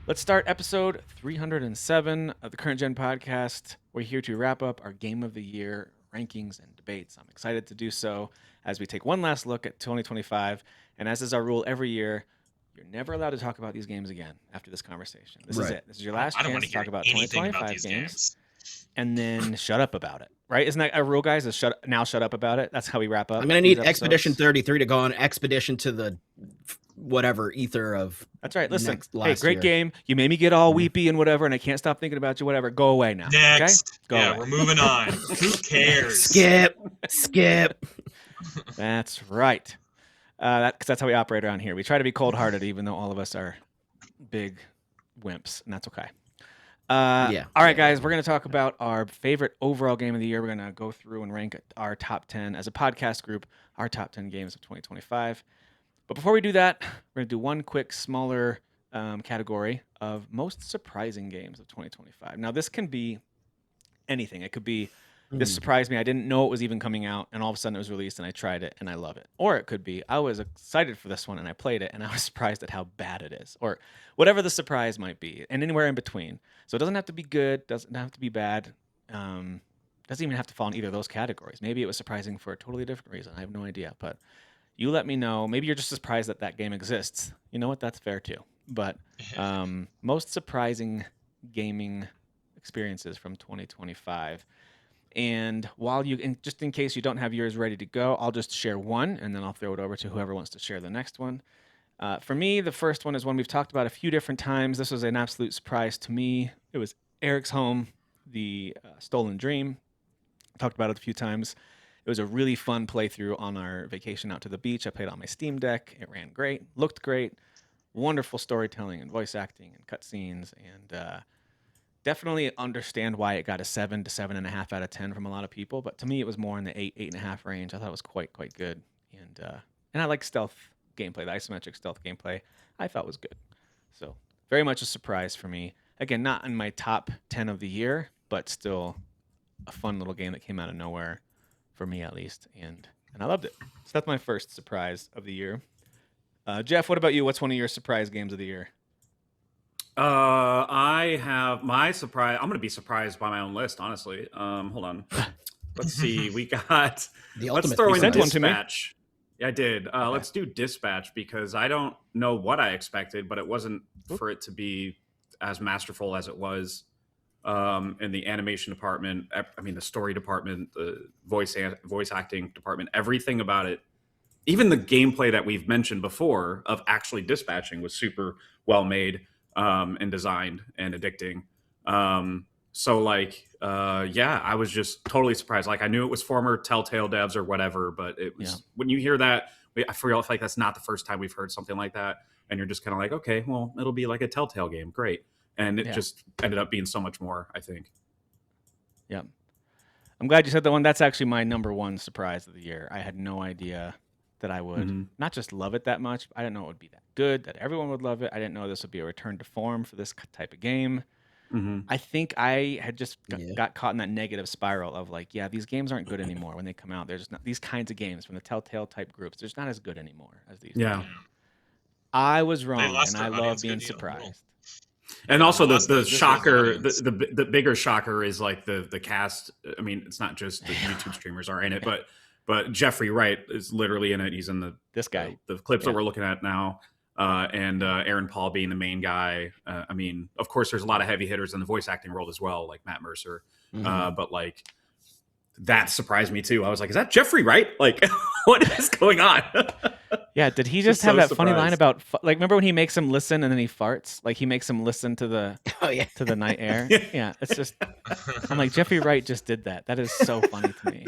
Let's start episode 307 of the Current Gen podcast. We're here to wrap up our Game of the Year rankings and debates. I'm excited to do so as we take one last look at 2025. And as is our rule every year, you're never allowed to talk about these games again after this conversation. This is Right. it. This is your last I don't want chance to to hear talk about anything about 2025 these games and then shut up about it. Right? Isn't that a rule, guys? Is shut up about it? That's how we wrap up. I'm gonna these need Expedition episodes. 33 to go on expedition to the whatever ether of. That's right. Listen, hey, last great year. game. You made me get all weepy and whatever, and I can't stop thinking about you. Whatever. Go away now. Next. Okay? Go Yeah, away. we're moving on. Who cares? Skip. That's right. Because that's how we operate around here. We try to be cold-hearted, even though all of us are big wimps, and that's okay. Yeah. All right, guys, we're going to talk about our favorite overall game of the year. We're going to go through and rank our top 10 as a podcast group, our top 10 games of 2025. But before we do that, we're going to do one quick, smaller category of most surprising games of 2025. Now, this can be anything. It could be, this surprised me. I didn't know it was even coming out, and all of a sudden it was released, and I tried it, and I love it. Or it could be, I was excited for this one, and I played it, and I was surprised at how bad it is. Or whatever the surprise might be, and anywhere in between. So it doesn't have to be good, doesn't have to be bad. Doesn't even have to fall in either of those categories. Maybe it was surprising for a totally different reason. I have no idea, but you let me know. Maybe you're just surprised that that game exists. You know what? That's fair too. But most surprising gaming experiences from 2025. And while just in case you don't have yours ready to go, I'll just share one, and then I'll throw it over to whoever wants to share the next one. For me, the first one is one we've talked about a few different times. This was an absolute surprise to me. It was Eric's Home, the Stolen Dream. Talked about it a few times. It was a really fun playthrough on our vacation out to the beach. I played on my Steam Deck. It ran great, looked great, wonderful storytelling and voice acting and cutscenes, and definitely understand why it got a 7 to 7.5 out of 10 from a lot of people. But to me, it was more in the 8.5 range. I thought it was quite good, and I like stealth gameplay. The isometric stealth gameplay I thought was good. So very much a surprise for me. Again, not in my top 10 of the year, but still a fun little game that came out of nowhere. For me, at least, and I loved it. So that's my first surprise of the year. Jeff, what about you? What's one of your surprise games of the year? I have my surprise. I'm going to be surprised by my own list, honestly. Hold on. Let's see. We got. The Let's ultimate. throw in sent one to me. Dispatch. Yeah, I did. Let's do Dispatch because I don't know what I expected, but it wasn't for it to be as masterful as it was. In the animation department, I mean the story department, the voice acting department, everything about it, even the gameplay that we've mentioned before of actually dispatching was super well made and designed and addicting. So I was just totally surprised. Like I knew it was former Telltale devs or whatever, but it was when you hear that, I feel like that's not the first time we've heard something like that, and you're just kind of like, okay, well, it'll be like a Telltale game, great. And it just ended up being so much more, I think. Yeah. I'm glad you said the one. That's actually my number one surprise of the year. I had no idea that I would not just love it that much. I didn't know it would be that good, that everyone would love it. I didn't know this would be a return to form for this type of game. I think I had just got caught in that negative spiral of like, yeah, these games aren't good anymore when they come out. There's not these kinds of games from the Telltale type groups. There's not as good anymore as these. Yeah. Games. I was wrong, lost and I their love audience being good deal. surprised. And also This the is shocker, audience. the bigger shocker is like the cast. I mean, it's not just the YouTube streamers are in it, but Jeffrey Wright is literally in it. He's in This guy. the clips that we're looking at now, and Aaron Paul being the main guy. I mean, of course, there's a lot of heavy hitters in the voice acting world as well, like Matt Mercer. But like that surprised me too. I was like, is that Jeffrey Wright? Like, what is going on? Yeah, did he just have that funny line about like remember when he makes him listen and then he farts? Like he makes him listen to the to the night air. Yeah, it's just I'm like Jeffrey Wright just did that. That is so funny to me.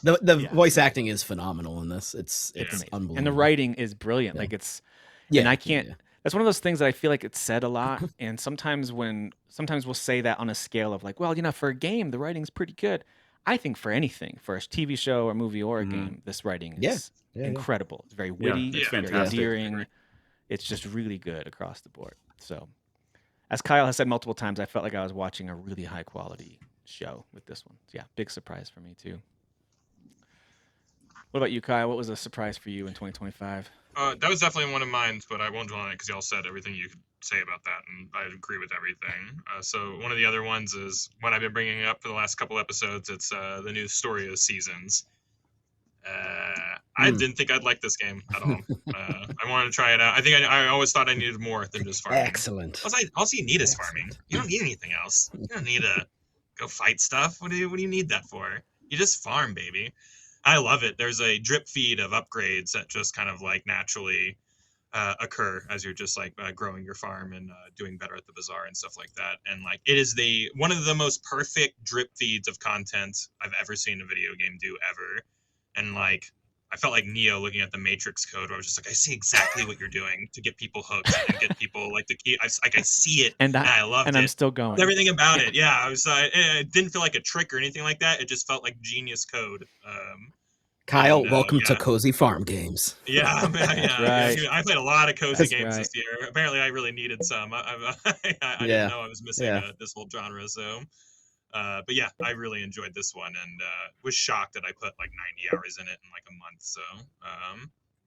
The voice acting is phenomenal in this. It's unbelievable, and the writing is brilliant. Like it's and I can't. That's one of those things that I feel like it's said a lot, and sometimes we'll say that on a scale of like, well, for a game the writing's pretty good. I think for anything, for a TV show or movie or a game, this writing is incredible. It's very witty, it's very fantastic. endearing. It's just really good across the board. So, as Kyle has said multiple times, I felt like I was watching a really high quality show with this one. So, yeah, big surprise for me too. What about you, Kyle? What was a surprise for you in 2025? That was definitely one of mine, but I won't dwell on it because y'all said everything you could say about that, and I agree with everything. So one of the other ones is one I've been bringing up for the last couple episodes. It's the new Story of Seasons. I didn't think I'd like this game at all. I wanted to try it out. I think I always thought I needed more than just farming. Excellent. All you need is farming. You don't need anything else. You don't need to go fight stuff. What do you need that for? You just farm, baby. I love it. There's a drip feed of upgrades that just kind of like naturally occur as you're just like growing your farm and doing better at the bazaar and stuff like that. And like it is one of the most perfect drip feeds of content I've ever seen a video game do ever. And like I felt like Neo looking at the Matrix code where I was just like, I see exactly what you're doing to get people hooked and get people like to keep. I see it and I loved it. And I'm still going. Everything about it, yeah. I was. It didn't feel like a trick or anything like that. It just felt like genius code. Kyle, welcome to Cozy Farm Games. Yeah, right. I played a lot of cozy games this year. Apparently, I really needed some. I didn't know I was missing this whole genre. So, but yeah, I really enjoyed this one and was shocked that I put like 90 hours in it in like a month. So,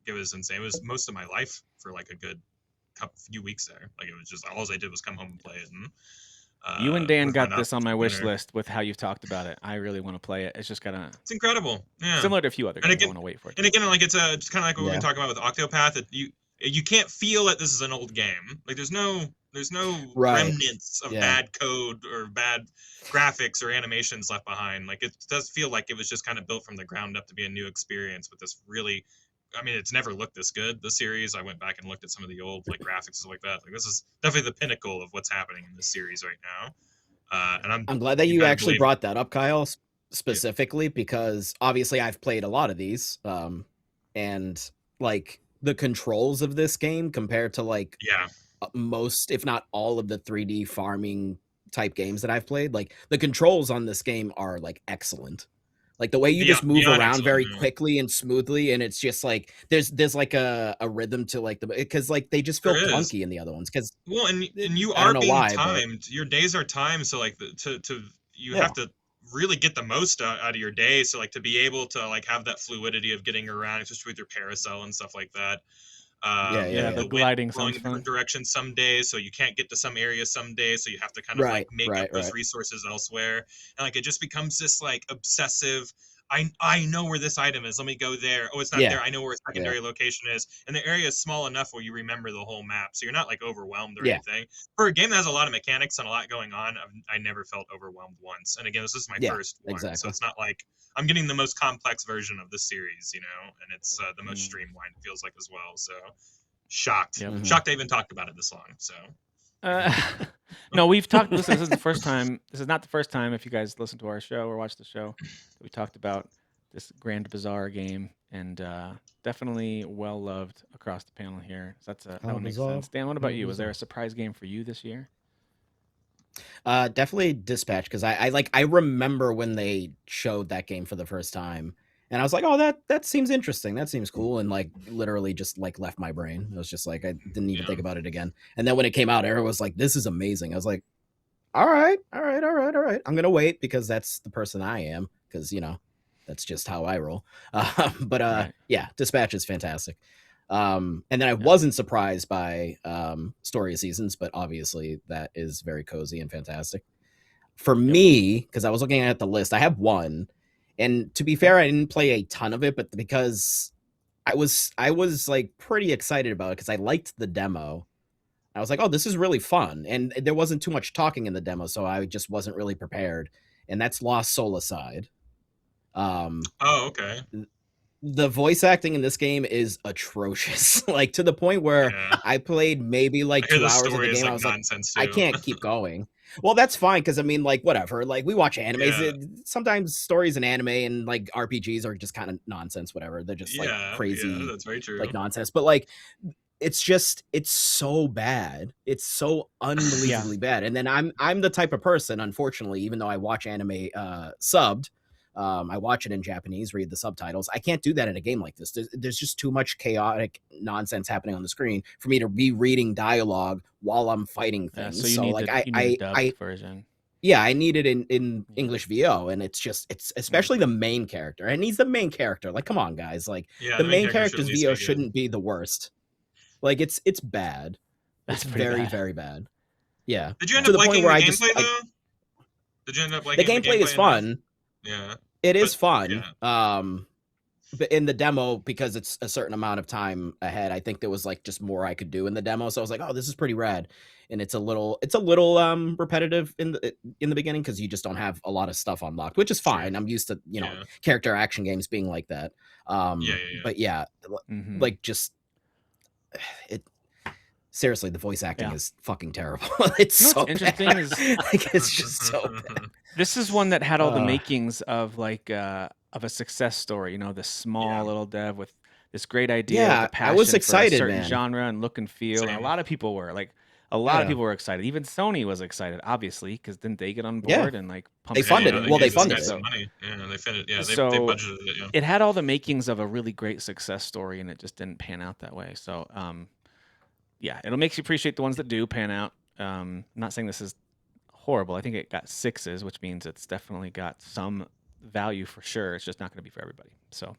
it was insane. It was most of my life for like a good few weeks there. Like it was just all I did was come home and play it. And you and Dan got this on my wish list with how you've talked about it. I really want to play it. It's just it's incredible. Yeah. Similar to a few other games. I want to wait for it. And again, like it's kind of like what we've been talking about with Octopath. That you can't feel that this is an old game. Like there's no remnants of bad code or bad graphics or animations left behind. Like it does feel like it was just kind of built from the ground up to be a new experience with this really. I mean, it's never looked this good, the series. I went back and looked at some of the old like graphics and stuff like that. Like this is definitely the pinnacle of what's happening in this series right now. And I'm glad that you actually brought that up, Kyle, specifically because obviously I've played a lot of these. And like the controls of this game compared to like most, if not all of the 3D farming type games that I've played, like the controls on this game are like excellent. Like the way you just move around very quickly and smoothly, and it's just like there's like a rhythm to like because like they just feel clunky in the other ones. Because and you are being timed. Your days are timed, so like you have to really get the most out of your day. So like to be able to like have that fluidity of getting around, especially with your carousel and stuff like that. The gliding going in different directions some days, so you can't get to some areas some days, so you have to kind of like make up those resources elsewhere, and like it just becomes this like obsessive. I know where this item is. Let me go there. Oh, it's not there. I know where a secondary location is, and the area is small enough where you remember the whole map, so you're not like overwhelmed or anything. For a game that has a lot of mechanics and a lot going on, I never felt overwhelmed once. And again, this is my first one, so it's not like I'm getting the most complex version of the series, and it's the most streamlined, it feels like as well. So shocked, shocked I even talked about it this long. So no, we've talked. This is the first time. This is not the first time. If you guys listen to our show or watch the show, we talked about this Grand Bazaar game, and definitely well loved across the panel here. So that would make sense. Dan, what about you? Was there a surprise game for you this year? Definitely Dispatch, because I remember when they showed that game for the first time, and I was like, oh, that seems interesting. That seems cool, and like literally just like left my brain. It was just like I didn't even think about it again. And then when it came out, Eric was like, "This is amazing." I was like, "All right. I'm gonna wait because that's the person I am, because that's just how I roll." Yeah, Dispatch is fantastic. And then I wasn't surprised by Story of Seasons, but obviously that is very cozy and fantastic. For me, because I was looking at the list, I have one. And to be fair, I didn't play a ton of it, but because I was like pretty excited about it because I liked the demo. I was like, oh, this is really fun. And there wasn't too much talking in the demo, so I just wasn't really prepared. And that's Lost Soulside. Okay. The voice acting in this game is atrocious. Like to the point where I played maybe like 2 hours of the game. I was like, I can't keep going. Well, that's fine because I mean, like, whatever. Like, we watch animes. Sometimes stories in anime and like RPGs are just kind of nonsense. Whatever, they're just like crazy. Yeah, that's very true. Like nonsense. But like, it's so bad. It's so unbelievably bad. And then I'm the type of person, unfortunately, even though I watch anime subbed. I watch it in Japanese, read the subtitles. I can't do that in a game like this. There's just too much chaotic nonsense happening on the screen for me to be reading dialogue while I'm fighting things. So you need like the dubbed version. Yeah, I need it in English VO, and it's especially the main character, and he's the main character. Like, come on, guys! Like, Yeah, the the main main character should at character's least VO be good. shouldn't be the worst. Like, it's bad. That's It's pretty very bad. very bad. Yeah. Did you end To up the point liking where the I gameplay just though? Did you end up the liking gameplay is enough? fun. Yeah. It is But- fun. yeah. But in the demo, because it's a certain amount of time ahead, I think there was like just more I could do in the demo. So I was like, oh, this is pretty rad. And it's a little repetitive in the beginning because you just don't have a lot of stuff unlocked, which is fine. Sure. I'm used to, Yeah. character action games being like that. Yeah. But yeah, Mhm. like just it seriously, the voice acting Yeah. is fucking terrible. It's You know so what's interesting bad. is- like it's just so bad. This is one that had all the Uh. makings of like of a success story. This small Yeah. little dev with this great idea. With Yeah, the passion I was for a excited, certain man. genre and look and feel. And a Same. lot of people were like, a lot of Yeah. people were excited. Even Sony was excited, obviously, because didn't they get on Yeah. board and like pump They funded it. Well, they gave this funded guy it. some money. Yeah, they funded. Yeah, they So- budgeted it. Yeah. It had all the makings of a really great success story, and it just didn't pan out that way. So, yeah, it'll make you appreciate the ones that do pan out. I'm not saying this is horrible. I think it got 6s, which means it's definitely got some value for sure. It's just not going to be for everybody. So,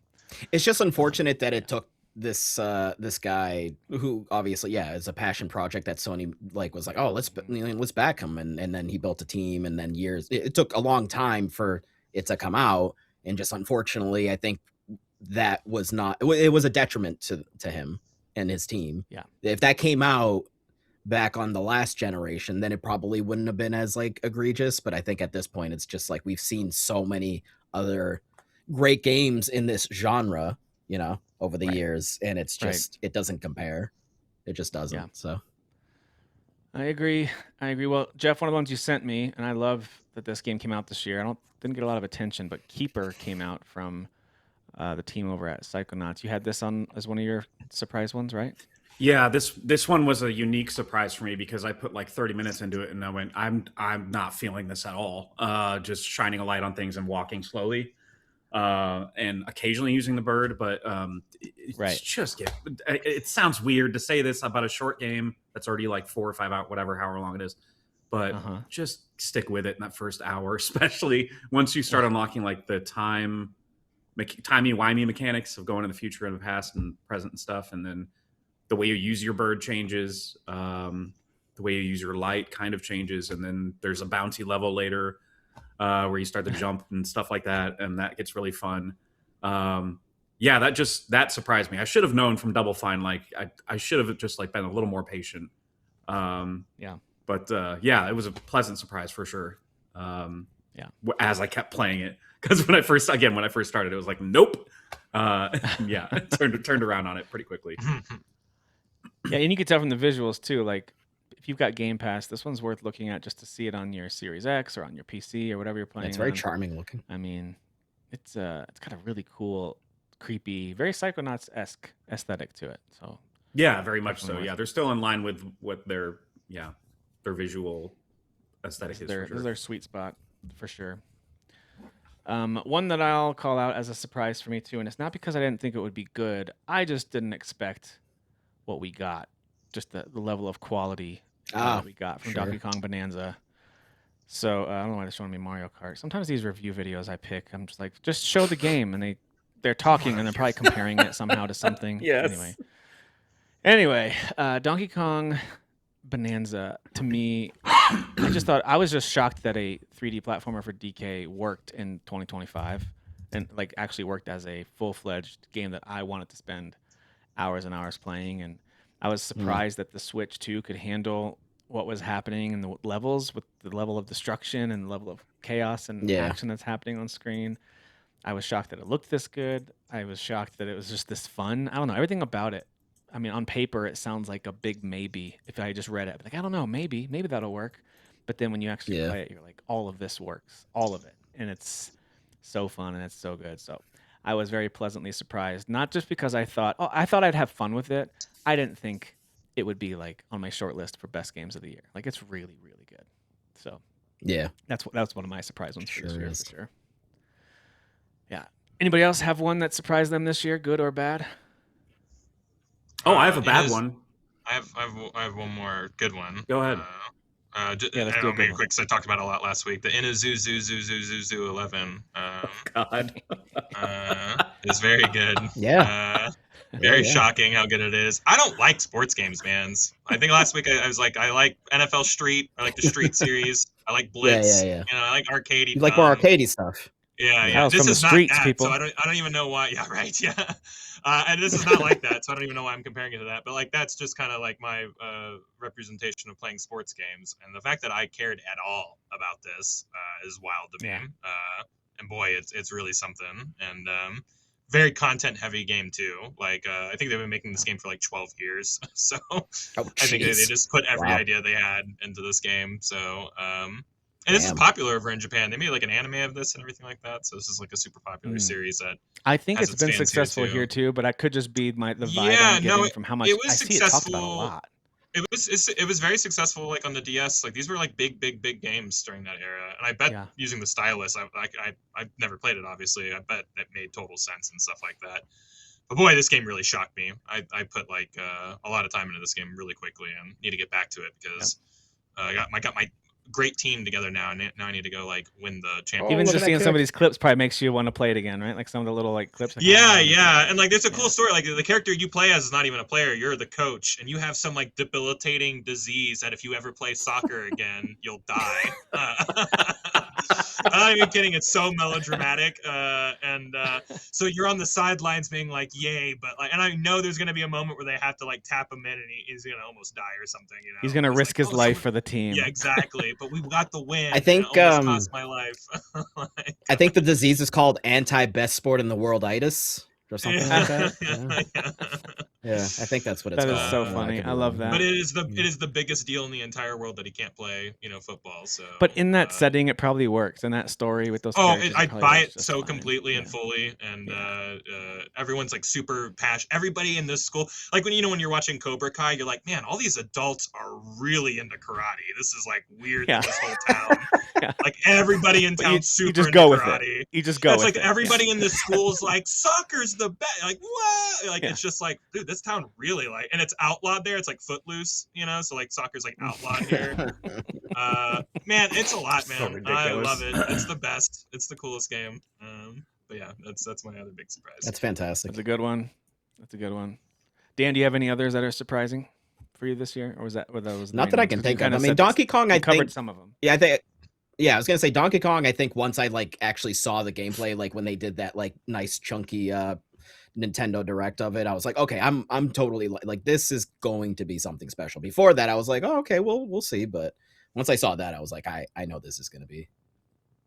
It's just unfortunate that it took this guy who obviously is a passion project that Sony was like, oh, let's back him, and then he built a team, and then years. It took a long time for it to come out, and just unfortunately, I think that was not. It was a detriment to him and his team. Yeah. If that came out back on the last generation, then it probably wouldn't have been as egregious. But I think at this point, it's just we've seen so many other great games in this genre, over the Right. years, and it's Right. just it doesn't compare. It just doesn't. Yeah. So I agree. Well, Jeff, one of the ones you sent me, and I love that this game came out this year. Didn't get a lot of attention, but Keeper came out from the team over at Psychonauts. You had this on as one of your surprise ones, right? Yeah, this one was a unique surprise for me because I put 30 minutes into it and I went, I'm not feeling this at all. Just shining a light on things and walking slowly, and occasionally using the bird, but it's Right. just it sounds weird to say this about a short game that's already 4 or 5 out, however long it is, but Uh-huh. just stick with it in that first hour, especially once you start unlocking the timey-wimey mechanics of going in the future and the past and present and stuff, and then the way you use your bird changes, the way you use your light kind of changes, and then there's a bounty level later where you start to jump and stuff like that, and that gets really fun. That surprised me. I should have known from Double Fine. I should have just been a little more patient. Yeah. But it was a pleasant surprise for sure. As I kept playing it, because when I first started, it was nope. Turned around on it pretty quickly. Yeah, and you can tell from the visuals too. If you've got Game Pass, this one's worth looking at just to see it on your Series X or on your PC or whatever you're playing. it's very on. charming looking. I mean, it's got a really cool, creepy, very Psychonauts-esque aesthetic to it. So Yeah, very much so. Definitely. Yeah, they're still in line with what their visual aesthetic this is. is For sure. their sweet spot for sure. One that I'll call out as a surprise for me too, and it's not because I didn't think it would be good. I just didn't expect what we got, just the level of quality that we got from sure. Donkey Kong Bonanza. So I don't know why they're showing me Mario Kart. Sometimes these review videos I pick, I'm just show the game, and they're talking and they're probably comparing it somehow to something. Yes. Anyway, Donkey Kong Bonanza, to me, I was just shocked that a 3D platformer for DK worked in 2025 and actually worked as a full-fledged game that I wanted to spend hours and hours playing. And I was surprised that the Switch 2 could handle what was happening in the levels, with the level of destruction and the level of chaos and action that's happening on screen. I was shocked that it looked this good. I was shocked that it was just this fun. I don't know, everything about it. I mean, on paper, it sounds like a big maybe. If I just read it, I don't know, maybe that'll work. But then when you actually play it, you're like, all of this works, all of it, and it's so fun and it's so good. So I was very pleasantly surprised, not just because I thought I'd have fun with it. I didn't think it would be on my short list for best games of the year. It's really, really good. So Yeah. that's one of my surprise ones for this Sure year is. for sure. Yeah. Anybody else have one that surprised them this year, good or bad? Oh, I have a It bad is- one. I have one more good one. Go ahead. let's I do a don't good make it one. quick because I talked about it a lot last week. The Inazuzu 11 God. is very good. Yeah. Very Yeah. shocking how good it is. I don't like sports games, man. I think last week I was like, I like NFL Street. I like the Street series. I like Blitz. Yeah. You know, I like arcadey. You like more arcadey stuff. Yeah. Kyle's This from the is not streets, that, people. so I don't even know why. Yeah, right. Yeah. And this is not like that, so I don't even know why I'm comparing it to that. But like, that's just kind of like my representation of playing sports games, and the fact that I cared at all about this is wild to me. Yeah. And boy, it's really something. And very content heavy game too. Like I think they've been making this game for like 12 years, so Oh, I think they jeez. just put every Wow. idea they had into this game. So and this is Damn. popular over in Japan. They made like an anime of this and everything like that. So this is like a super popular series that I think has it's its been fans here, successful too. here too, but I could just be the vibe Yeah, I'm no, getting from how much it was I see it talked about a successful. lot. It was very successful, like on the DS. Like these were like big games during that era. And I bet Yeah. using the stylus, I've never played it. Obviously, I bet it made total sense and stuff like that. But boy, this game really shocked me. I put like a lot of time into this game really quickly and need to get back to it because I got my great team together now, and now I need to go like win the championship. Even look just at that seeing some of kick. these clips probably makes you want to play it again, right? Like some of the little like clips. Like, Yeah, oh, yeah, and like there's a cool Yeah. story. Like the character you play as is not even a player; you're the coach, and you have some like debilitating disease that if you ever play soccer again, you'll die. I'm not even kidding; it's so melodramatic, and so you're on the sidelines being like, "Yay!" But like, and I know there's gonna be a moment where they have to like tap him in, and he's gonna almost die or something. You know, He's gonna It's risk like, his "Oh, life someone-" for the team. Yeah, exactly. But we got the win. I think, and it almost cost my life. Like, I think the disease is called anti-best sport in the world-itis or something like that. Yeah. I think that's what it's That is called. so I funny. could be I love wrong. that. But it is the biggest deal in the entire world that he can't play, football. So, But in that setting, it probably works. In that story with those oh, characters, I probably buy works it just so fine. completely and Yeah. fully, and everyone's like super passionate. Everybody in this school, like when you're watching Cobra Kai, you're like, man, all these adults are really into karate. This is like weird. Yeah. In this whole town, Yeah. like everybody in But town's super you just into go with karate. it. You just go It's with like it. everybody in this school's like soccer's the best. Like what? Like Yeah. it's just like, dude, this town really like, and it's outlawed there. It's like Footloose, so like soccer's like outlawed here. Man, it's a lot, So man. I ridiculous. love it. It's the best. It's the coolest game. But yeah, that's my other big surprise. That's fantastic. That's a good one. That's a good one. Dan, do you have any others that are surprising for you this year, or was that? Or those the Not main that I ones? can 'Cause you think of. kinda I mean, said this- Donkey Kong, you I covered think. some of them. Yeah, I was gonna say Donkey Kong. I think once I like actually saw the gameplay, like when they did that like nice chunky Nintendo Direct of it, I was like, okay, I'm totally like this is going to be something special. Before that, I was like, oh, okay, we'll see. But once I saw that, I was like, I know this is gonna be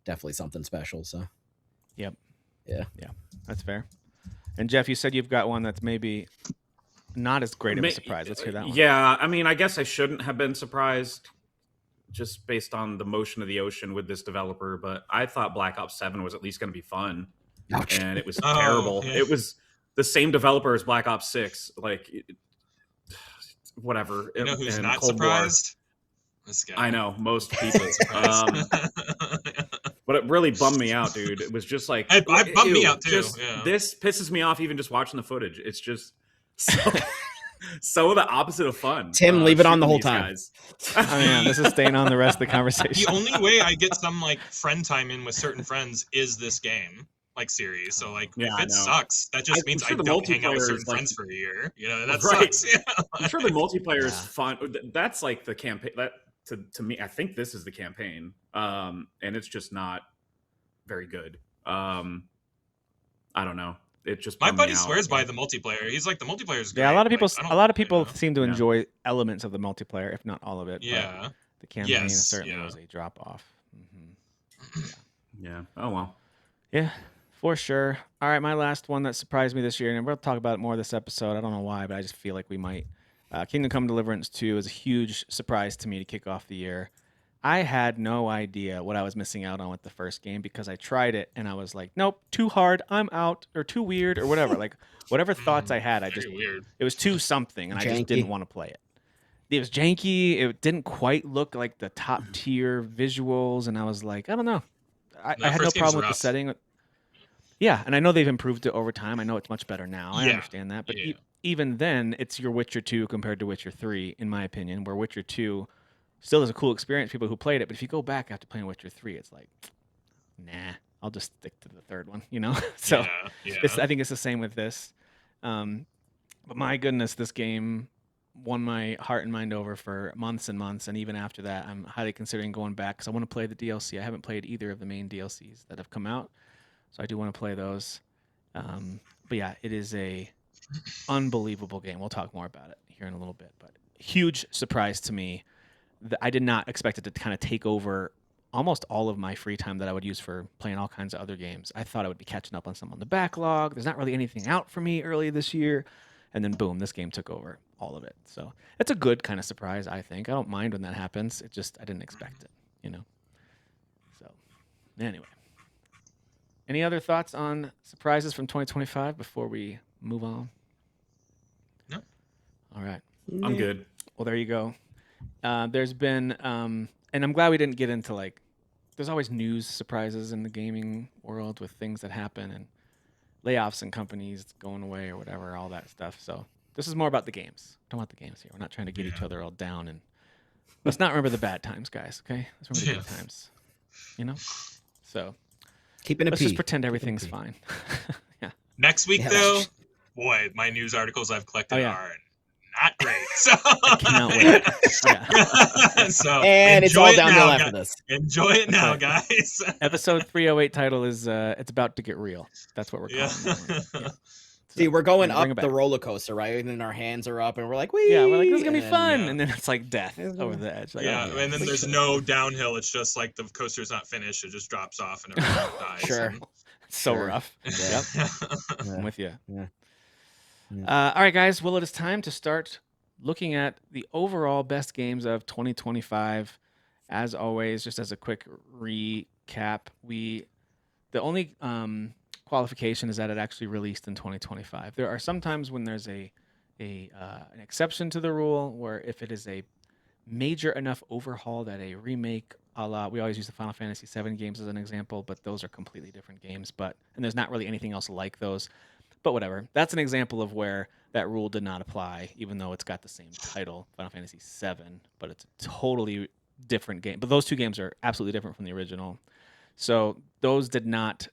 definitely something special. So That's fair. And Jeff, you said you've got one that's maybe not as great of a Ma- surprise. Let's hear that one. Yeah, I mean, I guess I shouldn't have been surprised just based on the motion of the ocean with this developer, but I thought Black Ops 7 was at least going to be fun, ouch. and it was Oh, terrible. yeah. It was the same developer as Black Ops 6. Like, whatever. You know who's And not Cold War. surprised? This guy. I know, most people. But it really bummed me out, dude. It was just like I bummed me ew, out, too, just- yeah. This pisses me off even just watching the footage. It's just so the opposite of fun. Tim, leave it on the shooting whole these time. guys. Oh, man, this is staying on the rest of the The conversation. only way I get some like friend time in with certain friends is this game, like series. So like Yeah, if I it know. sucks, that just I'm means sure I the don't hang out with multiplayer certain is, like- friends for a year. That Right. sucks. Yeah. I'm sure the multiplayer is Yeah. fun. That's like the campaign. That to me, I think this is the campaign, and it's just not very good. I don't know. It just My bummed me buddy out. swears by the multiplayer. He's like the multiplayer is great. Yeah, a lot of people. Like, I A lot of don't- people seem to Yeah. enjoy elements of the multiplayer, if not all of it. but Yeah. the campaign Yes, certainly yeah. was a drop off. Yeah. Oh well. Yeah, for sure. All right, my last one that surprised me this year, and we'll talk about it more this episode. I don't know why, but I just feel like we might. Kingdom Come Deliverance 2 is a huge surprise to me to kick off the year. I had no idea what I was missing out on with the first game because I tried it and I was like, nope, too hard, I'm out, or too weird, or whatever. Like whatever thoughts I had, I just Very weird. it was too something, and I just Janky. didn't want to play it. It was janky. It didn't quite look like the top tier visuals, and I was like, I don't know. I That had no first game's problem with the rough. setting. Yeah, and I know they've improved it over time. I know it's much better now. I Yeah, understand that, but yeah. even then, it's your Witcher 2 compared to Witcher 3, in my opinion. Where Witcher 2 still is a cool experience. People who played it, but if you go back after playing Witcher 3, it's like, nah, I'll just stick to the third one. So I think it's the same with this. But my goodness, this game won my heart and mind over for months and months, and even after that, I'm highly considering going back because I want to play the DLC. I haven't played either of the main DLCs that have come out, so I do want to play those. But yeah, it is a unbelievable game. We'll talk more about it here in a little bit, but huge surprise to me. I did not expect it to kind of take over almost all of my free time that I would use for playing all kinds of other games. I thought I would be catching up on some on the backlog. There's not really anything out for me early this year. And then boom, this game took over all of it. So it's a good kind of surprise, I think. I don't mind when that happens. It just, I didn't expect it, So anyway. Any other thoughts on surprises from 2025 before we move on? No. All right. I'm good. Well, there you go. There's been, and I'm glad we didn't get into there's always news surprises in the gaming world with things that happen and layoffs and companies going away or whatever, all that stuff. So this is more about the games. Don't want the games here. We're not trying to get each other all down, and let's not remember the bad times, guys. Okay, let's remember the good times. So keeping it. Let's just pretend everything's fine. Yeah. Next week, though, boy, my news articles I've collected are not great. So I cannot wait. Yeah. So and it's all downhill after this. Enjoy it now, guys. Episode 308 title is it's about to get real. That's what we're calling it. Yeah. See, we're going up the roller coaster, right? And then our hands are up, and we're like, "Wee!" Yeah, we're like, "This is gonna be fun," and then it's like death over the edge. Like, and then there's no downhill. It's just like the coaster's not finished; it just drops off, and everyone dies. Sure, it's so rough. Yeah. Yep, I'm with you. Yeah. All right, guys. Well, it is time to start looking at the overall best games of 2025. As always, just as a quick recap, the only qualification is that it actually released in 2025. There are some times when there's an exception to the rule, where if it is a major enough overhaul that a remake, we always use the Final Fantasy VII games as an example, but those are completely different games. And there's not really anything else like those. But whatever. That's an example of where that rule did not apply, even though it's got the same title, Final Fantasy VII, but it's a totally different game. But those two games are absolutely different from the original. So those did not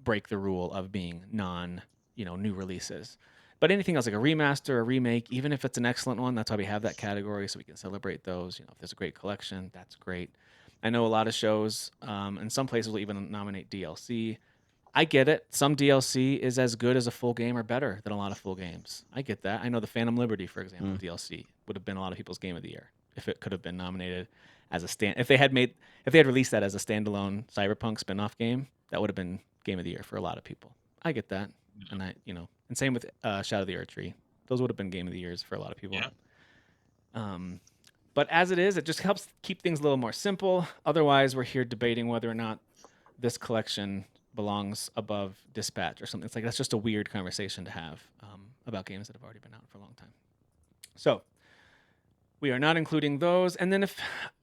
break the rule of being new releases. But anything else like a remaster, a remake, even if it's an excellent one, that's why we have that category, so we can celebrate those. If there's a great collection, that's great. I know a lot of shows, and some places will even nominate DLC. I get it. Some DLC is as good as a full game or better than a lot of full games. I get that. I know the Phantom Liberty, for example, DLC would have been a lot of people's game of the year if it could have been nominated as if they had released that as a standalone Cyberpunk spin-off game, that would have been game of the year for a lot of people. I get that. And and same with Shadow of the Erdtree. Those would have been game of the years for a lot of people. Yeah. But as it is, it just helps keep things a little more simple. Otherwise, we're here debating whether or not this collection belongs above Dispatch or something. It's like that's just a weird conversation to have about games that have already been out for a long time. So we are not including those. And then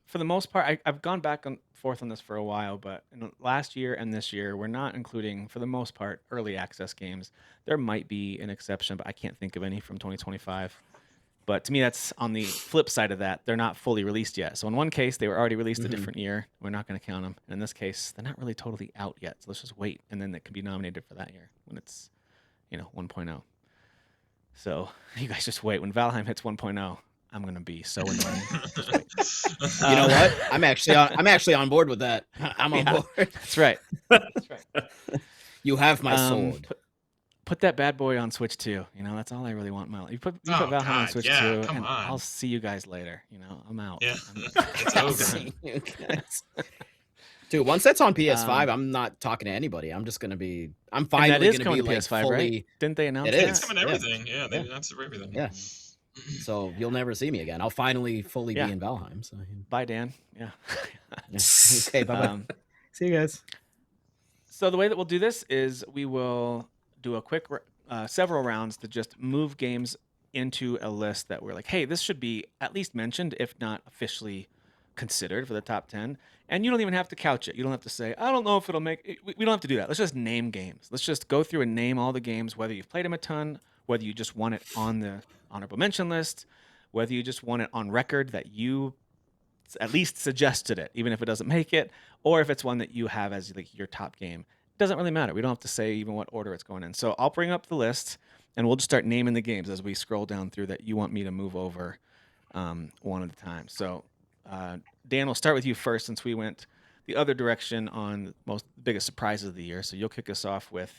for the most part, I've gone back and forth on this for a while, but in the last year and this year, we're not including, for the most part, early access games. There might be an exception, but I can't think of any from 2025. But to me, that's on the flip side of that. They're not fully released yet. So in one case, they were already released a different year. We're not going to count them. And in this case, they're not really totally out yet. So let's just wait. And then it can be nominated for that year when it's, 1.0. So you guys just wait. When Valheim hits 1.0, I'm going to be so annoying. Just wait. You know what? I'm actually on board with that. I'm on board. That's right. That's right. You have my sword. Put that bad boy on Switch too. That's all I really want in my life. You put Valheim on Switch too, and I'll see you guys later. I'm out. Yeah, it's over. Dude, once that's on PS5, I'm not talking to anybody. I'm just gonna be. I'm finally going to be like PS5, fully. Right? Didn't they announce it? That? It's coming to everything. Yeah, they announced it for everything. Yeah. So you'll never see me again. I'll finally fully be in Valheim. So bye, Dan. Yeah. Okay. Bye. See you guys. So the way that we'll do this is we will do a quick several rounds to just move games into a list that we're like, hey, this should be at least mentioned, if not officially considered for the top 10. And you don't even have to couch it. You don't have to say, I don't know if it'll make it. We don't have to do that. Let's just name games. Let's just go through and name all the games, whether you've played them a ton, whether you just want it on the honorable mention list, whether you just want it on record that you at least suggested it, even if it doesn't make it, or if it's one that you have as like your top game. It doesn't really matter. We don't have to say even what order it's going in. So I'll bring up the list, and we'll just start naming the games as we scroll down through that you want me to move over one at a time. So Dan, we'll start with you first since we went the other direction on the biggest surprises of the year. So you'll kick us off with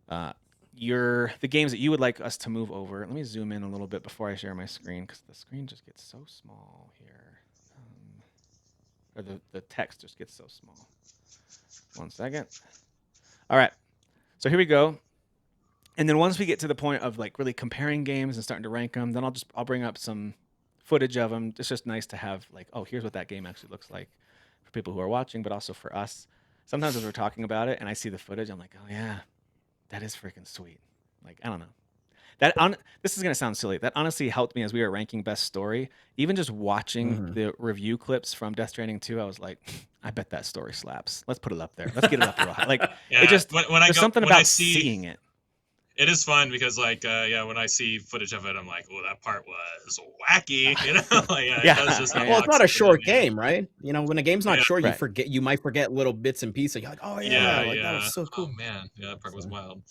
the games that you would like us to move over. Let me zoom in a little bit before I share my screen because the screen just gets so small here. Or the text just gets so small. 1 second. All right. So here we go. And then once we get to the point of like really comparing games and starting to rank them, then I'll bring up some footage of them. It's just nice to have like, oh, here's what that game actually looks like for people who are watching, but also for us. Sometimes as we're talking about it and I see the footage, I'm like, oh yeah, that is freaking sweet. Like, I don't know. This is going to sound silly. That honestly helped me as we were ranking best story. Even just watching the review clips from Death Stranding 2, I was like, I bet that story slaps. Let's put it up there. Let's get it up real high. Like, yeah, it just, when there's something about seeing it. It is fun because, like, when I see footage of it, I'm like, "Oh, that part was wacky," you know? Like, Yeah. it does just Well, it's not a unlock short something in game, right? You know, when a game's not Yeah. short, Right. you might forget little bits and pieces. You're like, oh yeah, like that was so cool. Oh man, yeah, that part was wild.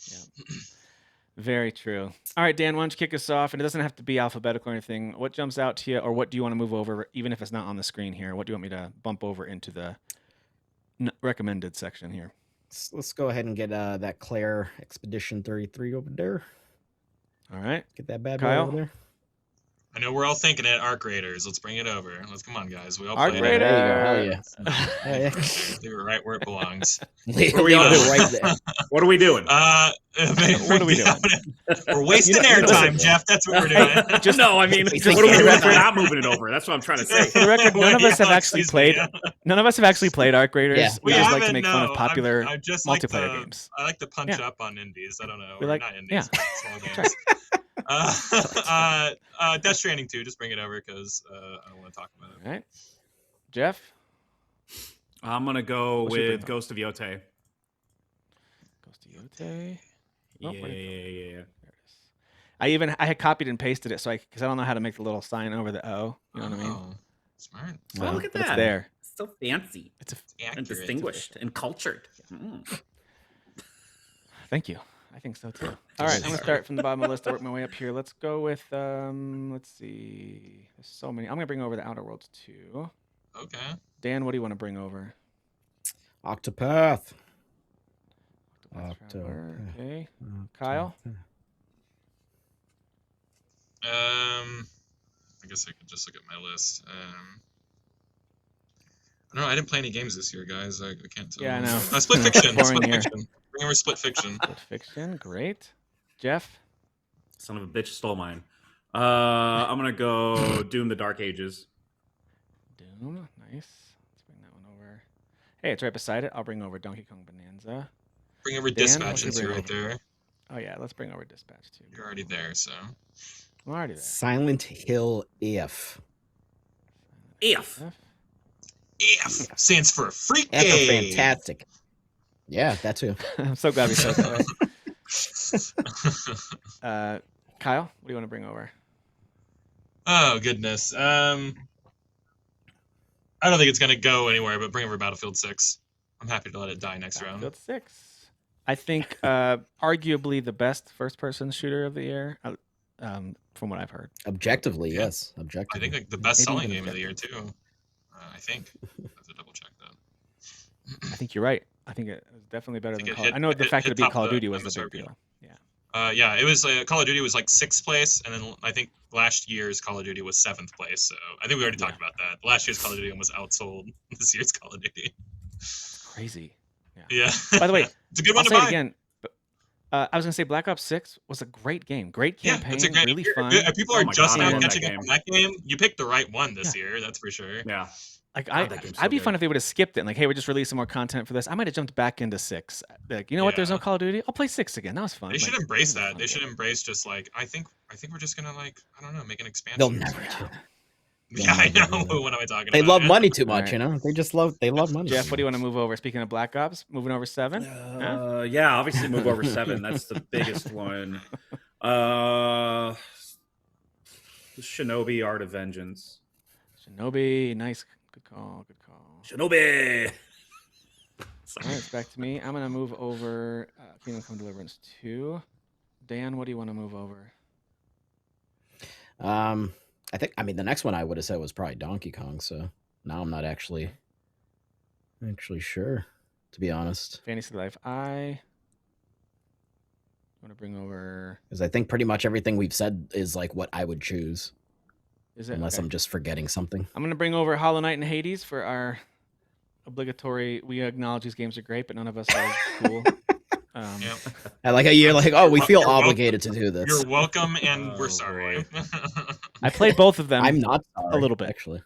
Very true. All right, Dan, why don't you kick us off? And it doesn't have to be alphabetical or anything. What jumps out to you, or what do you want to move over, even if it's not on the screen here? What do you want me to bump over into the recommended section here? Let's go ahead and get that Claire Expedition 33 over there. All right. Get that bad boy Kyle? over there. I know we're all thinking it. Arc Raiders. Let's bring it over. Let's come on, guys. We all Arc played Raiders. There you go. Hell yeah. Leave it right where it belongs. Leave What are we it doing? right there. What are we doing? What are we doing? We're wasting You know- airtime, listen, Jeff. That's what we're doing. Just no, I mean, Just what are we get doing it if we're right. not moving it over? That's what I'm trying to say. For the record, none of us have Yeah, actually excuse me. played. None of us have actually played Arc Raiders. Yeah. We We just like to haven't, make fun no. of popular I just like multiplayer to- games. I like to punch Yeah. up on indies. I don't know. We Or like- not indies, yeah. but small games. Death Stranding 2, just bring it over because I don't want to talk about it. All right. Jeff? I'm gonna go What's your with bring up? Ghost of Yote. Goes to Yote. Oh, Yeah. where'd it go? There it is. I had copied and pasted it because I don't know how to make the little sign over the O. You know what I mean? Oh, smart. Wow. look at But it's that. there. So fancy It's a. Accurate. and distinguished and cultured. Mm. Thank you. I think so too. All right, I'm gonna start from the bottom of the list. I work my way up here. Let's go with let's see. There's so many. I'm gonna bring over the Outer Worlds 2. Okay. Dan, what do you want to bring over? Octopath. Octopath Traveler. Octopath. Okay. Kyle? I guess I could just look at my list. I don't know. I didn't play any games this year, guys. I can't tell. Yeah, I know. Split Fiction. Boring Split year. Fiction. Bring over Split Fiction. Good fiction. Great. Jeff? Son of a bitch stole mine. I'm gonna go Doom: The Dark Ages. Doom. Nice. Let's bring that one over. Hey, it's right beside it. I'll bring over Donkey Kong Bonanza. Bring over Dan, Dispatch what you since you're bring right over? there. Oh yeah, let's bring over Dispatch too. You're already there, so. I'm already there. Silent Hill If. If. EF stands for Freak F for Game. fantastic. Yeah, that too. I'm so glad we said that way. Kyle, what do you want to bring over? Oh goodness. I don't think it's gonna go anywhere, but bring over Battlefield 6. I'm happy to let it die next round. Battlefield 6. I think arguably the best first-person shooter of the year, from what I've heard. Objectively, Yeah. yes. I Objectively. think like the best Maybe selling even game of the year too. I think. I have to double check that. I think you're right. I think it was definitely better think than it Call. hit- I know the it fact that it beat topped Call of the Duty was the big MSRP. deal. Yeah. Yeah, it was Call of Duty was like 6th place, and then I think last year's Call of Duty was 7th place. So I think we already talked about that. Last year's Call of Duty almost outsold this year's Call of Duty. Crazy. Yeah. By the way, it's a good I'll one to say it buy. again. But, I was gonna say Black Ops 6 was a great game. Great Yeah, campaign. it's a great. Really fun. If people Oh are my just God, I now love that catching up game. on that game, you picked the right one this year. That's for sure. Yeah. Like God, that game's so I'd be good. fun if they would have skipped it. And like, hey, we're just releasing more content for this. I might have jumped back into 6. Like, you know what? There's no Yeah. Call of Duty. I'll play 6 again. That was fun. They should Like, embrace this is a that. fun They should game. embrace just like I think we're just gonna like I don't know make an expansion. They'll never do. Yeah, I They'll know. never do. What am I talking They about? love Yeah. money too much, Right. you know? They love money. Jeff, what do you want to move over? Speaking of Black Ops, moving over 7. Yeah, obviously move over 7. That's the biggest one. Shinobi Art of Vengeance. Shinobi, nice. Good call. Good call. Shinobi. All right, it's back to me. I'm gonna move over Kingdom Come Deliverance 2. Dan, what do you want to move over? I mean the next one I would have said was probably Donkey Kong, so now I'm not actually sure, to be honest. Fantasy Life. I want to bring over. Because I think pretty much everything we've said is like what I would choose. Is it? Unless Okay. I'm just forgetting something. I'm gonna bring over Hollow Knight and Hades for our obligatory. We acknowledge these games are great, but none of us are cool. Yeah. I like how you're like, oh, we feel You're welcome. obligated to do this. You're welcome, and we're Oh, sorry. I played both of them. I'm not sorry, a little bit. actually.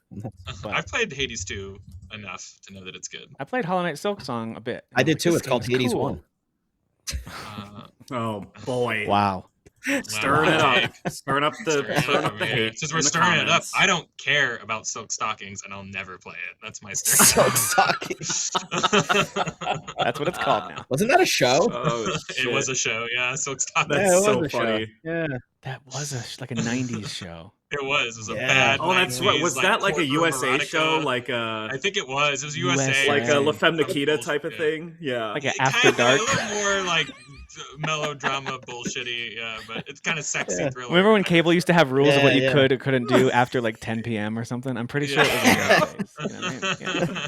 but I've played Hades 2 enough to know that it's good. I played Hollow Knight Silk Song a bit. and I I'm did like, too. this It's called game's Hades cool. 1. Oh boy. Wow. Stirring it up. Stirring up the hate. Since we're in the stirring it up, comments. I don't care about Silk Stockings, and I'll never play it. That's my stir. Silk Stockings. That's what it's called now. Wasn't that a show? Oh, It was a show, yeah. Silk Stockings. That's Yeah, it so was a show. funny. Yeah. That was like a '90s show. It was a Yeah. bad. Oh, that's what 90s, was that like a porn USA erotica. show, like I think it was. It was USA. USA. like a La Femme Some Nikita bullshit. type of thing? Yeah. Like an Kinda After Dark. A little more like melodrama bullshitty, yeah, but it's kind of sexy Yeah. thriller. Remember when cable used to have rules of what you Yeah, yeah. could or couldn't do after like 10 p.m. or something? I'm pretty sure it was Yeah. one of those days. You know what I mean? Yeah.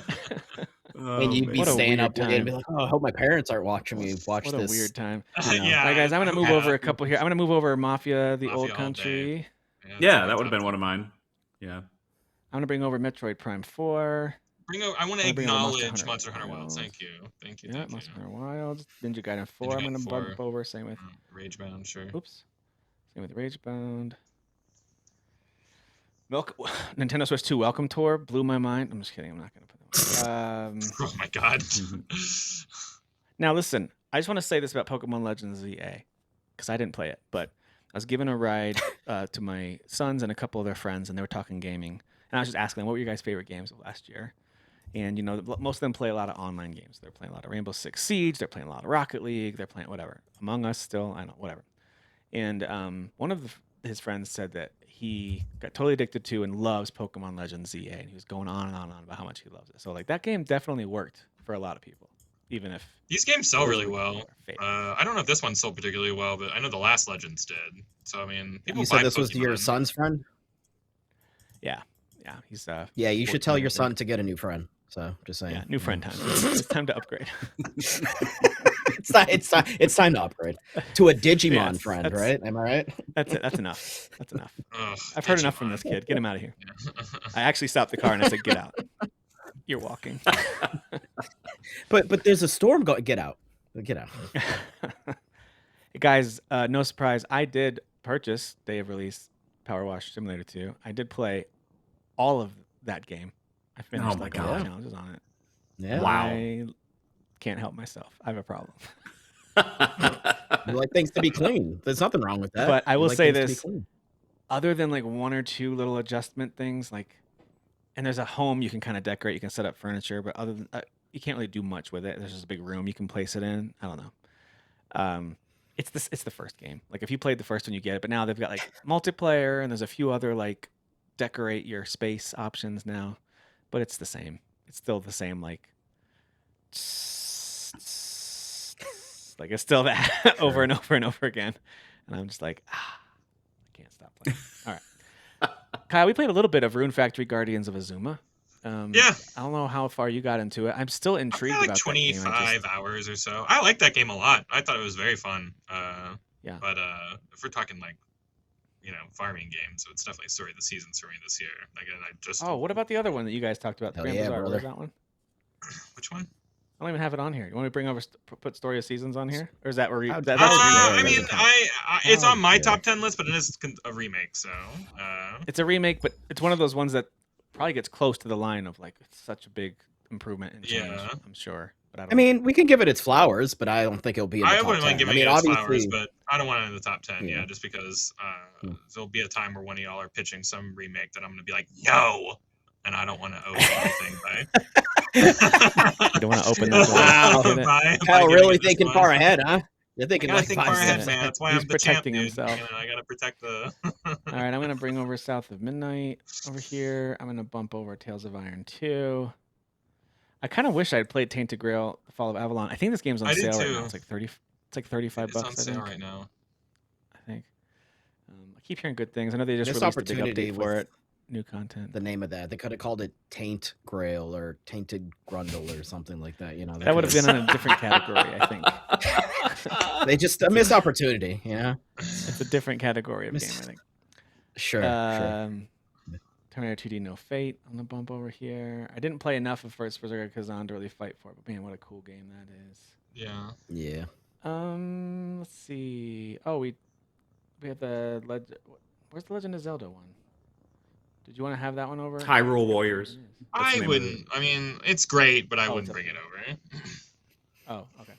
Oh, And you'd be What a staying weird up late and be time. like, oh, I hope my parents aren't watching me watch What a this. weird time. You know. Yeah. All right, guys, I'm going to move Yeah. over a couple here. I'm going to move over Mafia, the Mafia Old all Country. Yeah, that would have been one of mine. Yeah. I'm going to bring over Metroid Prime 4. I want to I'll bring over Monster acknowledge Hunter Monster Hunter Wilds. Wilds. Thank you. Thank you. Yeah, Thank Monster you. Hunter Wilds. Ninja Gaiden 4. I'm Gaiden going to 4. bump over. Same with, Ragebound, sure. oops. Same with Ragebound. Nintendo Switch 2 Welcome Tour blew my mind. I'm just kidding. I'm not going to put that one. Oh my god. Now, listen, I just want to say this about Pokemon Legends ZA because I didn't play it, but I was given a ride to my sons and a couple of their friends, and they were talking gaming. And I was just asking them, what were your guys' favorite games of last year? And, you know, most of them play a lot of online games. They're playing a lot of Rainbow Six Siege. They're playing a lot of Rocket League. They're playing whatever. Among Us still. I don't know, whatever. And one of his friends said that he got totally addicted to and loves Pokemon Legends ZA. And he was going on and on and on about how much he loves it. So, like, that game definitely worked for a lot of people, even if These games sell really well. favorite. I don't know if this one sold particularly well, but I know the last Legends did. So I mean, people You said buy this was your Pokemon. son's friend? Yeah, he's Yeah, you should tell 14, your I think. son to get a new friend. So just saying. Yeah, new friend time. It's time to upgrade. it's time to upgrade to a Digimon Yes, friend, that's- right? Am I right? That's it. That's enough. That's enough. Ugh, I've heard enough from this kid. Get him out of here. I actually stopped the car and I said, "Get out. You're walking." But there's a storm going. Get out. Get out. Guys, no surprise. I did purchase day of release Power Wash Simulator 2. I did play all of that game. I finished my like all the God. challenges on it. Yeah. Wow. I can't help myself. I have a problem. You like things to be clean. There's nothing wrong with that. But I You will like say things to be this. clean. Other than like one or two little adjustment things, like, and there's a home you can kind of decorate, you can set up furniture, but other than you can't really do much with it. There's just a big room you can place it in. I don't know. It's the first game. Like if you played the first one, you get it. But now they've got like multiplayer, and there's a few other like decorate your space options now. But it's the same. It's still the same. Like it's still that over and over and over again. And I'm just like, I can't stop playing. All right. Kyle, we played a little bit of Rune Factory Guardians of Azuma. Yeah. I don't know how far you got into it. I'm still intrigued Like about that game. 25 hours or so. I like that game a lot. I thought it was very fun. Yeah. But if we're talking like, farming games, so it's definitely Story of the Seasons for me this year. Again, I just. Oh, what about the other one that you guys talked about? The Hell Grand yeah, Bazaar. brother. Where's that one? Which one? I don't even have it on here. You want me to bring over put Story of Seasons on here, or is that where you? How That, dare that's you. I remake, mean, doesn't count. it's How on my dare top 10 list, but it is a remake, so. It's a remake, but it's one of those ones that probably gets close to the line of like it's such a big improvement and change. Yeah. I'm sure, but I don't. I mean, we can give it its flowers, but I don't think it'll be in the I top wouldn't 10. mind giving I mean, it its obviously, flowers, but I don't want it in the top 10, Yeah. just because Hmm. there'll be a time where one of y'all are pitching some remake that I'm going to be like, no! And I don't want to owe anything by. you don't want to open that door. Wow. Get it? by Kyle giving really it this thinking one. far ahead, huh? You're I thinking gotta like think 5 far ahead, steps man. ahead. That's why He's I'm the champ, protecting dude. himself. I gotta protect the. All right, I'm gonna gonna bring over South of Midnight over here. I'm gonna bump over Tales of Iron 2. I kind of wish I had played Tainted Grail: The Fall of Avalon. I think this game's on I did sale right too. now. It's like 30. It's like 35 It's bucks. on I sale think. right now. I think. I keep hearing good things. I know they just Missed released a big opportunity update for with it. New content. The name of that, they could have called it Taint Grail or Tainted Grundle or something like that. You know, That would have been in a different category, I think. They just a missed opportunity. You know, It's a different category of game, Miss- I think. sure. Terminator 2D No Fate on the bump over here. I didn't play enough of First Berserker Kazan to really fight for it, but man, what a cool game that is. Yeah. Yeah. Let's see. Oh, we have the Where's the Legend of Zelda one? Did you want to have that one over? Hyrule Warriors. That's the I name of wouldn't. I mean, it's great, but I Oh, wouldn't it's bring it over. Oh, okay.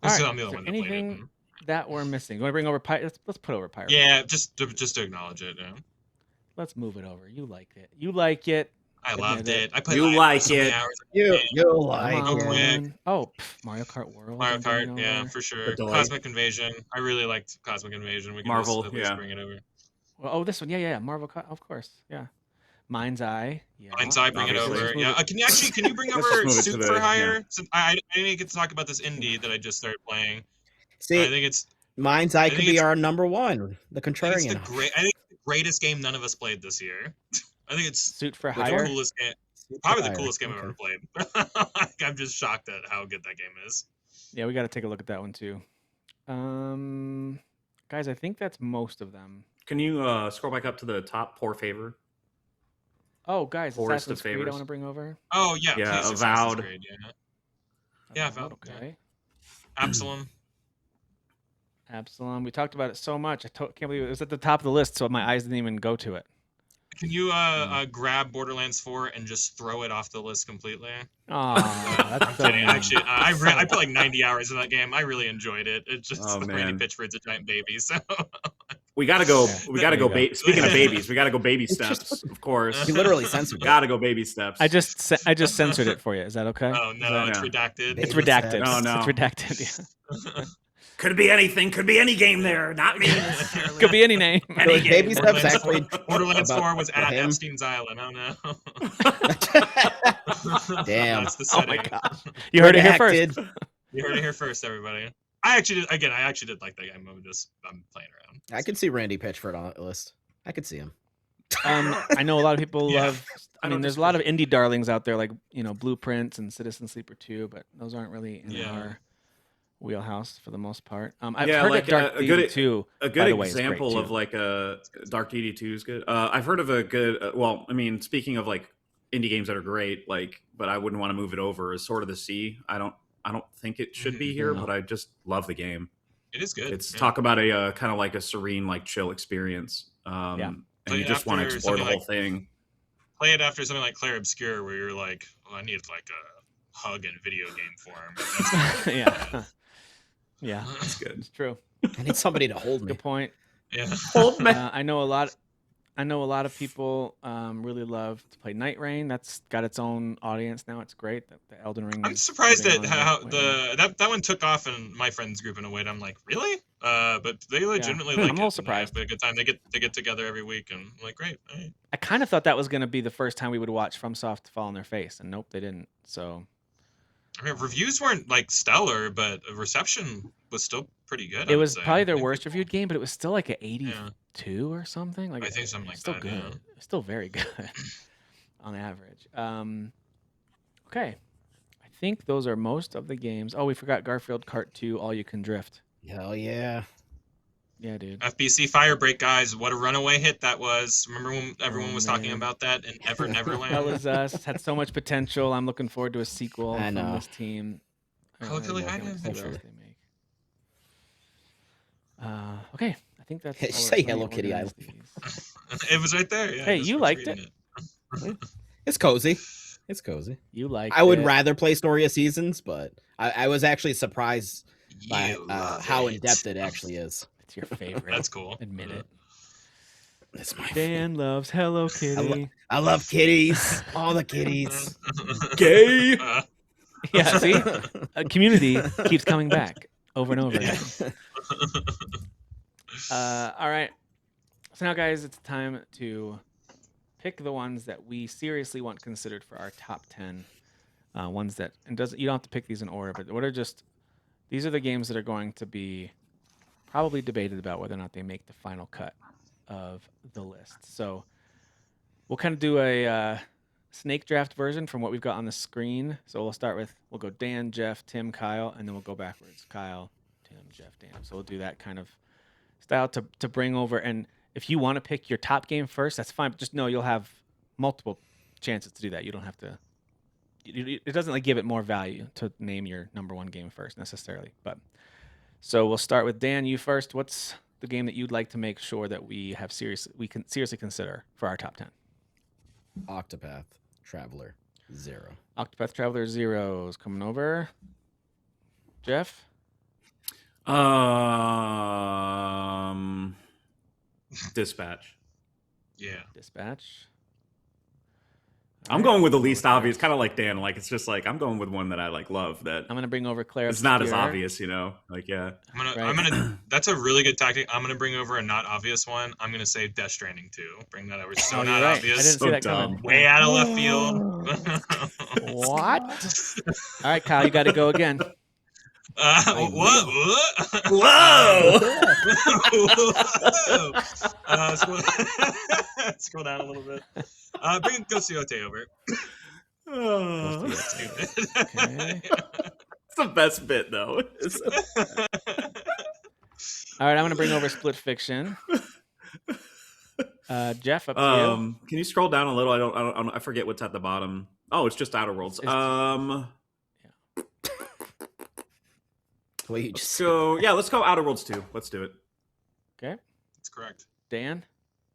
This is Alright, I'm the is only there one that played anything it. that we're missing? You want to bring over Let's put over Pyro. Yeah, just to acknowledge it. Yeah. Let's move it over. You liked it. You like it. I Admit loved it. it. I played You like so many it. hours. You'll Come like Real it. quick. on. Oh, Mario Kart World. Mario I'm bringing Kart, yeah, over. for sure. Doy. Cosmic Invasion. I really liked Cosmic Invasion. We can Marvel, just at least yeah. bring it over. Well, oh, this one. Yeah. Of course. Yeah. Mind's Eye. Yeah. Mind's Eye, bring it Obviously. over. Let's move Yeah. it. Can you bring Let's just over move it to Soup the- for Hire? yeah. Since I didn't get to talk about this indie that I just started playing. I See, think it's Mind's Eye I could think be it's- our number one. The I think it's contrarian. the greatest game none of us played this year. I think it's Suit for the Hire. coolest game. Probably the Fire. coolest game I've Okay. ever played. Like, I'm just shocked at how good that game is. Yeah, we got to take a look at that one too. Guys, I think that's most of them. Can you scroll back up to the top? Poor favor. Oh, guys, Forest Assassin's of Creed. I Favors. want to bring over. Oh yeah, Yeah, please, Assassin's Avowed. Creed, yeah. Yeah, Avowed, yeah. Okay. Absalom. Absalom. We talked about it so much. Can't believe it was at the top of the list, so my eyes didn't even go to it. Can you grab Borderlands 4 and just throw it off the list completely? Oh, I'm that's so kidding. mean. Actually, I put like 90 hours in that game. I really enjoyed it. It's just Oh, Randy man. Pitchford's a giant baby. So We gotta go. Yeah. We gotta There go. you go. Speaking of babies, we gotta go baby It's just- steps. Of course, He literally censored it. gotta go baby steps. I just censored it for you. Is that okay? oh Is no, that- it's Yeah. redacted. It's Baby redacted. steps. Oh, no. It's redacted. Yeah. Could be anything. Could be any game there. Not me. Could be any name. So his baby steps Borderlands actually. 4, Borderlands about 4 was at him? Epstein's Island. Oh no. Damn. That's the Oh setting. my gosh. You heard it here first. Redacted. You heard it here first, everybody. I actually did like that game. I'm playing around. I could see Randy Pitchford on that list. I could see him. I know a lot of people Yeah. love. I mean, there's a lot of indie darlings out there like Blueprints and Citizen Sleeper 2, but those aren't really in Yeah. our wheelhouse for the most part. I've Yeah, heard like, that Dark a good- Deed 2. A By good the way, it's great, example too. of like a Dark Deity 2 is good. I've heard of a good. Well, I mean, speaking of like indie games that are great, like, but I wouldn't want to move it over. Is Sword of the Sea. I don't think it should be here, No. but I just love the game. It is good. It's yeah. talk about a kind of like a serene, like chill experience. Yeah. And Play you it just want to after explore the something whole thing. Play it after something like Claire Obscure, where you're like, oh, I need like a hug in video game form. That's Yeah. Yeah, That's good. it's true. I need somebody to hold me. Good point. yeah. Hold me. I know a lot of people really love to play Night Rain. That's got its own audience now. It's great. The Elden Ring. I'm is surprised putting that on how Night the that one took off in my friends group in a way that I'm like, really? But they legitimately I'm like a it. little and surprised. They have a good time. They get together every week, and I'm like, great. All right. I kind of thought that was going to be the first time we would watch FromSoft fall on their face, and nope, they didn't. So I mean, reviews weren't like stellar, but reception was still pretty good. I it would was say. probably their I think worst reviewed game, but it was still like an 82 Yeah. or something. Like I think something like still that, good. yeah. It's still very good on average. Okay, I think those are most of the games. Oh, we forgot Garfield Kart 2 All You Can Drift. Hell yeah. Yeah, dude. FBC Firebreak, guys, what a runaway hit that was. Remember when everyone Oh, was talking man. about that in Ever Neverland? Hell is Us had so much potential. I'm looking forward to a sequel I from know. this team. Hello Kitty can't wait to see what Adventure. else they make. Okay, I think that's. all Say let me Hello Kitty organize these. It was right there. Yeah, Hey, I was you just liked reading It's cozy. It's cozy. You like? I would it. rather play Story of Seasons, but I was actually surprised by You love how it. in depth it actually is. It's your favorite. That's cool. Admit it. It's my Dan loves Hello Kitty. I love kitties. All the kitties. Gay. Yeah, see, a community keeps coming back over and over again. All right. So now, guys, it's time to pick the ones that we seriously want considered for our top 10. Ones that, and you don't have to pick these in order, but these are the games that are going to be probably debated about whether or not they make the final cut of the list. So we'll kind of do a snake draft version from what we've got on the screen. So we'll go Dan, Jeff, Tim, Kyle, and then we'll go backwards. Kyle, Tim, Jeff, Dan. So we'll do that kind of style to bring over. And if you want to pick your top game first, that's fine. But just know you'll have multiple chances to do that. You don't have to. It doesn't like give it more value to name your number one game first necessarily. But so we'll start with Dan. You first. What's the game that you'd like to make sure that we can seriously consider for our top 10? Octopath Traveler 0. Octopath Traveler 0 is coming over. Jeff? Dispatch. Yeah. Dispatch. I'm going with the least obvious, kind of like Dan. Like it's just like I'm going with one that I like love. That I'm gonna bring over Claire. It's not as obvious, you know. Like yeah. I'm gonna. That's a really good tactic. I'm gonna bring over a not obvious one. I'm gonna say Death Stranding 2. Bring that over. So not right. obvious. I didn't see that coming. Way out of left field. What? All right, Kyle, you got to go again. What? Whoa! Scroll down a little bit. Bring Ghost Yote over. Stupid. Okay. It's the best bit though. All right, I'm gonna bring over Split Fiction. Jeff, up to you. Can you scroll down a little? I forget what's at the bottom. Oh, it's just Outer Worlds. Well, you just let's go Outer Worlds 2. Let's do it. Okay, That's correct. Dan.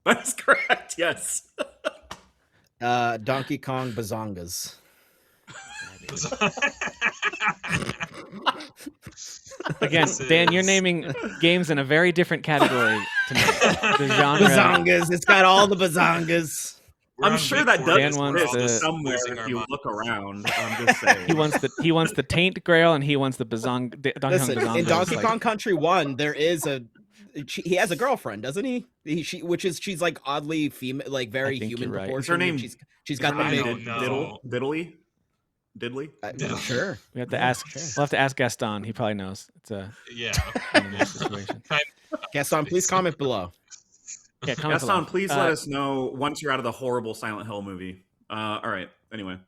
That's correct. Yes. Donkey Kong Bazongas. Again, Dan, you're naming games in a very different category tonight. The genre. Bazongas. It's got all the bazongas. I'm sure that does Dan exist somewhere if you look around. I'm just saying. He wants the Taint Grail and he wants the Donkey Listen, Kong Bazongas. in Donkey Kong Country 1, there is he has a girlfriend, doesn't he? She's like oddly female, like very human right. proportion. What's her name? She's got the big Diddly? Sure. We have to ask. We'll have to ask Gaston. He probably knows. It's a situation. Gaston, please comment below. Yeah, comment Gaston, below. please let us know once you're out of the horrible Silent Hill movie. All right. Anyway,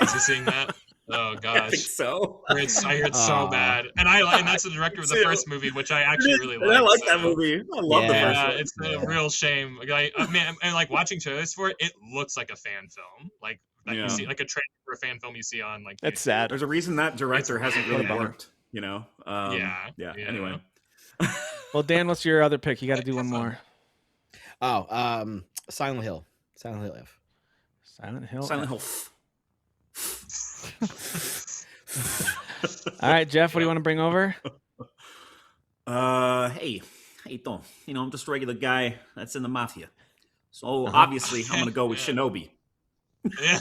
Is he seeing that? Oh gosh, I think so. I heard so bad, and that's the director of the first movie, which I actually really like. I like that movie. I love the first one. It's a real shame. Like, man, and like watching trailers for it, it looks like a fan film. Like you see, like a trailer for a fan film you see on like. That's YouTube. sad. There's a reason that director hasn't really worked. You know. Yeah. Anyway. Well, Dan, what's your other pick? You got to do one more. Oh, Silent Hill. Silent Hill F. Silent Hill. Silent Hill. All right, Jeff, what do you want to bring over? Hey, Tom. You know, I'm just a regular guy that's in the mafia. So obviously, I'm gonna go with Shinobi. Yeah.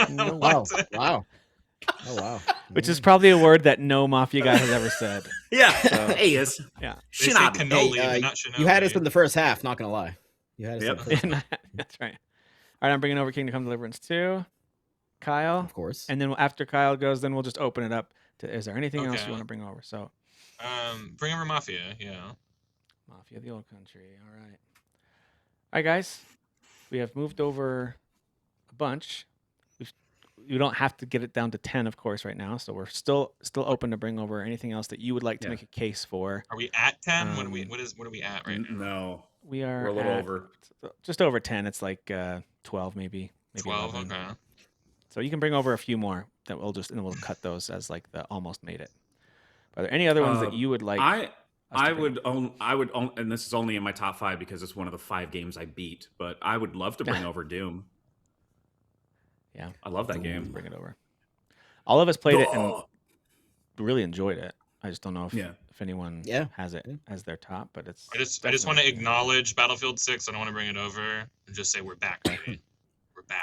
Wow. Oh wow. Which is probably a word that no mafia guy has ever said. Yeah. So, Hey, is yeah. They say Shinobi. cannoli, Hey, not Shinobi. You had us in the first half. Not gonna lie. You had us. Yep. In the first half, That's right. All right, I'm bringing over Kingdom Come Deliverance 2. Kyle. of course. And then after Kyle goes, then we'll just open it up to, is there anything else Okay. you want to bring over? So, Bring over Mafia. Yeah. Mafia, the old country. All right. All right, guys. We have moved over a bunch. You don't have to get it down to 10, of course, right now. So we're still open to bring over anything else that you would like to make a case for. Are we at 10? What are we at right now? No, We are we're a little at over. just over 10. It's like 12, maybe 12. 11. Okay. So you can bring over a few more that we'll cut those as like the almost made it. Are there any other ones that you would like? I would own, and this is only in my top 5 because it's one of the 5 games I beat. But I would love to bring over Doom. Yeah, I love that game. Bring it over. All of us played it and really enjoyed it. I just don't know if anyone has it as their top, but it's. I just want to acknowledge Battlefield 6. I don't want to bring it over and just say we're back, baby.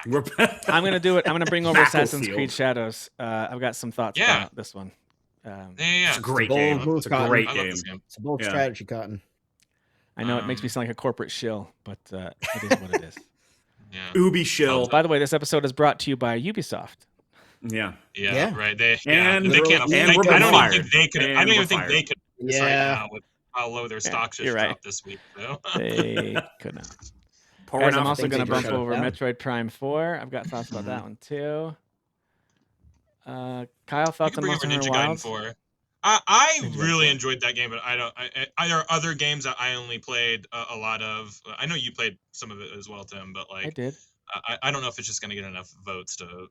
We're back. I'm gonna do it. I'm gonna bring over Assassin's Battlefield. Creed Shadows. I've got some thoughts about this one. Yeah. It's a great game. It's a great I love game. this game. It's a bold strategy, Cotton. I know it makes me sound like a corporate shill, but it is what it is. Yeah. Ubi shill. By the way, this episode is brought to you by Ubisoft. Yeah. Yeah, right. They And they can't. literally- They, and I we're don't fired. even think they could. I And don't even we're think fired. they could. Right Yeah. now with how low their stock just you're right. dropped this week. So. They could not. Pouring Guys, I'm off also things going to they bump just shut over down. Metroid Prime 4. I've got thoughts about that one too. Kyle, You thoughts can on bring up Monster a Hunter Ninja Gaiden Wilds? 4. I Ninja Gaiden really 4. enjoyed that game, but I don't. There are other games that I only played a lot of. I know you played some of it as well, Tim, but I like did. I don't know if it's just going to get enough votes to.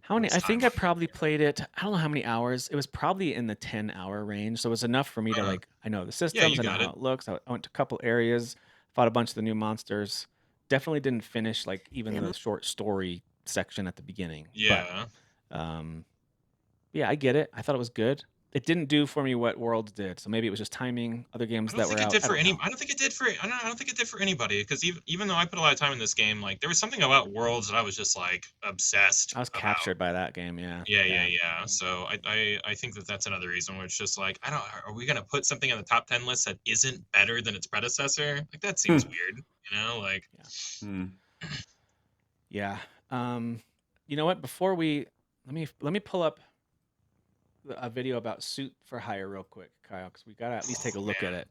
How many? waste I think time I on. probably played it. I don't know how many hours. It was probably in the 10-hour range, so it was enough for me to Uh-huh. like. I know the systems. you I know got how it. it looks. I went to a couple areas, fought a bunch of the new monsters. Definitely didn't finish like even the short story section at the beginning. Yeah. But, yeah, I get it. I thought it was good. It didn't do for me what Worlds did, so maybe it was just timing. Other games I that don't were think it out. did I for don't any. know. I don't think it did for. I don't think it did for anybody because even though I put a lot of time in this game, like there was something about Worlds that I was just like obsessed. I was about. captured by that game. Yeah. Yeah. So I think that's another reason where it's just like I don't. Are we gonna put something on the top 10 list that isn't better than its predecessor? Like that seems weird. You know, like. Hmm. Yeah. You know what? Before we let me pull up a video about Suit for Hire real quick, Kyle, because we gotta at least take a look at Man. it.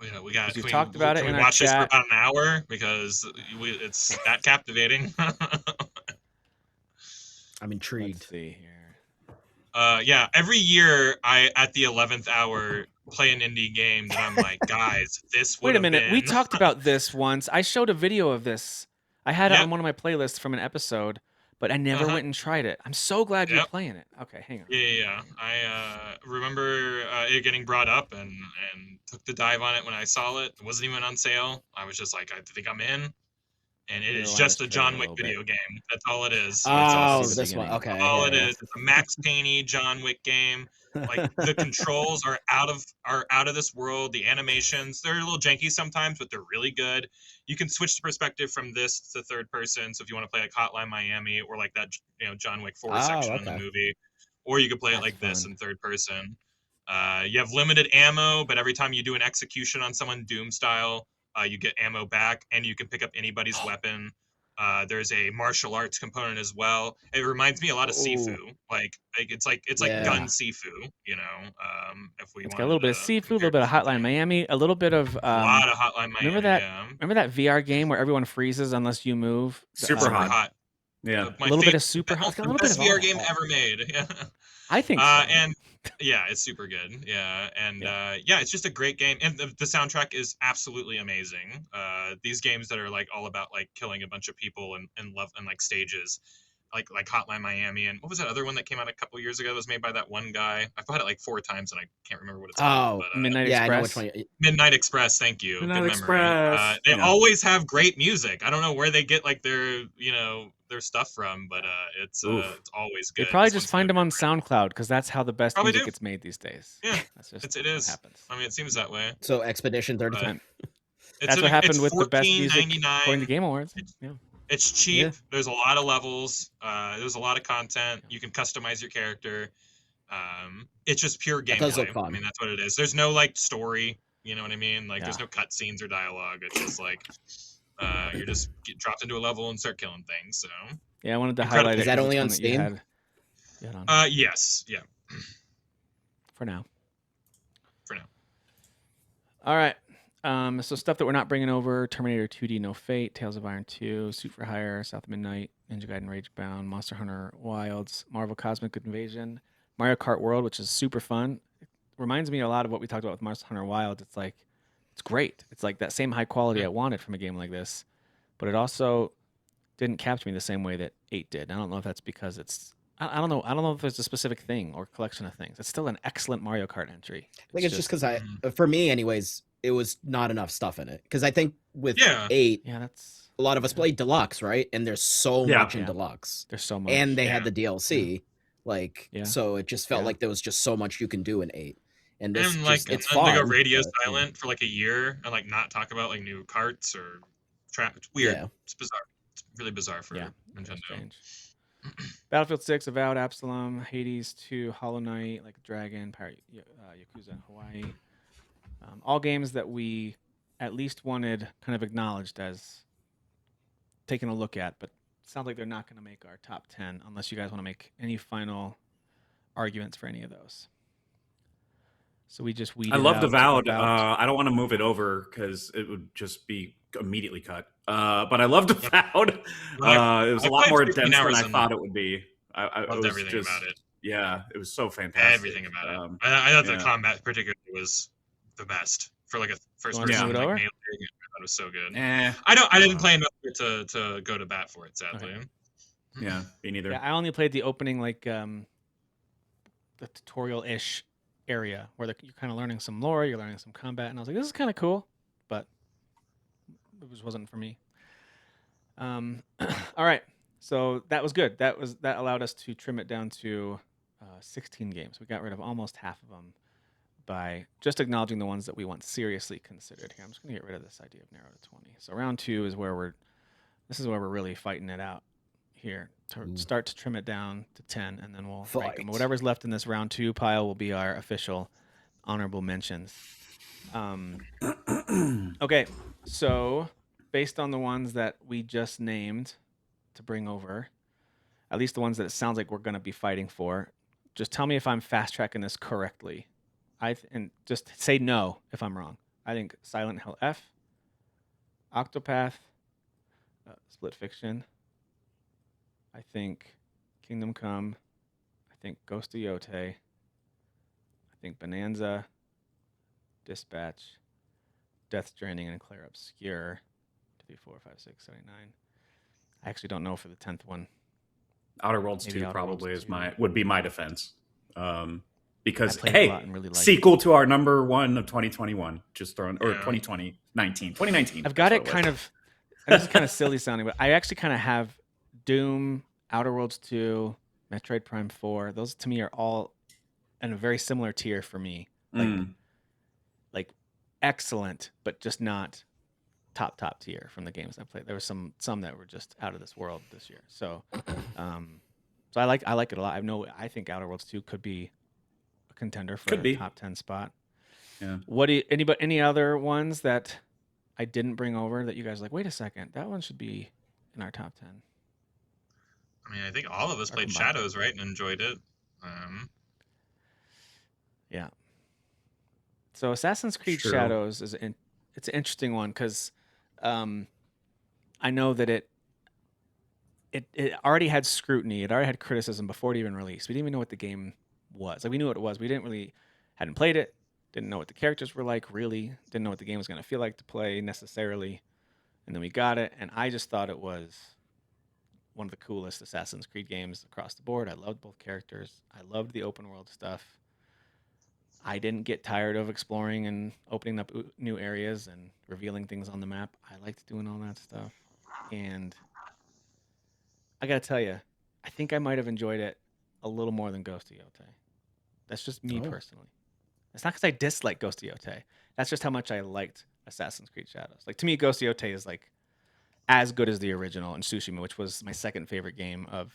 We got. Because we've can talked about it can in we our watch this for chat. about an hour because it's that captivating. I'm intrigued. Let's see here. Yeah, every year I at the 11th hour play an indie game that I'm like, guys, this would Wait a have minute. been. We talked about this once. I showed a video of this. I had it Yep. on one of my playlists from an episode, but I never Uh-huh. went and tried it. I'm so glad you're Yep. playing it. Okay, hang on. Yeah. I remember it getting brought up and took the dive on it when I saw it. It wasn't even on sale. I was just like, I think I'm in. And it is Rewind just this a John trailer a Wick little video game. That's all it is. all Oh, see the this one. beginning. Okay. All yeah, it yeah. is. It's a Max Payne John Wick game. Like the controls are out of this world. The animations, they're a little janky sometimes, but they're really good. You can switch the perspective from this to third person. So if you want to play like Hotline Miami or like that, John Wick 4 Oh, section in the okay. movie, or you could play it That's like this fun. in third person. You have limited ammo, but every time you do an execution on someone Doom style, you get ammo back, and you can pick up anybody's weapon. There's a martial arts component as well. It reminds me a lot of Sifu. Like it's like Yeah. gun Sifu. If we It's want got a little bit of Sifu, a little bit of Hotline Miami, a little bit of a lot of Hotline Miami. remember that? Yeah. Remember that VR game where everyone freezes unless you move? Super Super hot. hot. Yeah. My A little bit favorite- of Super Hot. It's got a little bit best of all VR that. game ever made. Yeah. I think so. And yeah, it's super good. Yeah, and Yeah. it's just a great game, and the soundtrack is absolutely amazing. These games that are like all about like killing a bunch of people and love and like stages, like Hotline Miami, and what was that other one that came out a couple years ago that was made by that one guy? I've had it like 4 times and I can't remember what it's called. Oh, But, Midnight yeah, I know Express. which one. Midnight Express. Thank you. Midnight Good memory. Express. They Yeah. always have great music. I don't know where they get like their stuff from, but it's Oof. always They good. probably This just one's find them really on different. SoundCloud because that's how the best Probably music do. gets made these days. Yeah, That's just it what is. happens. I mean, it seems that way. So Expedition 33. But That's what happened it's with the best music $14.99. according to Game Awards. Yeah. It's cheap. Yeah. There's a lot of levels. There's a lot of content. You can customize your character. It's just pure That does look gameplay. fun. I mean, that's what it is. There's no like story. You know what I mean? Like, there's Yeah. no cutscenes or dialogue. It's just like you're just get dropped into a level and start killing things. So, Yeah, I wanted to Incredible. highlight it. Is that 'cause only it's on one that you Steam? had on yes, yeah, for now. for now. All right. So stuff that we're not bringing over: Terminator 2D, No Fate, Tales of Iron 2, Suit for Hire, South of Midnight, Ninja Gaiden Ragebound, Monster Hunter Wilds, Marvel Cosmic Invasion, Mario Kart World, which is super fun. It reminds me a lot of what we talked about with Monster Hunter Wilds. It's like, it's great. It's like that same high quality I wanted from a game like this, but it also didn't capture me the same way that 8 did. I don't know if that's because it's I don't know. I don't know if there's a specific thing or collection of things. It's still an excellent Mario Kart entry. I think it's just because for me, anyways, it was not enough stuff in it. Because I think with Yeah. 8, yeah, that's a lot of us played Deluxe, right? And there's so Yeah. much in Yeah. Deluxe. there's so much. And they Yeah. had the DLC. Like, Yeah. so it just felt Yeah. like there was just so much you can do in 8. And this And like, just, it's and they go fun. radio but, silent for like a year and like not talk about like new carts or It's weird. Yeah. It's bizarre. It's really bizarre for Yeah, Nintendo. strange. Battlefield 6, Avowed, Absalom, Hades 2, Hollow Knight, Like a Dragon, Yakuza in Hawaii. All games that we at least wanted kind of acknowledged as taking a look at, but it sounds like they're not going to make our top 10 unless you guys want to make any final arguments for any of those. So we just weeded I love out Avowed. about- I don't want to move it over because it would just be immediately cut. But I loved Avowed. It was a lot more dense than I thought it would be. I loved everything about it. Yeah, it was so fantastic. Everything about it. I thought the combat particularly was the best for like a first person like melee game. I thought it was so good. I didn't play enough to go to bat for it, sadly. Okay. Yeah, me neither. Yeah, I only played the opening, like the tutorial-ish area where you're kind of learning some lore, you're learning some combat, and I was like, this is kind of cool, but it just wasn't for me. All right, so that was good. That allowed us to trim it down to 16 games. We got rid of almost half of them by just acknowledging the ones that we want seriously considered. Here, I'm just going to get rid of this idea of narrow to 20. So round 2 is where we're really fighting it out here to start to trim it down to 10, and then we'll rank them. Whatever's left in this round 2 pile will be our official honorable mentions. Okay, so based on the ones that we just named to bring over, at least the ones that it sounds like we're going to be fighting for, just tell me if I'm fast tracking this correctly. And just say no if I'm wrong. I think Silent Hill F, Octopath, Split Fiction, I think Kingdom Come, I think Ghost of Yotei, I think Bonanza, Dispatch, Death Stranding, and Clair Obscur. 2, 3, 4, 5, 6, 7, 8, 9. I actually don't know for the 10th one. Outer Worlds 2 probably would be my defense. Because really sequel to our number 1 of 2021, just thrown, or 2019. I've got it kind of. This is kind of silly sounding, but I actually kind of have Doom, Outer Worlds 2, Metroid Prime 4. Those to me are all in a very similar tier for me. Like excellent, but just not top tier from the games I played. There were some that were just out of this world this year. So, so I like it a lot. I think Outer Worlds 2 could be a contender for a top 10 spot. Yeah. Any other ones that I didn't bring over that you guys are like, wait a second, that one should be in our top 10? I mean, I think all of us played Shadows, right, and enjoyed it. Yeah. So Assassin's Creed Shadows it's an interesting one because I know that it already had scrutiny. It already had criticism before it even released. We didn't even know what the game was. Like, we knew what it was. We hadn't played it. Didn't know what the characters were like, really. Didn't know what the game was going to feel like to play necessarily. And then we got it, and I just thought it was one of the coolest Assassin's Creed games across the board. I loved both characters. I loved the open world stuff. I didn't get tired of exploring and opening up new areas and revealing things on the map. I liked doing all that stuff. And I got to tell you, I think I might have enjoyed it a little more than Ghost of Yotei. That's just me personally. It's not because I dislike Ghost of Yotei. That's just how much I liked Assassin's Creed Shadows. Like, to me, Ghost of Yotei is like as good as the original, and Tsushima, which was my second favorite game of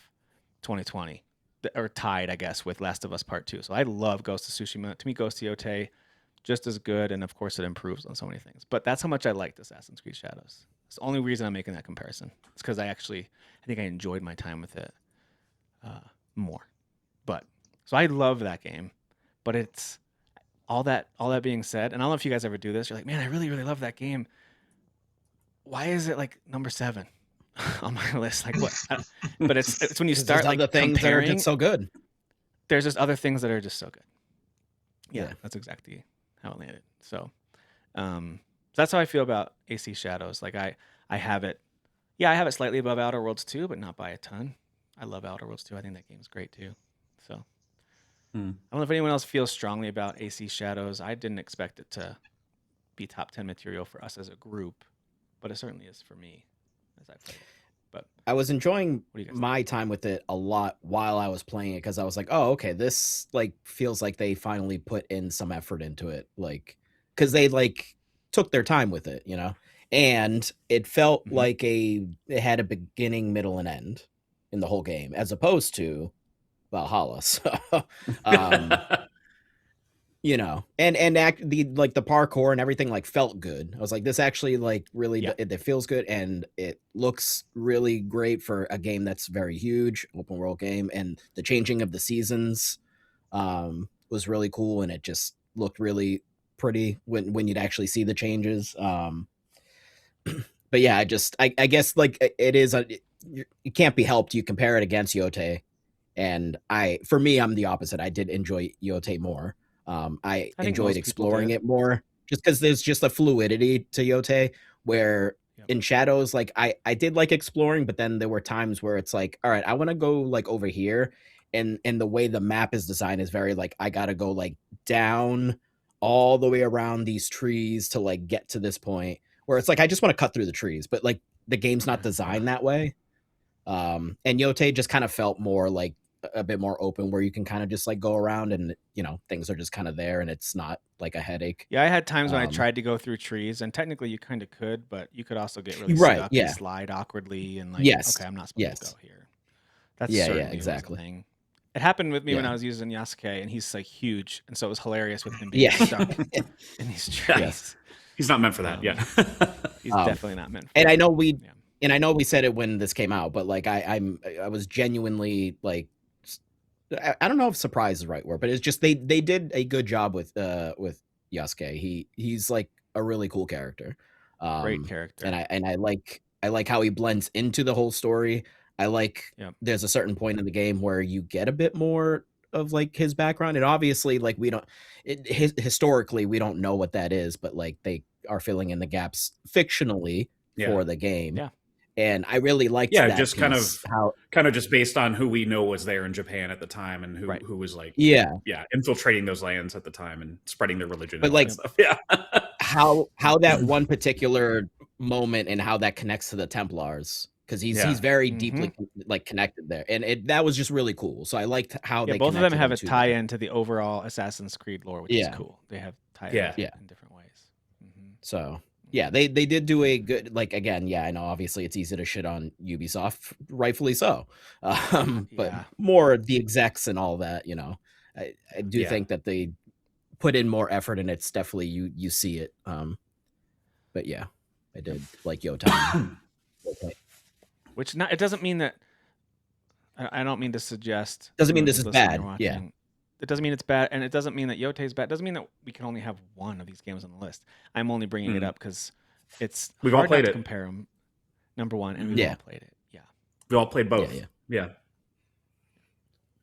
2020. Or tied, I guess, with Last of Us Part 2. So I love Ghost of Tsushima. To me, Ghost of Yotei, just as good, and of course it improves on so many things. But that's how much I liked Assassin's Creed Shadows. It's the only reason I'm making that comparison. It's because I think I enjoyed my time with it more. But so I love that game. But it's all that being said, and I don't know if you guys ever do this. You're like, man, I really, really love that game. Why is it like number 7 on my list? Like, what? But it's when you start like the things comparing, that are just so good. There's just other things that are just so good. Yeah. That's exactly how it landed. So that's how I feel about AC Shadows. Like, I have it. Yeah, I have it slightly above Outer Worlds 2, but not by a ton. I love Outer Worlds 2. I think that game's great too. So I don't know if anyone else feels strongly about AC Shadows. I didn't expect it to be top 10 material for us as a group, but it certainly is for me as I played it. But I was enjoying my time with it a lot while I was playing it, because I was like, oh, okay, this like feels like they finally put in some effort into it, like, because they like took their time with it, you know, and it felt like it had a beginning, middle, and end in the whole game, as opposed to Valhalla. So, you know, and the parkour and everything like felt good. I was like, this actually like really it feels good, and it looks really great for a game that's very huge, open world game, and the changing of the seasons was really cool, and it just looked really pretty when you'd actually see the changes. But yeah, I guess like it is it can't be helped. You compare it against Yote, and for me, I'm the opposite. I did enjoy Yote more. I enjoyed exploring it more just because there's just a fluidity to Yote where in Shadows, like I did like exploring, but then there were times where it's like, all right, I want to go like over here. And the way the map is designed is very like, I got to go like down all the way around these trees to like get to this point where it's like, I just want to cut through the trees, but like the game's not designed that way. And Yote just kind of felt more like a bit more open where you can kind of just like go around and, you know, things are just kind of there and it's not like a headache. Yeah, I had times when I tried to go through trees, and technically you kind of could, but you could also get really stuck and slide awkwardly and like, okay, I'm not supposed to go here. That's exactly the thing. It happened with me when I was using Yasuke, and he's like huge, and so it was hilarious with him being stuck in these trees. He's not meant for that. He's definitely not meant for and that. I know we said it when this came out, but like I was genuinely like, I don't know if surprise is the right word, but it's just they did a good job with Yasuke. He's like a really cool character. Great character. And I like how he blends into the whole story. I like there's a certain point in the game where you get a bit more of like his background, and obviously like historically we don't know what that is, but like they are filling in the gaps fictionally for the game. And I really liked that just piece, kind of just based on who we know was there in Japan at the time and who was like infiltrating those lands at the time and spreading their religion. But like stuff. how that one particular moment and how that connects to the Templars, because he's very deeply like connected there, and that was just really cool. So I liked how they both of them have a tie-in to the overall Assassin's Creed lore, which is cool. They have tie-ins in different ways. So they did do a good, like, again, I know obviously it's easy to shit on Ubisoft, rightfully so, but more the execs and all that, you know, I do think that they put in more effort, and it's definitely you see it. But yeah, I did like Yote. Which it doesn't mean that I don't mean to suggest. Doesn't mean this is bad. Yeah. It doesn't mean it's bad, and it doesn't mean that Yote is bad. It doesn't mean that we can only have one of these games on the list. I'm only bringing it up because we've all played it. Compare them, number one, and we've all played it. Yeah, we all played both. Yeah.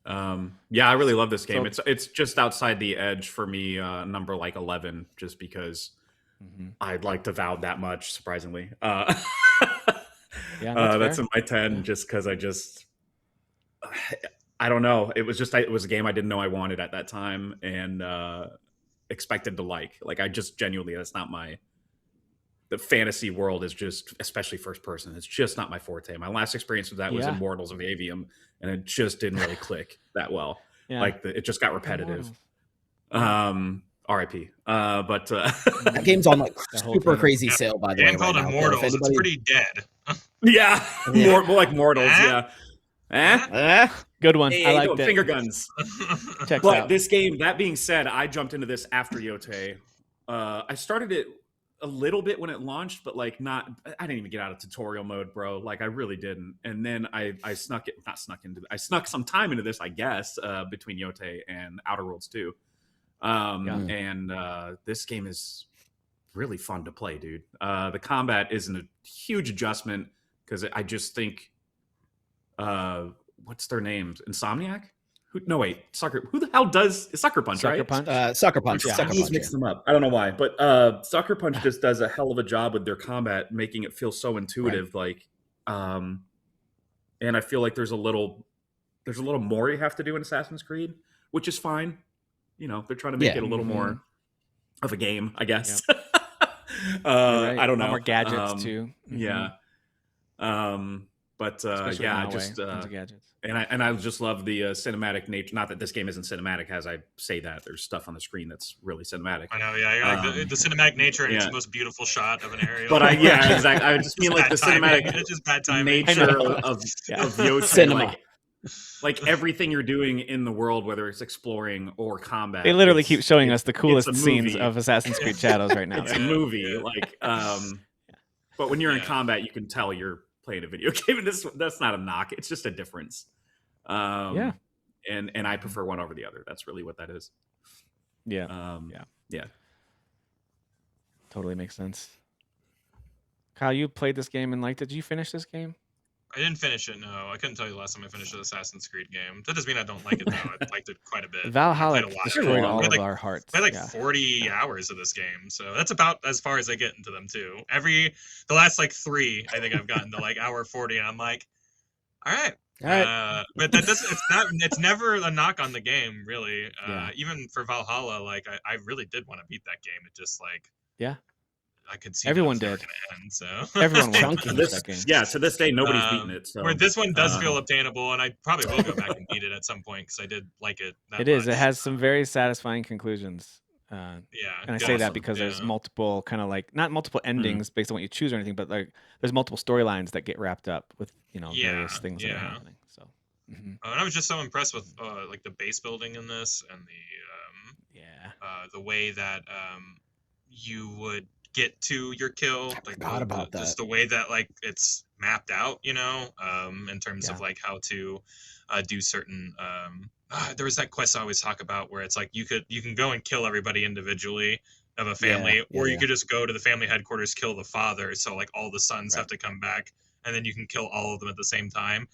I really love this game. So, it's just outside the edge for me, number like 11, just because I'd like to vow that much. Surprisingly, that's in my 10, just because I don't know. It was a game I didn't know I wanted at that time and expected to like. Like I just genuinely, that's not the fantasy world is just, especially first person, it's just not my forte. My last experience with that was Immortals of Avium, and it just didn't really click that well. Like it just got repetitive. RIP. But that game's on like super crazy sale, by the way. Game called Immortals. It's pretty dead. More like Mortals. Good one. Hey, I like finger guns. Checks but out. This game, that being said, I jumped into this after Yote. I started it a little bit when it launched, but like I didn't even get out of tutorial mode, bro. Like I really didn't. And then I snuck some time into this, I guess, between Yote and Outer Worlds 2. And this game is really fun to play, dude. The combat isn't a huge adjustment because I just think what's their names? Insomniac? Who the hell does Sucker Punch? Sucker right? Punch. Sucker Punch. I always mix them up. I don't know why, but Sucker Punch just does a hell of a job with their combat, making it feel so intuitive. Like, and I feel like there's a little more you have to do in Assassin's Creed, which is fine. You know, they're trying to make it a little more of a game, I guess. Right. I don't know. More gadgets too. Yeah. But gadgets. And I just love the cinematic nature. Not that this game isn't cinematic, as I say that. There's stuff on the screen that's really cinematic. I know, like the cinematic nature and it's the most beautiful shot of an aerial. But exactly. I just mean like the cinematic it's just bad timing. nature of Yote. Cinema. Like, like everything you're doing in the world, whether it's exploring or combat. They literally keep showing us the it's coolest a scenes movie. of Assassin's Creed Shadows right now. It's a movie, like, but when you're in Yeah. combat, you can tell you're playing a video game, and that's not a knock. It's just a difference. Yeah. And I prefer one over the other. That's really what that is. Yeah. Yeah. Totally makes sense. Kyle, you played this game and liked it. Did you finish this game? I didn't finish it. No, I couldn't tell you the last time I finished an Assassin's Creed game. That doesn't mean I don't like it though. I liked it quite a bit. Valhalla I played a lot. destroyed all I of had our hearts. I had like Yeah. 40 hours of this game, so that's about as far as I get into them too. The last like 3, I think I've gotten to like hour 40, and I'm like, all right. All right. But that doesn't. It's never a knock on the game, really. Yeah. Even for Valhalla, like I really did want to beat that game. It just like Yeah. I could see Everyone that it was did. never gonna end, so Everyone wanted Chunky. to finish This, that game. yeah, to this day, nobody's Um, beaten it. So where this one does uh, feel obtainable, and I probably will go back and beat it at some point because I did like it. That It is. It much. has some very satisfying conclusions. Yeah, And I say that Awesome. because there's Yeah. multiple kind of like not multiple endings based on what you choose or anything, but like there's multiple storylines that get wrapped up with various Yeah, things that are yeah. happening. So mhm. And I was just so impressed with like the base building in this and Yeah. the way that you would get to your kill. I Like forgot about just that. the way that like it's mapped out, in terms of Yeah. like how to do certain. There was that quest I always talk about where it's like you can go and kill everybody individually of a family, or you yeah. could just go to the family headquarters, kill the father, so like all the sons Right. have to come back, and then you can kill all of them at the same time.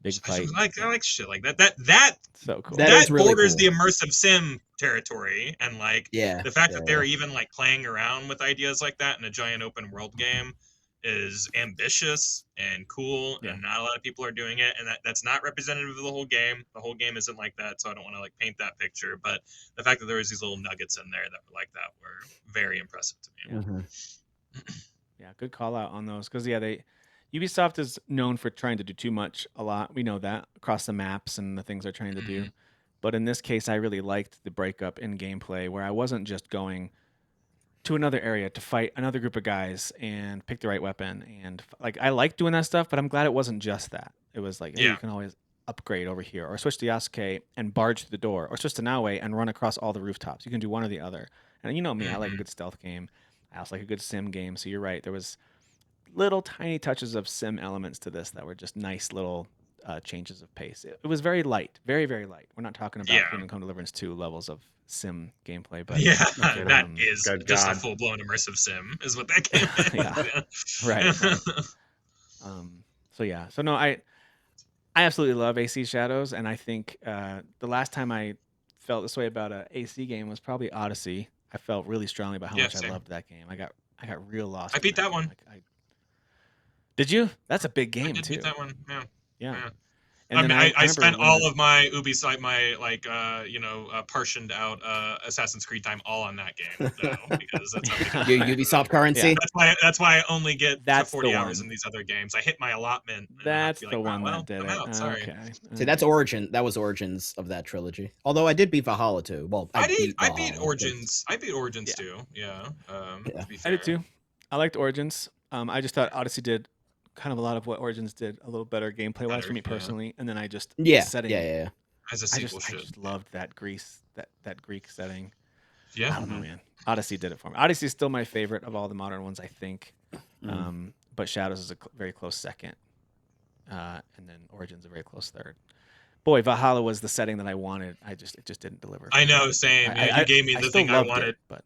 Big fight. I like shit like that. That So cool. That that is really borders cool. the immersive sim territory, and like Yeah. the fact yeah, that they're even like playing around with ideas like that in a giant open world game is ambitious and cool, Yeah. and not a lot of people are doing it, and that's not representative of the whole game. The whole game isn't like that, so I don't want to like paint that picture, but the fact that there was these little nuggets in there that were like that were very impressive to me. Yeah. Mhm. Yeah, good call out on those because Ubisoft is known for trying to do too much a lot. We know that across the maps and the things they're trying to do. But in this case, I really liked the breakup in gameplay where I wasn't just going to another area to fight another group of guys and pick the right weapon. And like I like doing that stuff, but I'm glad it wasn't just that. It was like, hey, Yeah. you can always upgrade over here or switch to Yasuke and barge through the door or switch to Naue and run across all the rooftops. You can do one or the other. And you know me, I like a Mhm. good stealth game. I also like a good sim game. So you're right. There was little tiny touches of sim elements to this that were just nice little changes of pace. It was very light, very, very light. We're not talking about Yeah. Kingdom Come Deliverance 2 levels of sim gameplay, but Yeah, Okay, that um, is good just a God. full blown immersive sim, is what that game is. Yeah. Right. So yeah, so no, I absolutely love AC Shadows, and I think the last time I felt this way about a AC game was probably Odyssey. I felt really strongly about how Yeah, much I same. loved that game. I got real lost. I in beat that game. one. Like, did you? That's a big I game did too. beat that one. Yeah. Yeah. Yeah. And I mean, then I remember spent when all the- of my Ubisoft, my like, portioned out Assassin's Creed time all on that game, though, because that's how Your Ubisoft currency. that's why I only get That's to 40 the hours one. in these other games. I hit my allotment. and I That's feel the like, wow, one well, that did I'm it. out, sorry. Okay. See, that's Origin. That was Origins of that trilogy. Although I did beat Valhalla too. Well, I beat beat Valhalla, Origins. I beat Origins Yeah. too. Yeah. Yeah. To be I fair. did too. I liked Origins. I just thought Odyssey did kind of a lot of what Origins did a little better gameplay wise for me Better, yeah. personally. And then I just Yeah. setting, Yeah. As a I sequel should. just loved that Greece that Greek setting. Yeah. I don't know, man. Odyssey did it for me. Odyssey is still my favorite of all the modern ones, I think. Mhm. But Shadows is a very close second, and then Origins a very close third. Boy, Valhalla was the setting that I wanted. It just didn't deliver. for I me. know, same. Yeah, you gave me the still thing I loved it, wanted. but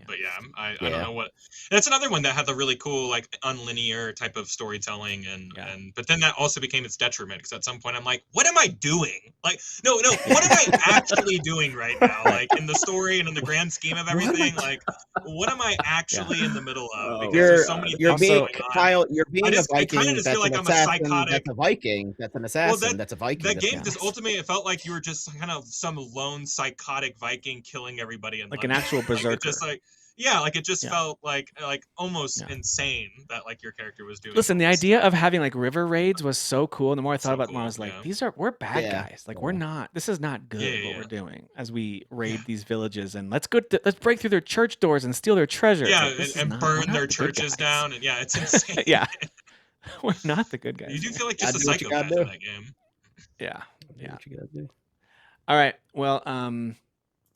But yeah, I Yeah. don't know what. That's another one that had the really cool like unlinear type of storytelling, and Yeah. but then that also became its detriment because at some point I'm like, what am I doing? Like, no, what am I actually doing right now? Like in the story and in the grand scheme of everything, like what am I actually in the middle of? Because there's so many You're things being going on. Kyle. You're being I a just- I kinda Viking. just That's feel like an I'm a assassin. psychotic- That's a Viking. That's an assassin. That's a Viking. That that's game an just assassin. ultimately it felt like you were just kind of some lone psychotic Viking killing everybody in like an London. actual Like, berserker. it just like yeah, like it just Yeah. felt like almost Yeah. insane that like your character was doing. Listen, the all this idea of having like river raids was so cool. And the more I thought So about it, the more I cool, was like, yeah. we're bad Yeah, guys. Like we're yeah. not. This is not good Yeah, what yeah. we're doing as we raid these villages and let's break through their church doors and steal their treasure. It's Yeah, like, this is and not- we're burn not their the good churches guys. down, and yeah, it's insane. Yeah, we're not the good guys. You do man. feel like just a Gotta do what you gotta psychopath in do. that game. Yeah. Do Yeah. what you gotta do. All right. Well,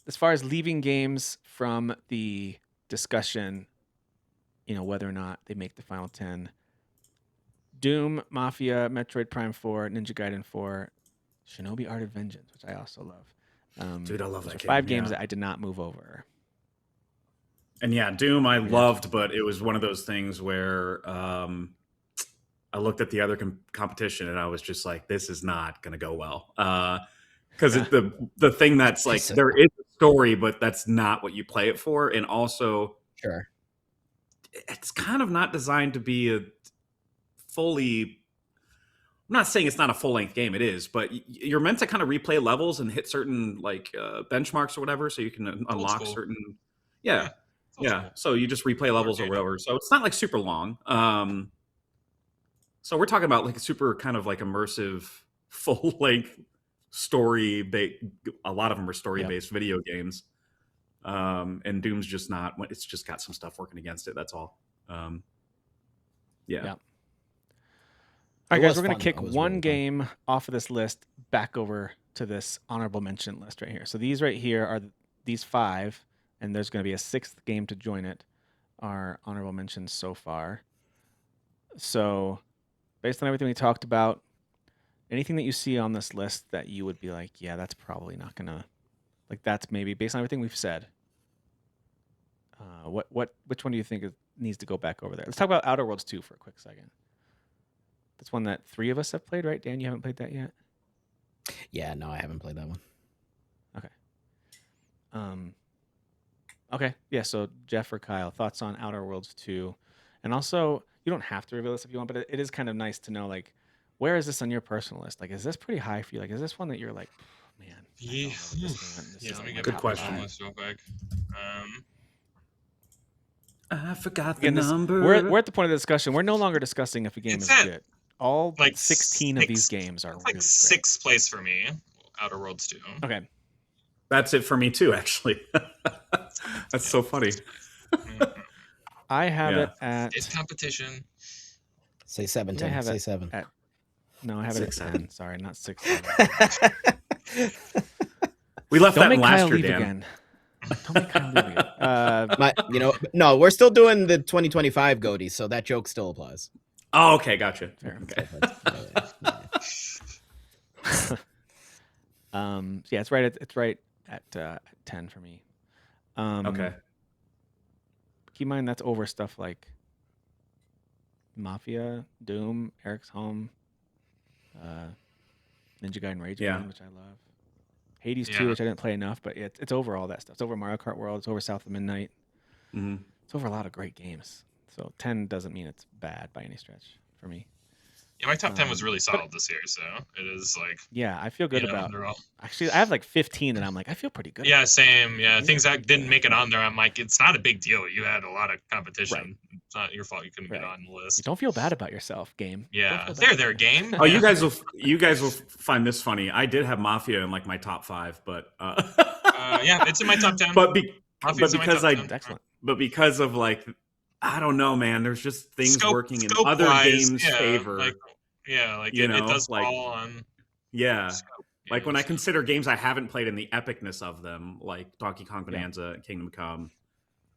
as far as leaving games from the discussion, whether or not they make the final 10, Doom, Mafia, Metroid Prime 4, Ninja Gaiden 4, Shinobi Art of Vengeance, which I also love. Dude, I love those that are 5 game, games yeah. that I did not move over. And yeah, Doom I loved, but it was one of those things where I looked at the other competition and I was just like, this is not going to go well. Because the thing that's like, there is a story, but that's not what you play it for. And also, Sure, it's kind of not designed to be a fully... I'm not saying it's not a full-length game, it is, but you're meant to kind of replay levels and hit certain like benchmarks or whatever, so you can unlock certain... Yeah. So you just replay levels or whatever. So it's not like super long. So we're talking about like a super kind of like immersive, full-length story. A lot of them are story-based video games. And Doom's just not. It's just got some stuff working against it. That's all. Yeah. All right, guys, we're going to kick one game off of this list back over to this honorable mention list right here. So these right here are these 5, and there's going to be a 6th game to join it. Our honorable mentions so far. So based on everything we talked about, anything that you see on this list that you would be like, yeah, that's probably not going to, like, that's maybe based on everything we've said. Which one do you think needs to go back over there? Let's talk about Outer Worlds 2 for a quick second. That's one that 3 of us have played, right? Dan, you haven't played that yet? Yeah, no, I haven't played that one. Okay. Okay. Yeah, so Jeff or Kyle, thoughts on Outer Worlds 2? And also, you don't have to reveal this if you want, but it is kind of nice to know, like, where is this on your personal list? Like, is this pretty high for you? Like, is this one that you're like, man? Yeah. Let me get good question. Real quick. I forgot Again, number. We're at the point of the discussion. We're no longer discussing if a game is good. All like 16 of these games are like really 6th place for me. Outer Worlds 2. Okay. That's it for me too, actually. That's so funny. I have it at... It's competition. Say 7, Tim. Say 7. No, I have it at 10. Sorry, not 6. We left Don't that in make last Kyle year, leave Dan. again. Don't make Kyle leave again. No, we're still doing the 2025 Goaties, so that joke still applies. Oh, okay, gotcha. Fair. Okay. Yeah, it's right at 10 for me. Okay. Keep in mind that's over stuff like Mafia, Doom, Eric's Home, Ninja Gaiden Rage Again, which I love. Hades 2, which I didn't play enough, but it's over all that stuff. It's over Mario Kart World. It's over South of Midnight. Mm-hmm. It's over a lot of great games. So 10 doesn't mean it's bad by any stretch for me. Yeah, my top 10 was really solid this year, so it is like... Yeah, I feel good about... Actually, I have like 15, and I'm like, I feel pretty good. Yeah, same. Yeah, things that didn't make it on there, I'm like, it's not a big deal. You had a lot of competition. Right. It's not your fault you couldn't get on the list. Don't feel bad about yourself, game. Yeah, they're game. Oh, you guys will find this funny. I did have Mafia in like my top 5, but yeah, it's in my top 10. But because excellent. But because of like, I don't know, man. There's just things working in other games' favor. It does fall on. Yeah. Like when I consider games I haven't played and the epicness of them, like Donkey Kong Bonanza, Kingdom Come,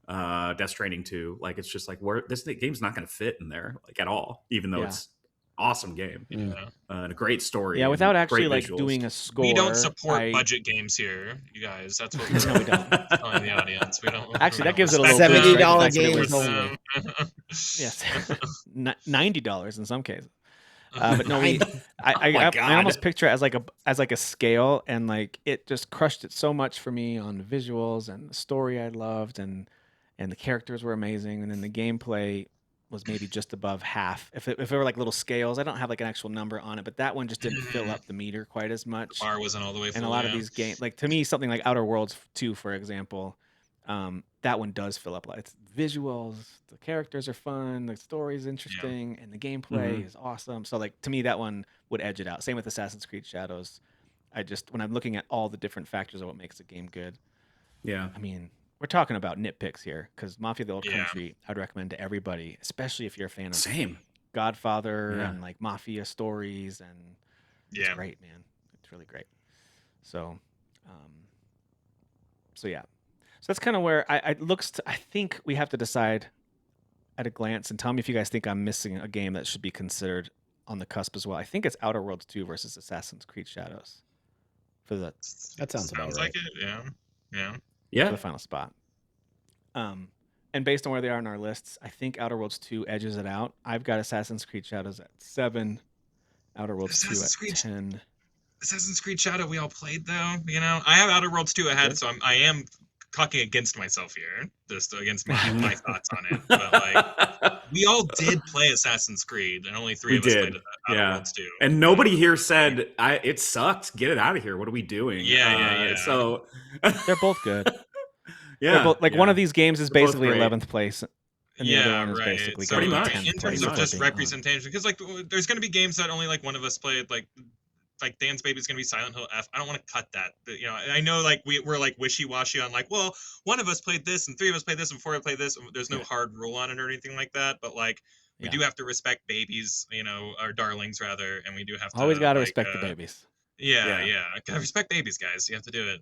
Death Stranding 2, like it's just like this game's not going to fit in there like at all, even though it's awesome game and a great story. Yeah, without actually like doing a score. We don't support budget games here, you guys. That's what we're no, we don't. telling the audience. We don't. Actually, that gives it a little $70 games only. Yes, $90 in some cases. But no, I almost picture it as like a scale, and like it just crushed it so much for me on the visuals and the story I loved, and the characters were amazing, and then the gameplay was maybe just above half. If it were like little scales, I don't have like an actual number on it, but that one just didn't fill up the meter quite as much. The bar wasn't all the way full. And a lot of these games, like to me, something like Outer Worlds 2, for example, that one does fill up. It's visuals, the characters are fun, the story is interesting, and the gameplay is awesome. So like to me, that one would edge it out. Same with Assassin's Creed Shadows. When I'm looking at all the different factors of what makes a game good. Yeah. I mean, we're talking about nitpicks here, because Mafia: The Old Country, I'd recommend to everybody, especially if you're a fan of Godfather and like Mafia stories and It's great, man. It's really great. So, yeah. So that's kind of where it looks. I think we have to decide at a glance, and tell me if you guys think I'm missing a game that should be considered on the cusp as well. I think it's Outer Worlds 2 versus Assassin's Creed Shadows for the That sounds about like right. it. Yeah. for the final spot. And based on where they are in our lists, I think Outer Worlds 2 edges it out. I've got Assassin's Creed Shadows at 7, Outer Worlds 2 at 10. Assassin's Creed Shadow we all played though. You know, I have Outer Worlds 2 ahead, so I am talking against myself here, just against my thoughts on it. But like, we all did play Assassin's Creed, and only 3 of us played Outer Worlds 2. And nobody here said it sucked. Get it out of here. What are we doing? Yeah. So they're both good. Yeah, both, one of these games is They're both basically great. 11th place, and the other one is basically So, going to much. 10th in terms place. of just representation, because like there's going to be games that only like one of us played, like Dan's Baby is going to be Silent Hill F. I don't want to cut that. But, you know, I know like we're like wishy-washy on like, well, one of us played this and 3 of us played this and 4 of us played this. There's no hard rule on it or anything like that. But like we do have to respect babies, you know, our darlings rather, and we do have to always got to respect the babies. Yeah. Gotta respect babies, guys. You have to do it.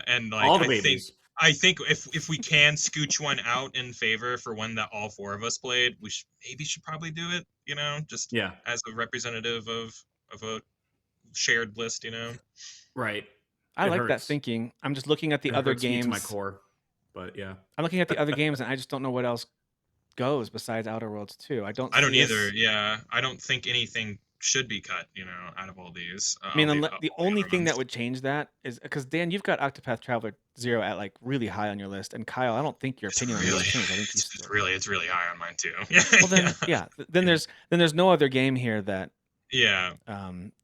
And like all the babies. I think if we can scooch one out in favor for one that all 4 of us played, we should probably do it. You know, just as a representative of a shared list. You know, right. I like that thinking. I'm just looking at the other games. To my core, but yeah, I'm looking at the other games, and I just don't know what else goes besides Outer Worlds 2. I don't either. Yeah, I don't think anything should be cut, you know, out of all these. I mean, the only thing that would change that is because Dan, you've got Octopath Traveler 0 at like really high on your list, and Kyle, I don't think your opinion on this changed. I think it's really high on mine too. Well, then, then there's no other game here that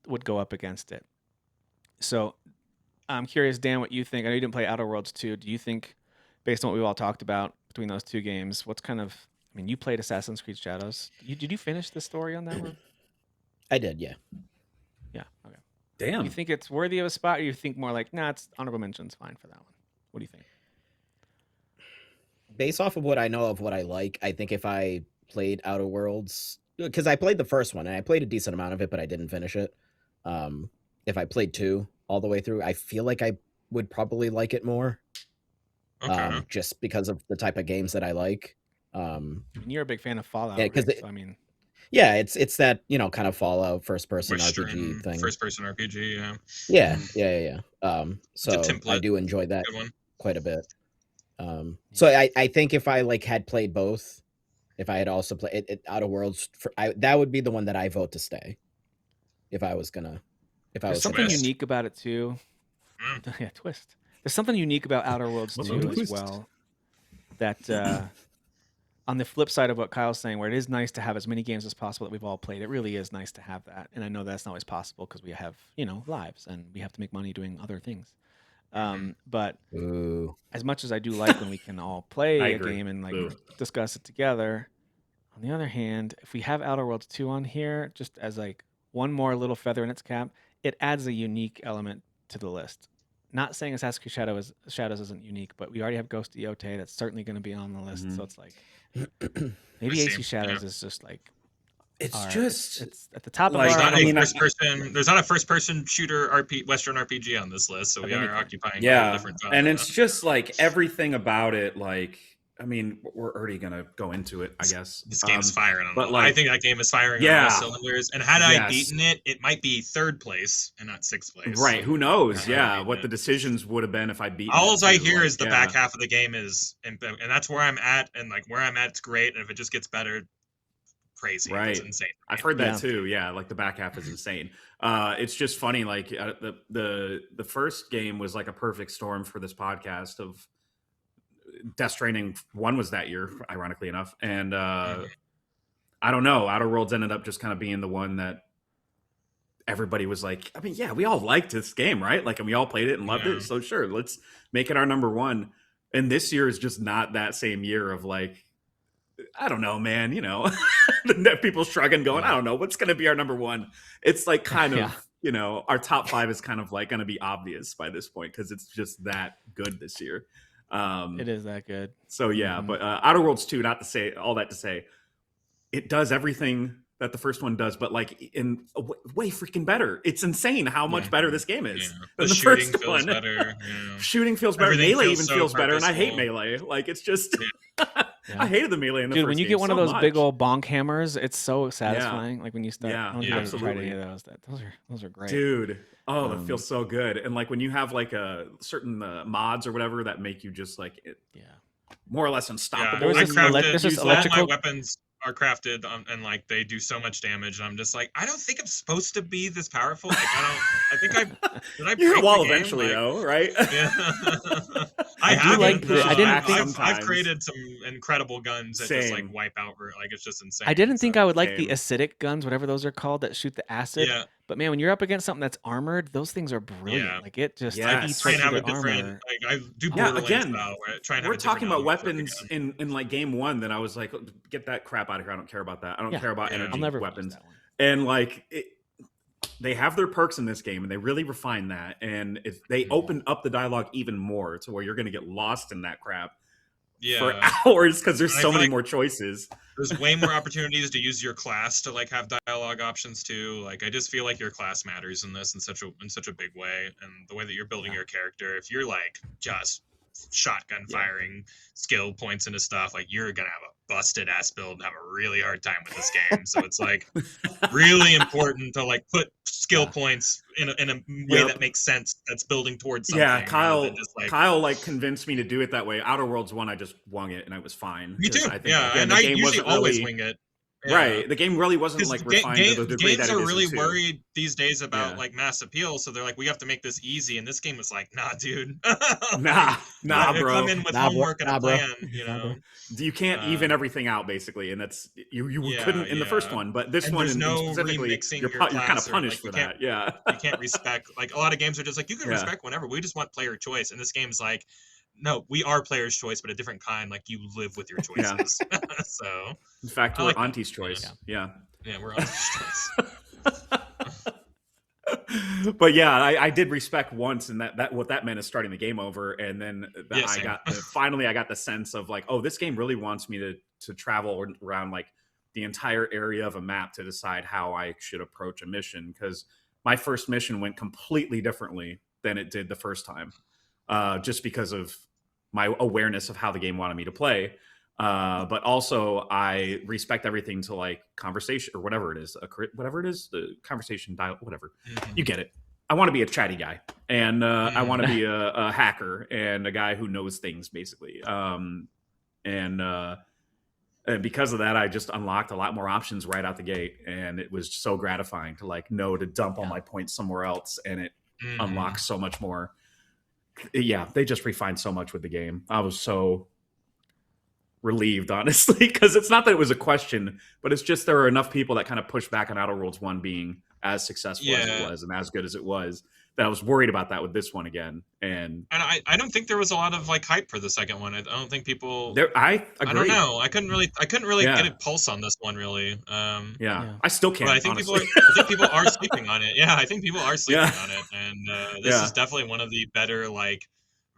would go up against it. So I'm curious, Dan, what you think. I know you didn't play Outer Worlds 2. Do you think, based on what we've all talked about between those 2 games, what's kind of? I mean, you played Assassin's Creed Shadows. Did you finish the story on that one? I did, yeah. Yeah. Okay. Damn. You think it's worthy of a spot, or you think more like, nah, it's honorable mention's fine for that one? What do you think? Based off of what I know of what I like, I think if I played Outer Worlds, because I played the first one and I played a decent amount of it, but I didn't finish it. If I played 2 all the way through, I feel like I would probably like it more. Okay. Just because of the type of games that I like. You're a big fan of Fallout, because right? So, I mean. Yeah, it's that, you know, kind of Fallout first-person RPG thing. First-person RPG, yeah. So I do enjoy that quite a bit. So I think if I like had played both, if I had also played it Outer Worlds, that would be the one that I vote to stay. There's something unique about it too. Yeah, twist. There's something unique about Outer Worlds 2 as well. That on the flip side of what Kyle's saying, where it is nice to have as many games as possible that we've all played, it really is nice to have that. And I know that's not always possible because we have, you know, lives and we have to make money doing other things. But as much as I do like when we can all play a game and like discuss it together, on the other hand, if we have Outer Worlds 2 on here, just as like one more little feather in its cap, it adds a unique element to the list. Not saying Assassin's Creed Shadows isn't unique, but we already have Ghost of Yotei that's certainly going to be on the list. So it's like maybe AC Shadows is just like it's at the top like, of our. There's not a first-person shooter Western RPG on this list, so we are occupying a different genre. And it's just like everything about it, like. I mean, we're already gonna go into it, I guess. This game's firing on but I think that game is firing on all cylinders. And had I beaten it, it might be 3rd place and not 6th place. Right? Who knows? What the decisions would have been if I'd beaten. All I hear is the back half of the game is, and that's where I'm at. And like where I'm at, it's great. And if it just gets better, crazy. Right? It's insane. I've heard that too. Yeah, like the back half is insane. It's just funny. Like the first game was like a perfect storm for this podcast of. Death Stranding 1 was that year, ironically enough, and I don't know. Outer Worlds ended up just kind of being the one that everybody was like. I mean, we all liked this game, right? Like, and we all played it and loved it. So sure, let's make it our number 1. And this year is just not that same year of like, I don't know, man. You know, people shrugging, going, I don't know, what's going to be our number 1. It's like kind of, you know, our top 5 is kind of like going to be obvious by this point because it's just that good this year. It is that good. So but Outer Worlds 2, not to say all that to say, it does everything that the first one does, but like in way freaking better. It's insane how much better this game is than the shooting first feels one. better. Shooting feels better. Everything Melee feels even so feels better, and I hate purposeful. Melee. Like it's just, I hated the Melee in the Dude, first when you game get one of so those big much. old bonk hammers, it's so satisfying. Like when you start. Yeah, I don't think I've ever tried absolutely. any of those. Those are great. Dude, oh, that feels so good. And like when you have like a certain mods or whatever that make you just like more or less unstoppable. There was I this crafted, this all my electrical weapons are crafted and like they do so much damage, and I'm just like, I don't think I'm supposed to be this powerful. Like I think did I You hit a break wall the game? eventually, Like, though, right? Yeah. I do haven't, like the- I didn't think- I've sometimes. created some incredible guns that just like Same. wipe out. Like it's just insane. I didn't think So, I would like the Same. acidic guns, whatever those are called, that shoot the acid. Yeah. But man, when you're up against something that's armored, those things are brilliant. Yeah. Like it just Yes. eats try right and have through a the different. armor. Like I do Yeah, Borderlands again, style, where I try and have We're a different talking about element for it weapons again. in like game one. Then I was like, get that crap out of here. I don't care about that. I don't care about Yeah. energy I'll never weapons. use that one. And like they have their perks in this game, and they really refine that. And if they open up the dialogue even more to where you're going to get lost in that crap for hours because there's And I so feel many like- more choices. There's way more opportunities to use your class to like have dialogue options too. Like I just feel like your class matters in this in such a big way, and the way that you're building your character. If you're like just shotgun firing skill points into stuff, like you're gonna have a busted ass build and have a really hard time with this game. So it's like really important to like put skill points in a way that makes sense, that's building towards something. Yeah, rather Kyle. than just, like, Kyle like convinced me to do it that way. Outer Worlds 1, I just wung it and it was fine. Me 'Cause too. I think, Yeah, again, and the I game usually wasn't always really- wing it. Yeah. Right, the game really wasn't 'Cause like refined to the degree games that it are is really in 2. worried these days about Yeah. like mass appeal, so they're like, we have to make this easy, and this game was like, nah, dude. Nah, Like, bro. come in with Nah, bro. homework and Nah, a bro. plan, you know. You can't even everything out basically, and that's you Yeah, couldn't in the first yeah. one, but this And one there's in no specifically, remixing you're your kind class of or, punished like, for you that. Yeah, You can't respect, like a lot of games are just like, you can Yeah. respect whenever. We just want player choice, and this game's like, no, we are player's choice, but a different kind. Like you live with your Yeah. choices. So in fact, I we're like that. Auntie's choice. Yeah. yeah, we're on this choice. But yeah, I did respect once, and that what that meant is starting the game over, and then Yeah, I same. got finally I got the sense of like, oh, this game really wants me to travel around like the entire area of a map to decide how I should approach a mission, because my first mission went completely differently than it did the first time, just because of my awareness of how the game wanted me to play. But also I respect everything to like conversation or whatever it is, the conversation dial, whatever. Mhm. You get it. I want to be a chatty guy, and I want to be a hacker and a guy who knows things, basically. And because of that, I just unlocked a lot more options right out the gate, and it was so gratifying to like know to dump all my points somewhere else, and it Mhm. unlocks so much more. Yeah, they just refined so much with the game. I was so relieved, honestly, because it's not that it was a question, but it's just there are enough people that kind of push back on Outer Worlds 1 being as successful as it was and as good as it was, that I was worried about that with this one again. And I don't think there was a lot of like hype for the second one. I don't think people. I agree. I don't know. I couldn't really Yeah. get a pulse on this one, really. Yeah, I still can't. But I think honestly. people are sleeping on it. Yeah, I think people are sleeping Yeah. on it, and this Yeah. is definitely one of the better like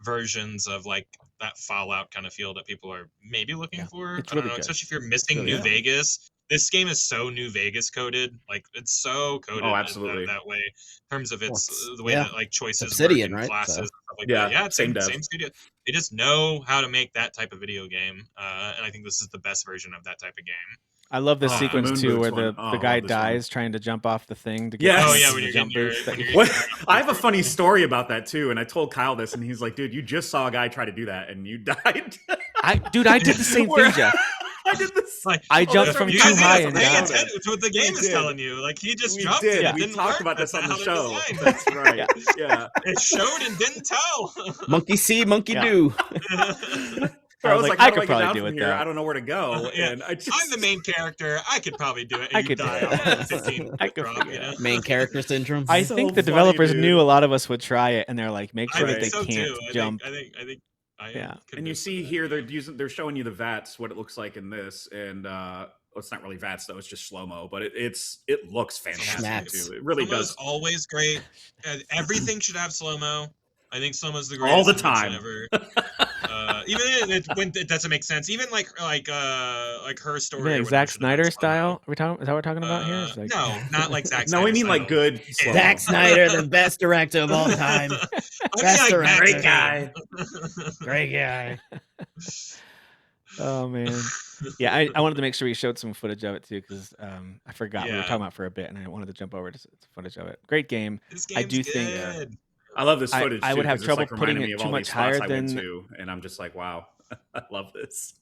versions of like that Fallout kind of feel that people are maybe looking for. it's I don't really know, good. especially if you're missing Really New good. Vegas. This game is so New Vegas coded. Like it's so coded Oh, in absolutely. that way. In terms of its it's- the way yeah. that like choices Obsidian, work and right? classes So- and stuff like Yeah, that. Yeah, it's same same dev. studio. They just know how to make that type of video game. And I think this is the best version of that type of game. I love this Oh, sequence Moon too, Boots where one. the Oh, I guy love this one. dies trying to jump off the thing to get Yes. Oh the yeah, when you're jump getting your, boost. when you're What? getting your- I have a funny story about that too, and I told Kyle this, and he's like, "Dude, you just saw a guy try to do that, and you died." I did the same Where- thing, Jeff. I did this. Like, I jumped that's from right. you too guys high didn't and pay down. attention to what the game We is did. telling you. Like he just We jumped did. and it We didn't talked work. about this That's on the not how show. it was That's designed. right. Yeah. It showed and didn't tell. Monkey see, monkey Yeah. do. So I was like, I how could do I get probably down do from it, here? though. I don't know where to go. Yeah. And I just, I'm the main character. I could probably do it. And I you could do die it. on 15 I could drop, figure you it know? out. Main character syndrome. I So think the funny, developers dude. knew a lot of us would try it, and they're like, make sure I that think they so can't too. jump. I think I Yeah. could and you do see that. here they're showing you the VATS, what it looks like in this, and well, it's not really VATS though; it's just slow mo, but it looks fantastic Schmacks. too. It really Slow-mo's does. always great. Everything should have slow mo. I think slow mo is the All greatest the invention time. ever. even when it doesn't make sense. Even like her story. Yeah, or Zack whatever should've been Snyder spun style. out. Is that what we're talking about here? It's like- No, not like Zack No, Snyder. I mean like style. good. Yeah. Zack Snyder, the best director of all time. I mean, Best like director. Max Great guy. Payne. Great guy. Oh man, yeah. I wanted to make sure we showed some footage of it too because I forgot we were Yeah. talking about it for a bit, and I wanted to jump over to some footage of it. Great game. This I game's do think- good. I love this I- footage. I would too, have 'cause it's, trouble like, reminding putting me it of too all much these spots higher I went than- to, and I'm just like, wow, I love this.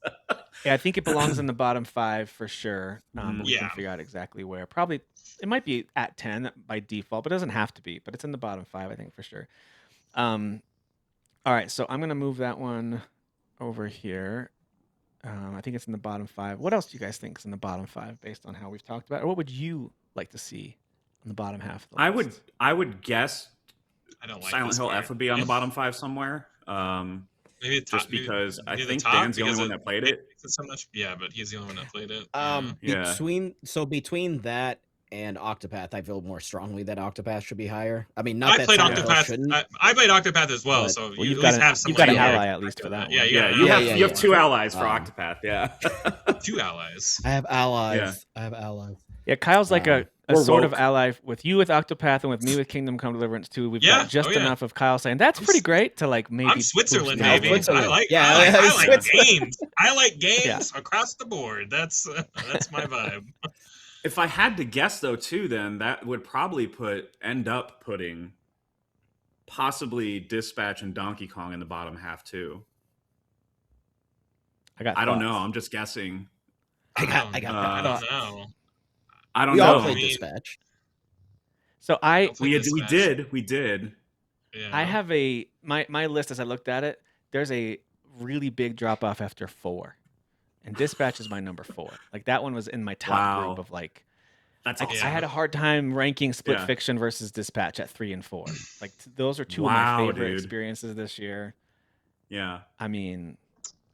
Yeah, I think it belongs in the bottom 5 for sure. But we can Yeah. figure out exactly where. Probably it might be at 10 by default, but it doesn't have to be. But it's in the bottom 5, I think for sure. All right, so I'm gonna move that one over here. I think it's in the bottom 5. What else do you guys think is in the bottom 5 based on how we've talked about it? Or what would you like to see in the bottom half? Of the list? I would guess I don't like Silent this Hill part. F would be on the bottom 5 somewhere. Maybe the top, just because I maybe the think top, Dan's the only because one that played it. makes so much. Yeah, but he's the only one that played it. Yeah. Between that and Octopath, I feel more strongly that Octopath should be higher. I mean, not I that played Silent Hill Octopath. shouldn't. I played Octopath as well, But- so Well, you you've at got least an, have some. you've got an like, ally at least for that one. Yeah, Yeah, yeah, you yeah, have yeah, you have yeah. 2 allies for Um, Octopath. Yeah. 2 allies. I have allies. Yeah. I have allies. Yeah, Kyle's like a Or sort of woke. ally with you with Octopath and with me with Kingdom Come Deliverance 2. We've Yeah, got just oh, yeah. enough of Kyle saying that's pretty great to like maybe. I'm Switzerland, boost baby. the overall. I Switzerland. like Switzerland. games. I like games Yeah. across the board. That's my vibe. If I had to guess though too, then that would probably end up putting possibly Dispatch and Donkey Kong in the bottom half too. I don't know. thoughts. Oh, I'm just guessing. I got I that. don't know. I don't We all know. played I mean- Dispatch. So I Don't play Dispatch. We did. Yeah. I have my list as I looked at it. There's a really big drop off after 4, and Dispatch is my number 4. Like that one was in my top Wow. group of like. That's I awesome. I had a hard time ranking Split Yeah. Fiction versus Dispatch at 3 and 4. Like those are two Wow, of my favorite dude. experiences this year. Yeah. I mean,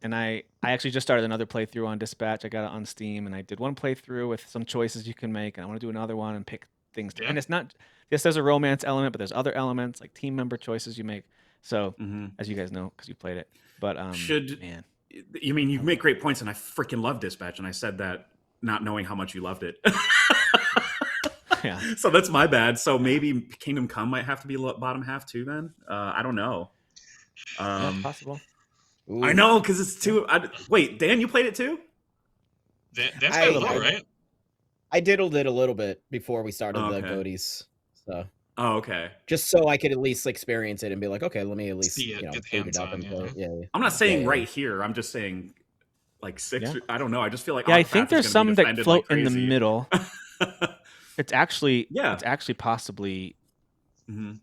and I actually just started another playthrough on Dispatch. I got it on Steam, and I did one playthrough with some choices you can make, and I want to do another one and pick things. Yeah. And it's not this there's a romance element, but there's other elements like team member choices you make. So hmm as you guys know, because you played it, but Should- man, You mean you make great points, and I freaking love Dispatch, and I said that not knowing how much you loved it. yeah, So that's my bad. So maybe Kingdom Come might have to be bottom half too. Then I don't know. yeah, possible. Ooh. I know because it's too. Wait, Dan, you played it too? That's I- kind of low, right? I diddled it a little bit before we started the Okay. Goaties. So Oh, okay. just so I could at least experience it and be like, okay, let me at least See it, get boot it hands up on, and play it. Yeah. I'm not saying Yeah. right here. I'm just saying like 6. Yeah. I don't know. I just feel like Yeah, I Octopath think is there's gonna some be that defended float like in the crazy. middle. It's actually Yeah. it's actually possibly Mhm.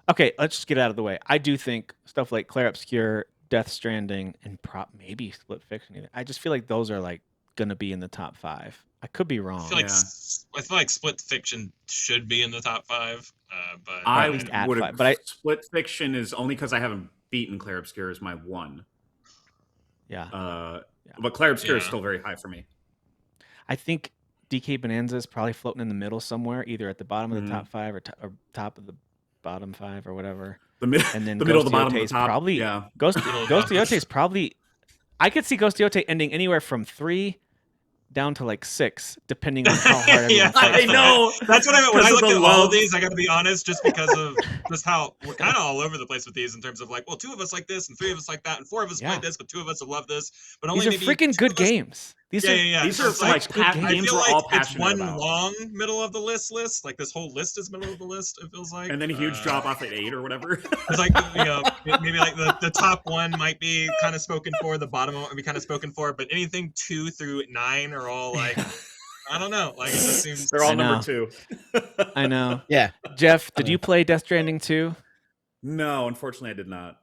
okay. Let's just get it out of the way. I do think stuff like Claire Obscure, Death Stranding, and maybe Split Fiction. Either. I just feel like those are like gonna be in the top 5. I could be wrong. I feel like Split Fiction should be in the top 5, but I at least at would 5, but Split Fiction is only because I haven't beaten Claire Obscure is my 1. yeah. Yeah. But Claire Obscure is Yeah. still very high for me. I think DK Bonanza is probably floating in the middle somewhere, either at the bottom of the Mhm. top 5 or top of the bottom 5 or whatever. The, mid- And then the middle of Ghost the bottom Yote of is the top. probably Yeah. Ghost Middle Ghost bottom. Yote is probably. I could see Ghost Yote ending anywhere from 3 down to like 6, depending on how hard everyone Yeah, fights I for it. know. that's what I meant when I Because of looked the at all love. of these. I got to be honest, just because of just how we're kind of all over the place with these in terms of like, well, 2 of us like this, and 3 of us like that, and 4 of us Yeah. played this, but 2 of us have loved this. But only These are maybe freaking 2 good of us- games. These Yeah, are yeah, yeah. These So are it's like good games. I games feel we're like all it's passionate one about. long middle of the list. Like this whole list is middle of the list. It feels like, And then a huge drop off at 8 or whatever. It's like maybe like the top one might be kind of spoken for, the bottom one might be kind of spoken for, but anything 2 through 9 are all like I don't know. Like it just seems They're all I know. number 2. I know. Yeah. Jeff, did you play Death Stranding 2? No, unfortunately, I did not.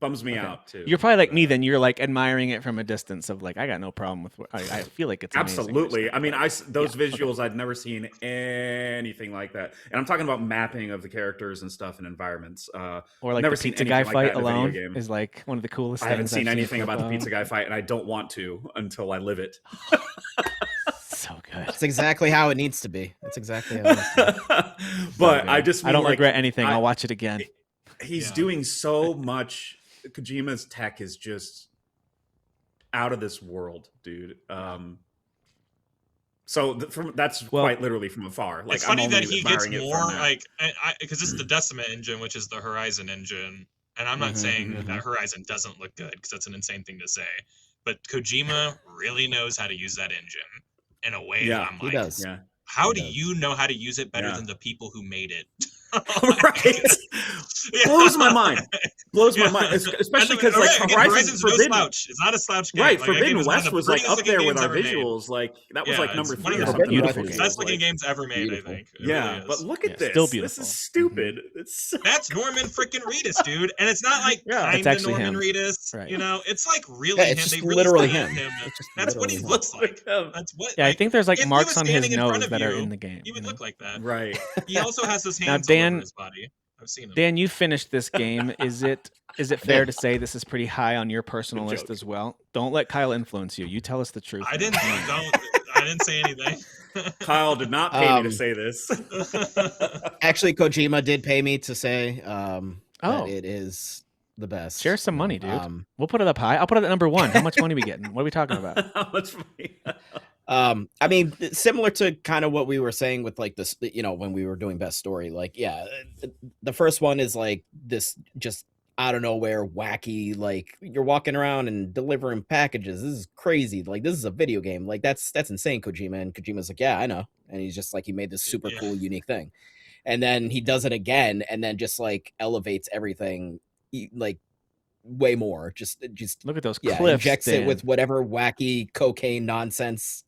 Bums me Okay. out too. You're probably like me then. You're like admiring it from a distance of like, I got no problem with I feel like it's amazing. Absolutely. I mean, those Yeah, okay. visuals, I'd never seen anything like that. And I'm talking about mapping of the characters and stuff and environments. Or like never the seen pizza guy anything like fight that in a video alone game. is like one of the coolest I things. haven't seen I've anything about the from pizza guy fight, and I don't want to until I live it. So good. That's exactly how it needs to be. That's exactly how it needs to be. But I just I mean, don't like, regret anything. I- I'll watch it again. He's Yeah. doing so much Kojima's tech is just out of this world, dude. So that's quite literally from afar. Like, it's funny I'm that only he gets admiring it more from that. like because it's the Decima engine, which is the Horizon engine, and I'm not saying that Horizon doesn't look good because that's an insane thing to say, but Kojima really knows how to use that engine in a way that I'm He like, does. Yeah. how do you know how to use it better than the people who made it? Right. Blows my mind. Blows my mind. Especially because like Horizon's no slouch. It's not a slouch game. Right. Like, Forbidden West West was like up there with our visuals. Like that was like number 3 or something. Beautiful game. Best looking games ever made, I think. Yeah, but look at this. Still beautiful. This is stupid. It's that's Norman freaking Reedus, dude, and it's not like kind of Norman Reedus. Right. You know, it's like really him. It's they just really literally him. That's what he looks like. That's what. Yeah, I think there's like if he marks was on his standing in front nose of that are you, in the game. He would look like that. right. He also has his Now, hands Dan- all over his body. I've seen him. Dan, you finished this game. Is it fair to say this is pretty high on your personal Good list joke. as well? Don't let Kyle influence you. You tell us the truth. I man. didn't say anything. Kyle did not pay me to say this. Actually, Kojima did pay me to say Oh. that it is the best. Share some money, dude. We'll put it up high. I'll put it at number 1. How much money are we getting? What are we talking about? How much money? I mean, similar to kind of what we were saying with like this, you know, when we were doing best story, like, yeah, the first one is like this just out of nowhere, wacky, like you're walking around and delivering packages. This is crazy. Like, this is a video game. Like, that's insane, Kojima. And Kojima's like, yeah, I know. And he's just like, he made this super cool, unique thing. And then he does it again and then just like elevates everything like way more. Just Look at those cliffs. injects Dan. it with whatever wacky cocaine nonsense,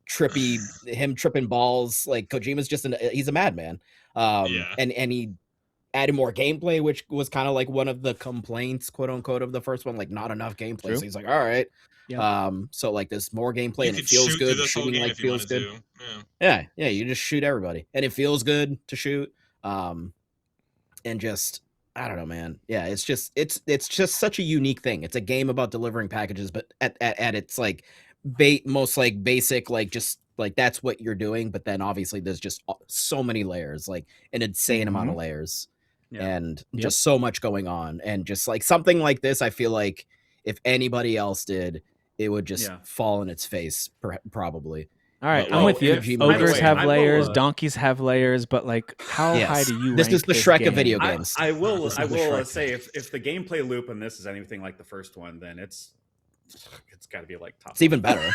trippy, him tripping balls. Like, Kojima's just he's a madman. And he added more gameplay, which was kind of like one of the complaints, quote unquote, of the first one, like not enough gameplay. True. So he's like, all right. Yeah. So like there's more gameplay You and it could feels shoot good. through this whole Shooting game like if you feels wanted good. to. Yeah, you just shoot everybody, and it feels good to shoot. And just, I don't know, man. Yeah, it's just such a unique thing. It's a game about delivering packages, but at its like most like basic, like just like that's what you're doing. But then obviously there's just so many layers, like an insane amount of layers, and just so much going on. And just like something like this, I feel like if anybody else did, it would just fall in its face, probably. All right, But, I'm with you. Kojima- Ogres have I will, layers, donkeys have layers, but like, how Yes. high do you? This rank is the Shrek of video game? games. I will This is the Shrek. say if the gameplay loop in this is anything like the first one, then it's got to be like top. It's even better.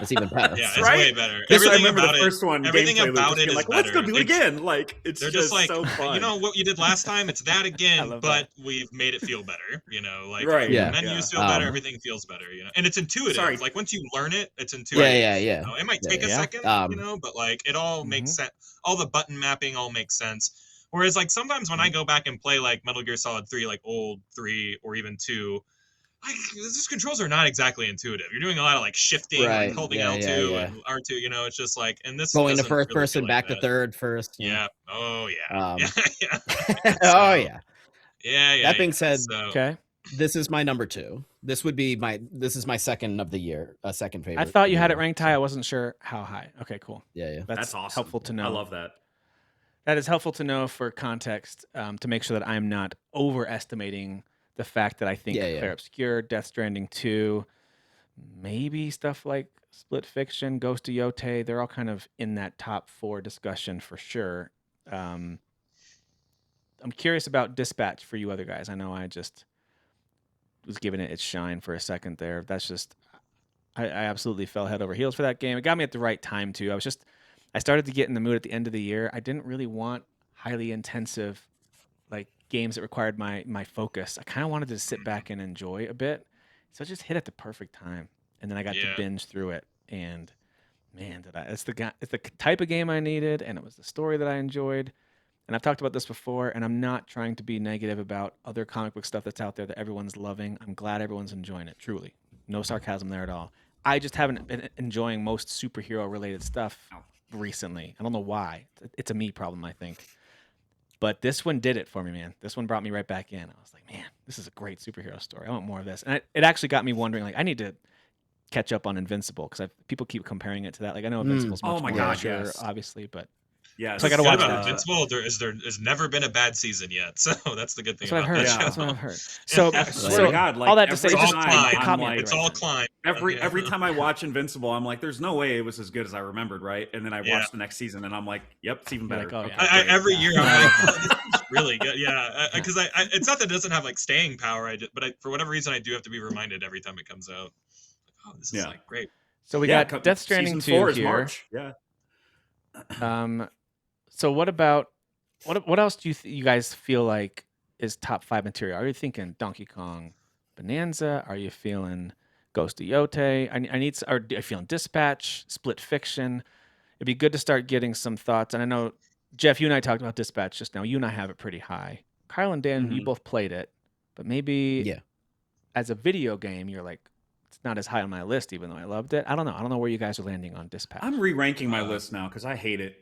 It's even better. Yeah, it's Right? way better. This, I Everything remember about the it. first one. Everything gameplay loop, about just it being is like, let's go better. do it again. Like it's They're just just like, so fun. you know what you did last time? It's that I again, love but we've made it feel better. You know, like Right, yeah. menus feel better, everything feels better. You know, and it's intuitive. Sorry. Like once you learn it, it's intuitive. Yeah. You know, it might take a second, you know, but like it all makes sense. All the button mapping all makes sense. Whereas like sometimes when I go back and play like Metal Gear Solid 3, like old 3 or even 2, like these controls are not exactly intuitive. You're doing a lot of like shifting, like holding L2 and R2. You know, it's just like, and this Going to doesn't first really person, feel back like to that. third first. Yeah. Oh yeah. Yeah. Oh yeah. Yeah. That being said, So, Okay. this is my number 2. This is my second of the year, second favorite. I thought you of the had it year. ranked high. I wasn't sure how high. Okay, cool. Yeah. That's awesome. Helpful to know. I love that. That is helpful to know for context, to make sure that I'm not overestimating the fact that I think Claire Obscure, Death Stranding 2, maybe stuff like Split Fiction, Ghost of Yotei, they're all kind of in that top 4 discussion for sure. I'm curious about Dispatch for you other guys. I know I just was giving it its shine for a second there. That's just, I absolutely fell head over heels for that game. It got me at the right time too. I started to get in the mood at the end of the year. I didn't really want highly intensive like games that required my focus. I kind of wanted to sit back and enjoy a bit. So it just hit at the perfect time. And then I got to binge through it. And man, it's the type of game I needed, and it was the story that I enjoyed. And I've talked about this before, and I'm not trying to be negative about other comic book stuff that's out there that everyone's loving. I'm glad everyone's enjoying it, truly. No sarcasm there at all. I just haven't been enjoying most superhero-related stuff recently. I don't know why. It's a me problem, I think. But this one did it for me, man. This one brought me right back in. I was like, man, this is a great superhero story. I want more of this. And it actually got me wondering, like, I need to catch up on Invincible because people keep comparing it to that. Like, I know Invincible's much more mature, obviously, but Yeah, So I gotta Good watch about that. Invincible. There's never been a bad season yet, so that's the good thing That's what I've about heard. that Yeah. That's show. what I've heard. So, I swear so to God, like all that to say, every It's just all time climb. caught I'm me at the It's right all time. climb. every time I watch Invincible, I'm like, there's no way it was as good as I remembered, right? And then I Yeah. watch the next season, and I'm like, yep, it's even You're better. like, oh, Okay, yeah. great. Every Yeah. year I'm like, oh, this is really good. Yeah, because it's not that it doesn't have like staying power. For whatever reason, I do have to be reminded every time it comes out. Oh, this is Yeah. like great. So we Yeah, got Death Stranding season 4 2 is here. March. Yeah. So what about what else do you guys feel like is top 5 material? Are you thinking Donkey Kong Bonanza? Are you feeling Ghost of Yote? Are you feeling Dispatch, Split Fiction? It'd be good to start getting some thoughts. And I know, Jeff, you and I talked about Dispatch just now. You and I have it pretty high. Kyle and Dan, you both played it, but maybe as a video game, you're like, it's not as high on my list, even though I loved it. I don't know where you guys are landing on Dispatch. I'm re-ranking my list now because I hate it.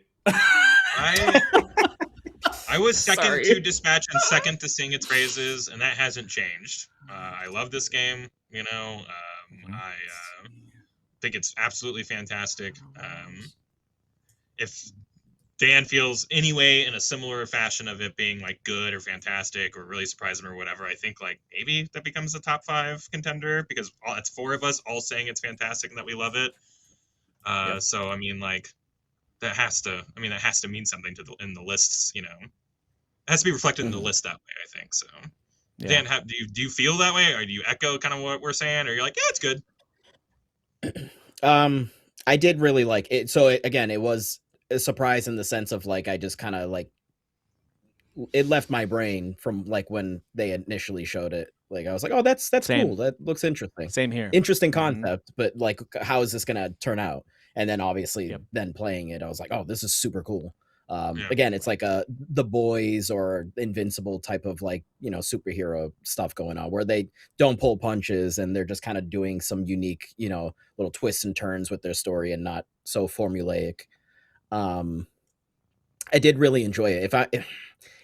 I was second to Dispatch and second to sing its praises, and that hasn't changed. I love this game. You know, I think it's absolutely fantastic. If Dan feels anyway in a similar fashion of it being like good or fantastic or really surprising or whatever, I think like maybe that becomes a top 5 contender because it's 4 of us all saying it's fantastic and that we love it. So I mean, like that has to mean something in the lists. You know, it has to be reflected in the list that way. I think so. Yeah. Dan, do you feel that way, or do you echo kind of what we're saying, or you're like, yeah, it's good? I did really like it. So again, it was a surprise in the sense of like I just kind of like it left my brain from like when they initially showed it. Like I was like, oh, that's Same. cool. That looks interesting. Same here. Interesting concept, but like, how is this gonna turn out? And then obviously, Yep. then playing it, I was like, oh, this is super cool. Yeah. Again, it's like a The Boys or Invincible type of like, you know, superhero stuff going on where they don't pull punches and they're just kind of doing some unique, you know, little twists and turns with their story and not so formulaic. I did really enjoy it.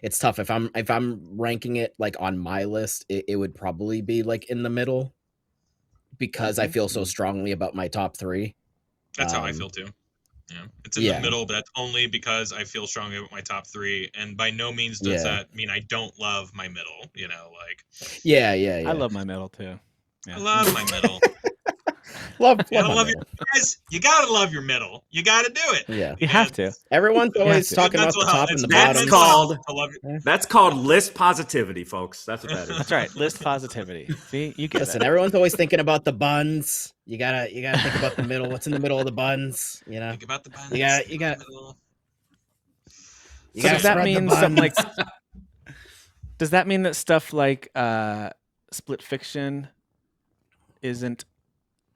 It's tough. If I'm ranking it like on my list, it would probably be like in the middle because I feel so strongly about my top 3. That's how I feel too. Yeah, it's in the middle, but that's only because I feel strongly about my top 3, and by no means does that mean I don't love my middle. You know, like yeah. I love my middle too. Yeah. I love my middle. love your guys. You gotta love your middle. You gotta do it. Yeah, You have to. Everyone's always to. talking about Mental the top health. and the It's bad bottom. mental health. That's called list positivity, folks. That's what that is. That's right. List positivity. See, you get Listen, it. everyone's always thinking about the buns. You gotta think about the middle. What's in the middle of the buns? You know, Think about the buns. you got. So does that mean something like? Does that mean that stuff like Split Fiction isn't?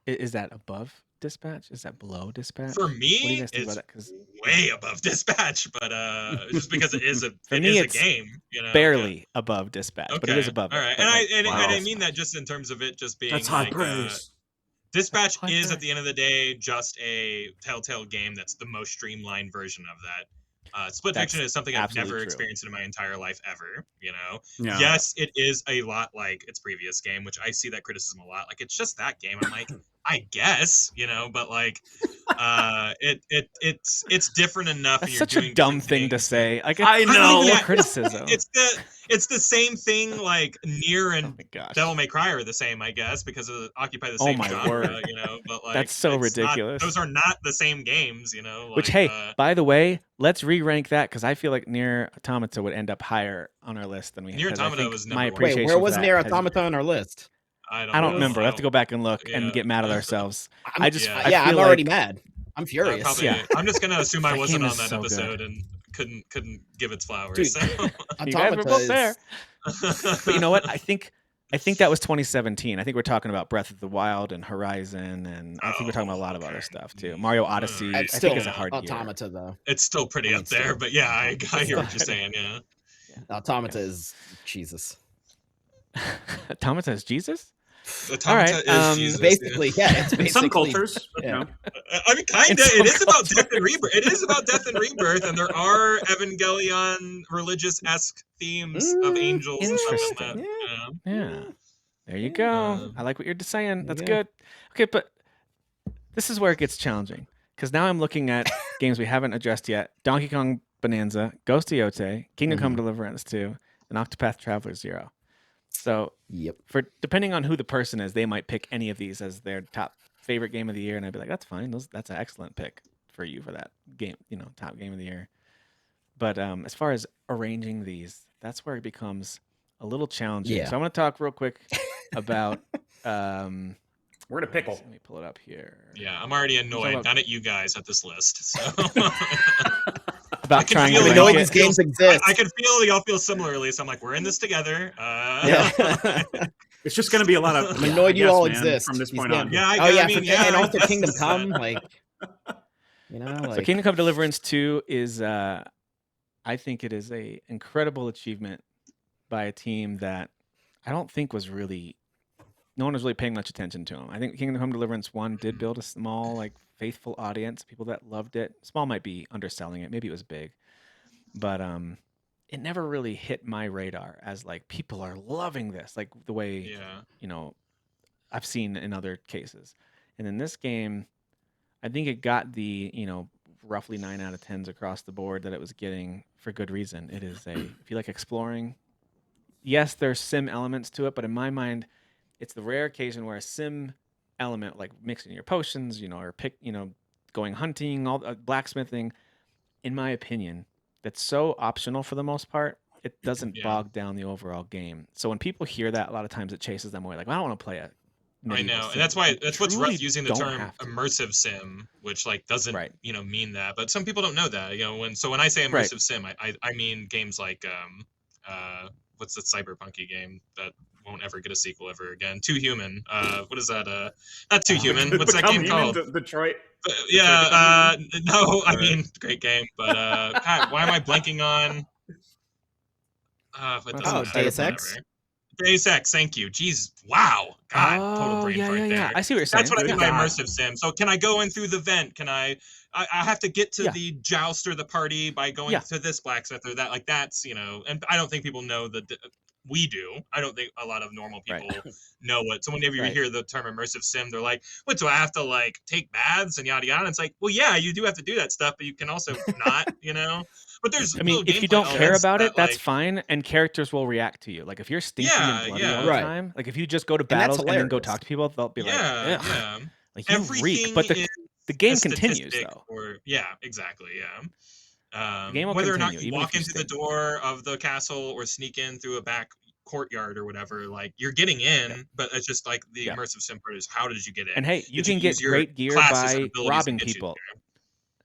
Is that above Dispatch? Is that below Dispatch? For What do you me, guys think it's about that? 'Cause way above Dispatch, but just because it is a it's game, you know, barely above Dispatch, but it is above. All right, it. and I mean that just in terms of it just being That's high like, praise. Dispatch High is praise. at the end of the day just a Telltale game that's the most streamlined version of that. Split That's Fiction is something I've absolutely never true. experienced in my entire life ever. You know, Yeah. yes, it is a lot like its previous game, which I see that criticism a lot. Like it's just that game. I'm like, I guess, you know, but like, it's different enough. That's and you're such a doing dumb different thing to things. say. Like, I it's not know. even a Yeah. criticism. It's the same thing. Like Nier Oh and my gosh. Devil May Cry are the same, I guess, because of occupy the Oh same my genre, word. you know. But like, That's so it's not- ridiculous. those are not the same games, you know. Like, Which, hey, by the way, let's re-rank that because I feel like Nier Automata would end up higher on our list than we. Nier 'cause I Automata think was my number one. Wait, appreciation where for was that Nier has- Automata on our list? I I don't remember. I have to go back and look Yeah. and get mad at ourselves. I'm, I just, yeah. I I'm feel already like- mad. I'm furious. Yeah. I'm just gonna assume I That wasn't game on is that so episode good. and couldn't give its flowers. Dude. So. You guys were both there. but But you know what? I think that was 2017. I think we're talking about Breath of the Wild and Horizon, and I think we're talking about a lot of other stuff too. Mario Odyssey. I It's still think it's a hard year. Automata though. it's still pretty I mean, up there. still- But yeah, I hear what you're still- saying. Yeah. Automata is Jesus. Automata is Jesus? Automata right, is Jesus, Basically, yeah. It's In basically some cultures, you yeah. know. I mean, kinda. In some It is about cultures. death and rebirth. It is about death and rebirth, and there are Evangelion religious-esque themes of angels and stuff like that. Interesting. Yeah. Yeah. There you go. Um, I like what you're saying. That's you go. good. Okay, but this is where it gets challenging because now I'm looking at games we haven't addressed yet: Donkey Kong Bonanza, Ghost of Yote, Kingdom Come Deliverance 2, and Octopath Traveler 0. So, Yep. for depending on who the person is, they might pick any of these as their top favorite game of the year, and I'd be like, that's fine. That's an excellent pick for you for that game, top game of the year. But as far as arranging these, that's where it becomes a little challenging. Yeah. So I'm going to talk real quick about. We're in a pickle. Let me pull it up here. Yeah, I'm already annoyed, about- not at you guys at this list. So About trying to feel We it. know rank these it. games exist. I can feel y'all feel similarly, so I'm like, we're in this together. Yeah. It's just going to be a lot of. I'm annoyed you yes, all man, exist. from this These point on. games. Yeah, I mean, and also that's Kingdom the Come, set. like, like. So Kingdom Come Deliverance 2 is, I think it is a incredible achievement by a team that I don't think was really, no one was really paying much attention to them. I think Kingdom Come Deliverance 1 did build a small, like, faithful audience, people that loved it. Small might be underselling it. Maybe it was big. But it never really hit my radar as, like, people are loving this, like the way, I've seen in other cases. And in this game, I think it got the, roughly 9 out of 10s across the board that it was getting for good reason. It is if you like exploring, yes, there's sim elements to it, but in my mind, it's the rare occasion where a sim element, like mixing your potions, or going hunting, all blacksmithing, in my opinion, that's so optional for the most part. It doesn't bog down the overall game. So when people hear that, a lot of times it chases them away. Like, well, I don't want to play it. I know, sim. and that's what's truly rough using the don't term have to. immersive sim, which like doesn't Right. mean that. But some people don't know that. When I say immersive Right. sim, I mean games like what's the cyberpunky game that won't ever get a sequel ever again? Too Human. What is that? Not Too Human. What's that game called? Detroit. Yeah. No, I mean great game, but God, why am I blanking on? But doesn't matter, Deus Ex? whatever. Deus Ex, thank you. Jeez, wow. God, total brain fart there. I see what you're saying. That's what I mean by God. immersive sim. So can I go in through the vent? Can I have to get to Yeah. the joust or the party by going Yeah. to this blacksmith or that? Like that's, and I don't think people know that we do. I don't think a lot of normal people know it. So whenever you Right. hear the term immersive sim, they're like, what, do I have to like take baths and yada yada? And it's like, well, yeah, you do have to do that stuff, but you can also not, But there's I mean, little if you gameplay don't care elements about it, that, that's like, fine, and characters will react to you. Like if you're stinky and bloody all the Right. time, like if you just go to that's battles and then go hilarious. talk to people, they'll be like, yeah, "Ugh." yeah. Like you reek. Everything But is the game a continues statistic though. yeah, exactly. Yeah. The game will Whether or not continue, you even walk if you into the stink. door of the castle or sneak in through a back courtyard or whatever, like you're getting in, Yeah. but it's just like the Yeah. immersive sim part is how did you get in? And hey, you Did can get use your great gear classes and by abilities to robbing get you people. there?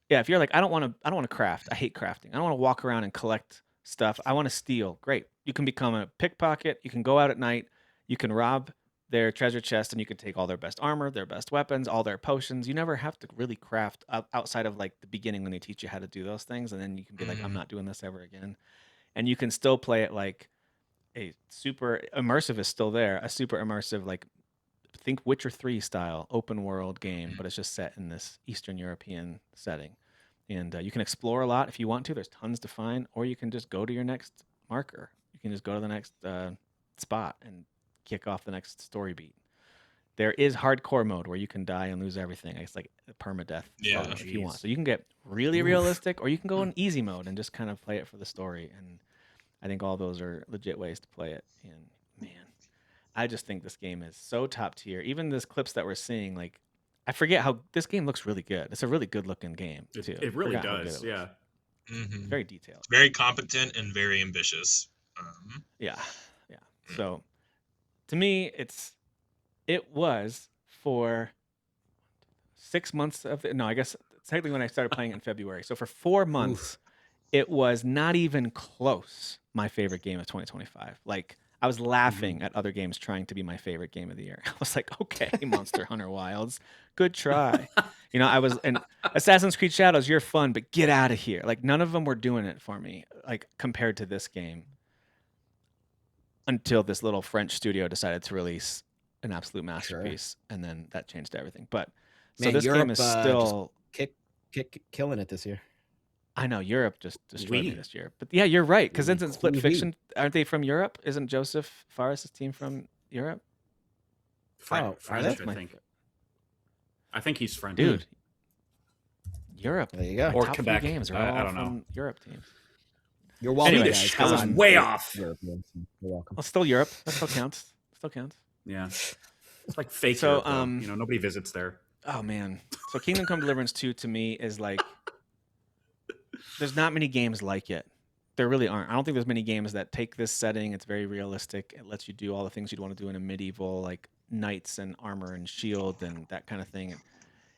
Yeah, if you're like, I don't want to craft. I hate crafting. I don't want to walk around and collect stuff. I want to steal. Great. You can become a pickpocket. You can go out at night. You can rob their treasure chest, and you can take all their best armor, their best weapons, all their potions. You never have to really craft outside of like the beginning when they teach you how to do those things, and then you can be like, I'm not doing this ever again. And you can still play it like a super immersive is still there. A super immersive, like think Witcher 3 style open world game, but it's just set in this Eastern European setting. And you can explore a lot if you want to. There's tons to find, or you can just go to your next marker. You can just go to the next spot and kick off the next story beat. There is hardcore mode where you can die and lose everything. It's like permadeath if you want. So you can get really realistic, or you can go in easy mode and just kind of play it for the story. And I think all those are legit ways to play it. And man, I just think this game is so top tier. Even these clips that we're seeing, like, I forget how this game looks really good. It's a really good looking game too. It really Forgot how good does. it looks. Yeah. Mhm. Very detailed. Very competent and very ambitious. Yeah. So to me, it was for 6 months of I guess technically when I started playing in February. So for 4 months, it was not even close my favorite game of 2025. Like I was laughing at other games trying to be my favorite game of the year. I was like, okay, Monster Hunter Wilds, good try. I was and Assassin's Creed Shadows, you're fun, but get out of here. Like none of them were doing it for me, like compared to this game. Until this little French studio decided to release an absolute masterpiece, and then that changed everything. But so Man, this Europe, game is still killing it this year. I know Europe just destroyed me Oui. this year, but yeah, you're right. Because isn't Split Oui. Fiction? Aren't they from Europe? Isn't Joseph Fares' team from Europe? Oh, are French, they? I think. I think he's French. Dude, Europe. There you go. Our Or top Quebec. three games are I all don't know. from Europe teams. You're welcome, Anyways, guys. I was um, way off. Europeans. You're welcome. Well, still Europe. That still counts. Still counts. Yeah. It's like fake So, Europe, though. Nobody visits there. Oh man. So Kingdom Come Deliverance 2 to me is like there's not many games like it. There really aren't. I don't think there's many games that take this setting. It's very realistic. It lets you do all the things you'd want to do in a medieval, like knights and armor and shield and that kind of thing.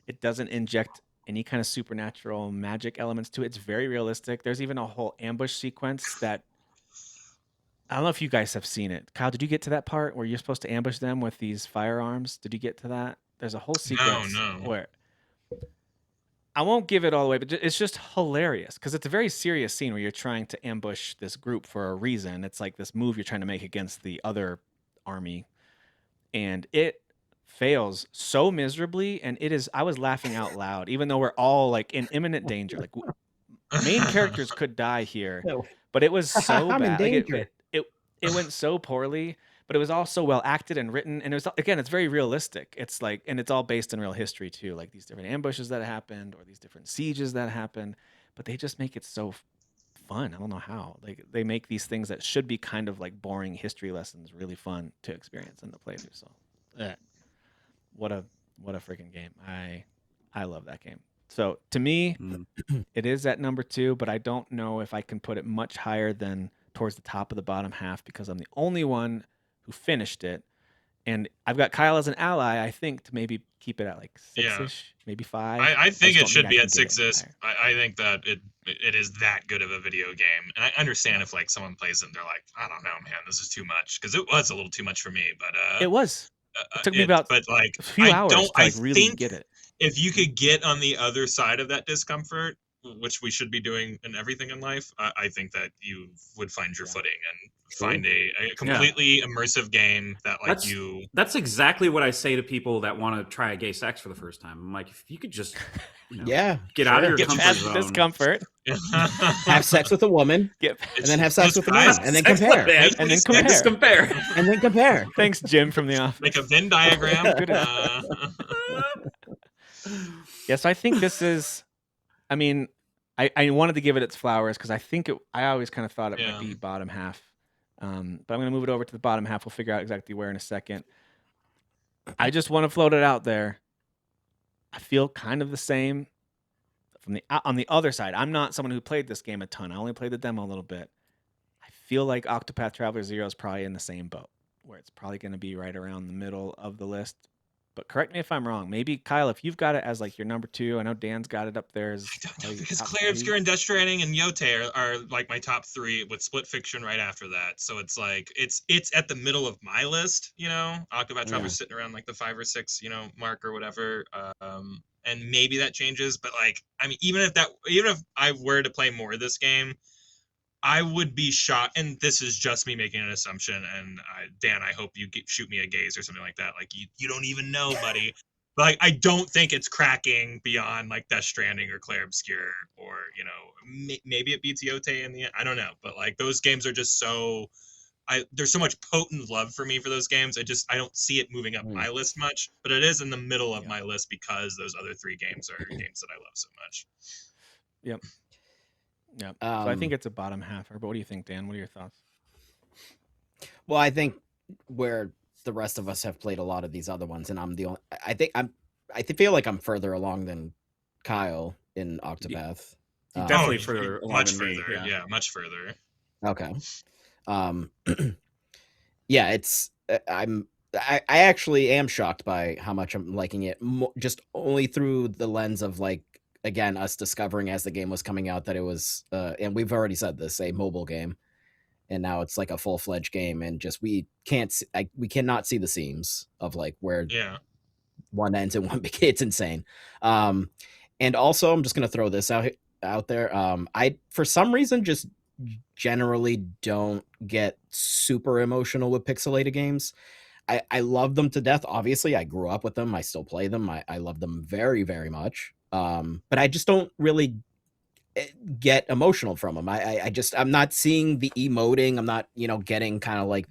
It doesn't inject any kind of supernatural magic elements to it. It's very realistic. There's even a whole ambush sequence that I don't know if you guys have seen it. Kyle, did you get to that part where you're supposed to ambush them with these firearms? Did you get to that? There's a whole sequence No. where I won't give it all away, but it's just hilarious because it's a very serious scene where you're trying to ambush this group for a reason. It's like this move you're trying to make against the other army, and it fails so miserably. And I was laughing out loud, even though we're all like in imminent danger. Like main characters could die here, but it was so I'm in bad. Like, danger. it went so poorly, but it was all so well acted and written, and it was, again, it's very realistic. It's like, and it's all based in real history too, like these different ambushes that happened or these different sieges that happened, but they just make it so fun. I don't know how. Like they make these things that should be kind of like boring history lessons really fun to experience in the playthrough. So, what a freaking game. I love that game. So to me, it is at number 2, but I don't know if I can put it much higher than towards the top of the bottom half because I'm the only one who finished it. And I've got Kyle as an ally, I think, to maybe keep it at like 6-ish, maybe 5. I think just it don't should I be can at get it 6-ish. higher. I think that it is that good of a video game. And I understand if like someone plays it and they're like, I don't know, man, this is too much. Because it was a little too much for me. But It was. It took me about but like a few hours to like really think get it. if you could get on the other side of that discomfort, which we should be doing in everything in life, I think that you would find your footing and find a completely immersive game that like That's exactly what I say to people that want to try a gay sex for the first time. I'm like, if you could just get out of your Get comfort past zone. discomfort. Have sex with a woman, Get and then have sex with a guys, man, and then Sex compare, with man. And then Just compare. and then compare. Thanks, Jim from the office. make a Venn diagram. Good Yes, I think this is. I mean, I wanted to give it its flowers because I think I always kind of thought it might be bottom half. But I'm going to move it over to the bottom half. We'll figure out exactly where in a second. I just want to float it out there. I feel kind of the same on the other side. I'm not someone who played this game a ton. I only played the demo a little bit. I feel like Octopath Traveler 0 is probably in the same boat, where it's probably going to be right around the middle of the list. But correct me if I'm wrong. Maybe Kyle, if you've got it as like your number 2, I know Dan's got it up there as I don't know, probably your because top Claire 3. Obscure and Death Stranding and Yote are like my top 3 with Split Fiction right after that. So it's like it's at the middle of my list, Octopath Traveler's sitting around like the 5 or 6, mark or whatever. And maybe that changes, but like I mean even if I were to play more of this game, I would be shocked, and this is just me making an assumption, and Dan, I hope you shoot me a gaze or something like that. Like you don't even know, buddy. Like I don't think it's cracking beyond like Death Stranding or Claire Obscure, or maybe it beats Yote in the end. I don't know, but like those games are just so. There's so much potent love for me for those games. I don't see it moving up my list much, but it is in the middle of my list because those other 3 games are games that I love so much. Yep. So I think it's a bottom halfer. But what do you think, Dan? What are your thoughts? Well, I think where the rest of us have played a lot of these other ones, and I'm the only. I feel like I'm further along than Kyle in Octopath. Definitely further along much than me. further. Yeah, much further. Okay. Yeah, it's I actually am shocked by how much I'm liking it, just only through the lens of like, again, us discovering as the game was coming out that it was and we've already said this, a mobile game, and now it's like a full-fledged game, and just we cannot see the seams of like where one ends and one begins. It's insane. And also I'm just gonna throw this out there. I for some reason just generally don't get super emotional with pixelated games. I love them to death. Obviously, I grew up with them. I still play them. I love them very, very much. But I just don't really get emotional from them. I'm not seeing the emoting. I'm not, getting kind of like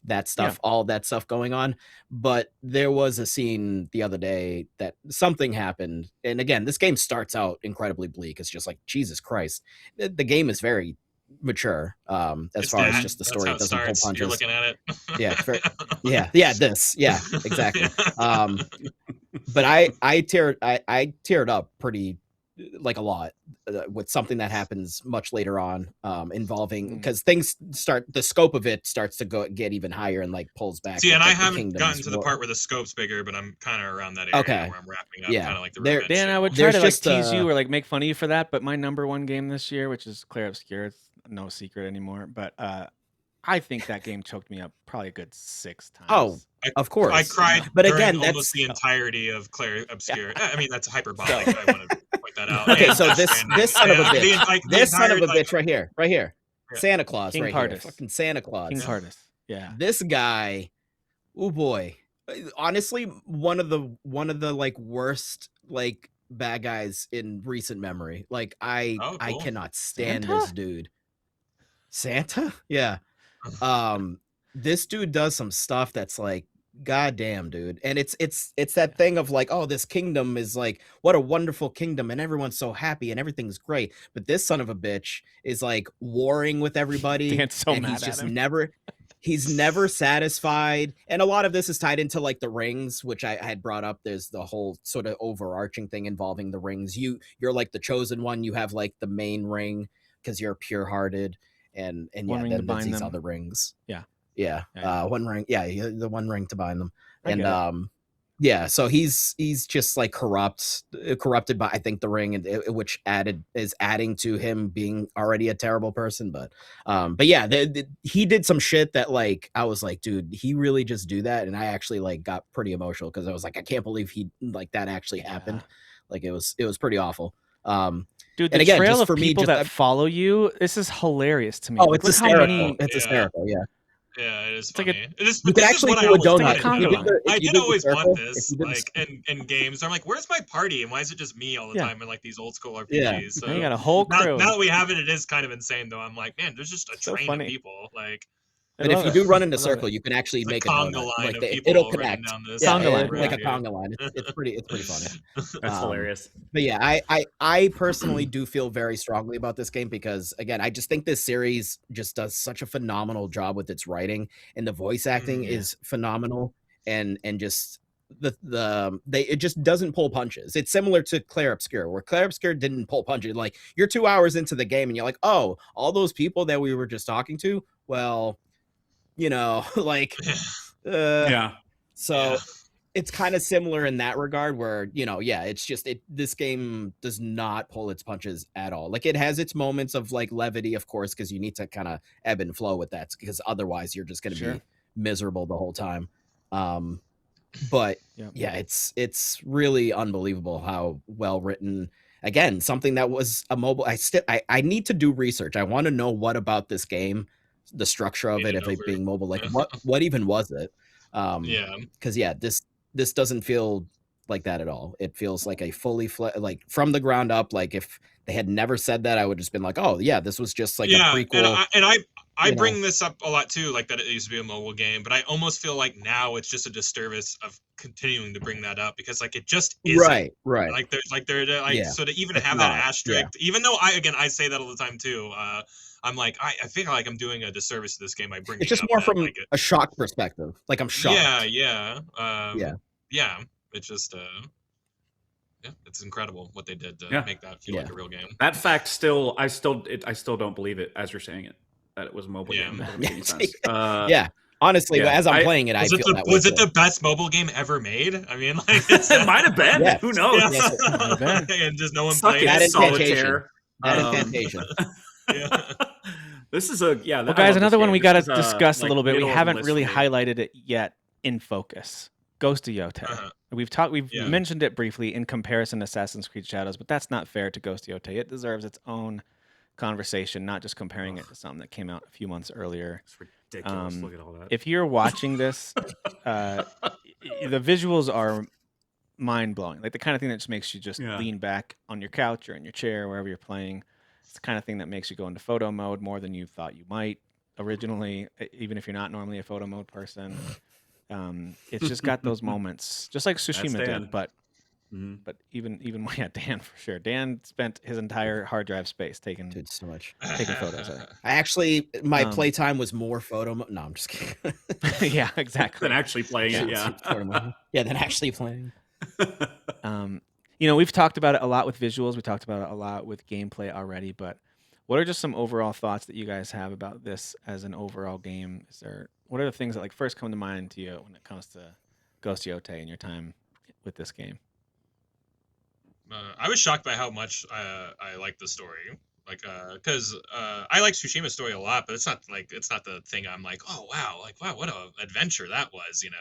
that stuff, all that stuff going on. But there was a scene the other day that something happened. And again, this game starts out incredibly bleak. It's just like, Jesus Christ. The game is very mature as It's far as that. just the That's story. how It doesn't pull starts. You're punches. looking at it. Yeah, it's very, yeah, exactly. But I teared up pretty like a lot with something that happens much later on, involving because things start, the scope of it starts to get even higher and like pulls back. See, and I the haven't kingdoms gotten to the more. part where the scope's bigger, but I'm kind of around that area Okay. where I'm wrapping up. Yeah. Kind of like the There- revenge Dan, I shit. would try There's to like just, tease you or like make fun of you for that, but my number one game this year, which is Claire Obscure, it's no secret anymore. But I think that game choked me up probably a good 6 times. Oh, of course. I cried, But during again, almost that's the entirety of Claire Obscure. I mean, that's hyperbolic. I want to point that out. okay. And- So this son of a and the bitch, entire- the this son of a entire, bitch right here, Yeah. Santa Claus King right here, Pardus. fucking Santa Claus. King Pardus. Yeah. This guy, oh boy, honestly, one of the like worst like bad guys in recent memory. Like I cool. cannot stand Santa? this dude. Santa? Yeah. This dude does some stuff that's like, goddamn, dude. And it's that thing of like, oh, this kingdom is like, what a wonderful kingdom, and everyone's so happy and everything's great. But this son of a bitch is like warring with everybody. Dan's so and mad he's at just him. he's never satisfied. And a lot of this is tied into like the rings, which I had brought up. There's the whole sort of overarching thing involving the rings. You're like the chosen one. You have like the main ring because you're pure hearted, and One yeah, ring to then there's bind these them. other rings. Yeah. One ring. Yeah, the one ring to bind them. I And get it. yeah, so he's just like corrupted by, I think, the ring, and which is adding to him being already a terrible person. But yeah, he did some shit that like I was like, dude, he really just do that, and I actually like got pretty emotional because I was like, I can't believe he like that actually happened. Like it was pretty awful. Dude, and the again, trail just of for me, people just that follow you, this is hilarious to me. oh, Like, it's look how hysterical. many. It's Yeah. hysterical. Yeah. Yeah, it is It's like a- funny. It is, You but could this is actually what I do a always donut. wanted. If you did the- I if you did did the always circle- want if this, you did the like in games. I'm like, where's my party, and why is it just me all the Yeah. time in like these old school RPGs? Yeah. So Now you got a whole now, crew. now that we have it, it is kind of insane though. I'm like, man, there's just a So train funny. of people. Like I But if love you it. do run into I love circle, it. you can actually it's make a a conga donut. line Like of it'll people running connect. down this. Yeah, Conga line, like a yeah. conga line. It's pretty funny. That's Um, hilarious. But yeah, I personally do feel very strongly about this game because again, I just think this series just does such a phenomenal job with its writing, and the voice acting Yeah. is phenomenal, and just it just doesn't pull punches. It's similar to Claire Obscure, where Claire Obscure didn't pull punches. Like you're 2 hours into the game and you're like, oh, all those people that we were just talking to, well, you know, like Yeah. so Yeah. it's kind of similar in that regard where, you know, yeah, it's just this game does not pull its punches at all. Like it has its moments of like levity, of course, because you need to kind of ebb and flow with that, because otherwise you're just going to Sure. be miserable the whole time. But Yep. yeah, it's really unbelievable how well written. Again, something that was a mobile. I need to do research. I want to know what about this game, the structure of Made it, it if it over. being mobile, like what even was it? Yeah. Because yeah, this doesn't feel like that at all. It feels like a fully like from the ground up. Like if they had never said that, I would just been like, oh yeah, this was just like a prequel. And I you know. bring this up a lot too, like that it used to be a mobile game, but I almost feel like now it's just a disservice of continuing to bring that up because like it just isn't. Right. Like there's like Yeah. so to even It's have not, that asterisk, even though I say that all the time too. I'm like I feel like I'm doing a disservice to this game by bringing. It's just up more that, from like, a shock perspective. Like I'm shocked. Yeah. Yeah. Yeah. It's just yeah, it's incredible what they did to Yeah. make that feel like a real game. That fact I still don't believe it as you're saying it, that it was a mobile Yeah. game. It doesn't make any sense. Yeah. Honestly, yeah, as I'm playing it, I feel that way. Was it too. the best mobile game ever made? I mean, like It might have been. Yeah. Who knows? Yeah. Yes, it might have been. And just no one Suck played it, That it. is Solitaire. That Um, incantation. Yeah. This is a Well, I love guys, this another one game. we This got to is, discuss a like, little bit. We middle of the haven't list really for me. highlighted it yet in focus. Ghost of Yotei. Uh-huh. We've Yeah. mentioned it briefly in comparison to Assassin's Creed Shadows, but that's not fair to Ghost of Yotei. It deserves its own conversation, not just comparing it to something that came out a few months earlier. It's ridiculous. Um, Look at all that. If you're watching this, the visuals are mind blowing. Like the kind of thing that just makes you just Yeah. lean back on your couch or in your chair, wherever you're playing. It's the kind of thing that makes you go into photo mode more than you thought you might. originally, even if you're not normally a photo mode person. It's just got those moments, just like Tsushima Dan. did, but even yeah, Dan for sure. Dan spent his entire hard drive space taking Dude, so much. photos. I actually, my playtime was more photo mode. No, I'm just kidding. Yeah, exactly. Than actually playing it. Yeah. Yeah, than actually playing. You know, we've talked about it a lot with visuals. We talked about it a lot with gameplay already, but what are just some overall thoughts that you guys have about this as an overall game? What are the things that like first come to mind to you when it comes to Ghost Yotei and your time with this game? I was shocked by how much I liked the story. Like, because I like Tsushima's story a lot, but it's not the thing I'm like, oh wow, what a adventure that was, it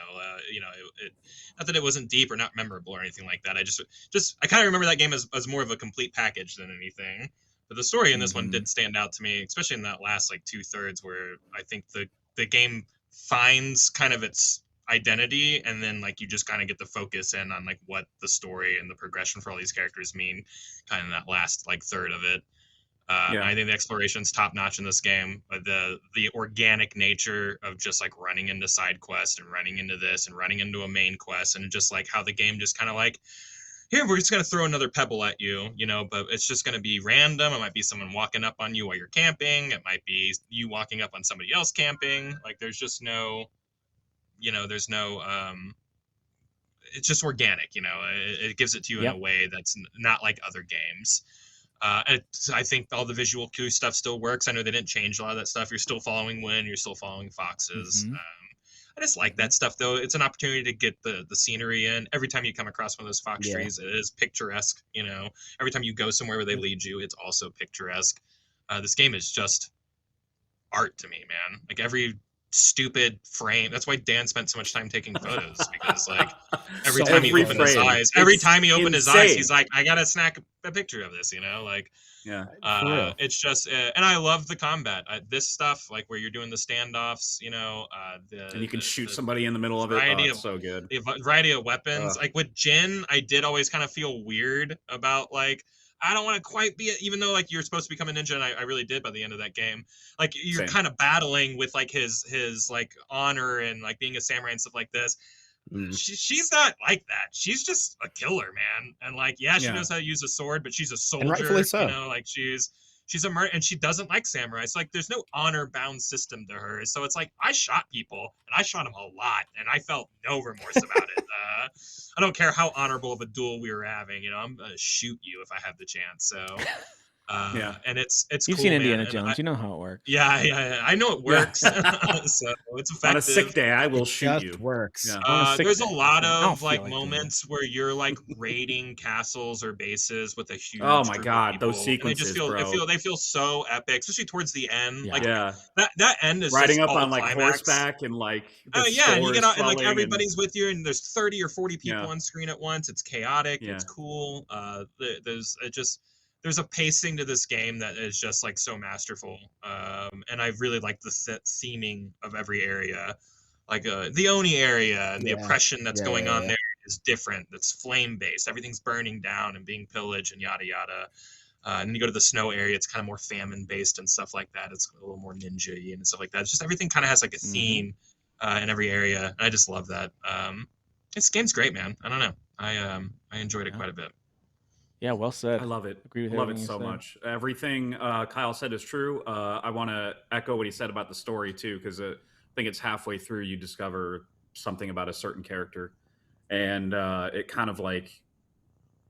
not that it wasn't deep or not memorable or anything like that. I kind of remember that game as more of a complete package than anything. But the story in this one did stand out to me, especially in that last like 2/3 where I think the game finds kind of its identity, and then like you just kind of get the focus in on like what the story and the progression for all these characters mean, kind of in that last like third of it. I think the exploration's top notch in this game. The organic nature of just like running into side quests and running into this and running into a main quest, and just like how the game just kind of like, here we're just gonna throw another pebble at you, but it's just gonna be random. It might be someone walking up on you while you're camping. It might be you walking up on somebody else camping. Like there's just no, there's no. It's just organic, It gives it to you in a way that's not like other games. And I think all the visual cue stuff still works. I know they didn't change a lot of that stuff. You're still following Wynn. You're still following foxes. I just like that stuff, though. It's an opportunity to get the scenery in. Every time you come across one of those fox trees, it is picturesque. Every time you go somewhere where they lead you, it's also picturesque. This game is just art to me, man. Like every stupid frame. That's why Dan spent so much time taking photos, because like every time he opened his eyes, his eyes, he's like, I gotta snap a picture of this, it's just, and I love the combat. This stuff, like where you're doing the standoffs, and you can shoot somebody in the middle of it. It's so good. The variety of weapons, like with Jin, I did always kind of feel weird about like, I don't want to quite be, even though like you're supposed to become a ninja, and I really did by the end of that game. Like you're kind of battling with like his like honor and like being a samurai and stuff like this. She's not like that. She's just a killer, man. And like, she knows how to use a sword, but she's a soldier. And rightfully so. Like she's a and she doesn't like samurai. It's like there's no honor bound system to her. So it's like I shot people, and I shot them a lot, and I felt no remorse about it. I don't care how honorable of a duel we were having. I'm gonna shoot you if I have the chance. So and it's You've cool, seen Indiana man. Jones, you know how it works. Yeah, I know it works. So it's effective. On a sick day, I will shoot you. Works. There's a lot of like moments where you're like raiding castles or bases with a huge. Oh my god, those sequences, they feel so epic, especially towards the end. Yeah. Like that end is riding just up on like climax. horseback and like. And you get out and like everybody's with you, and there's 30 or 40 people on screen at once. It's chaotic. It's cool. There's a pacing to this game that is just like so masterful, and I really like the theming of every area, like the Oni area and the oppression that's going on there is different. That's flame based. Everything's burning down and being pillaged and yada yada. And then you go to the snow area, it's kind of more famine based and stuff like that. It's a little more ninja-y and stuff like that. It's just everything kind of has like a theme in every area. And I just love that. This game's great, man. I don't know. I enjoyed it quite a bit. Yeah, well said. I love it. Agree with love it so much. Everything Kyle said is true. I want to echo what he said about the story too, because I think it's halfway through you discover something about a certain character, and it kind of like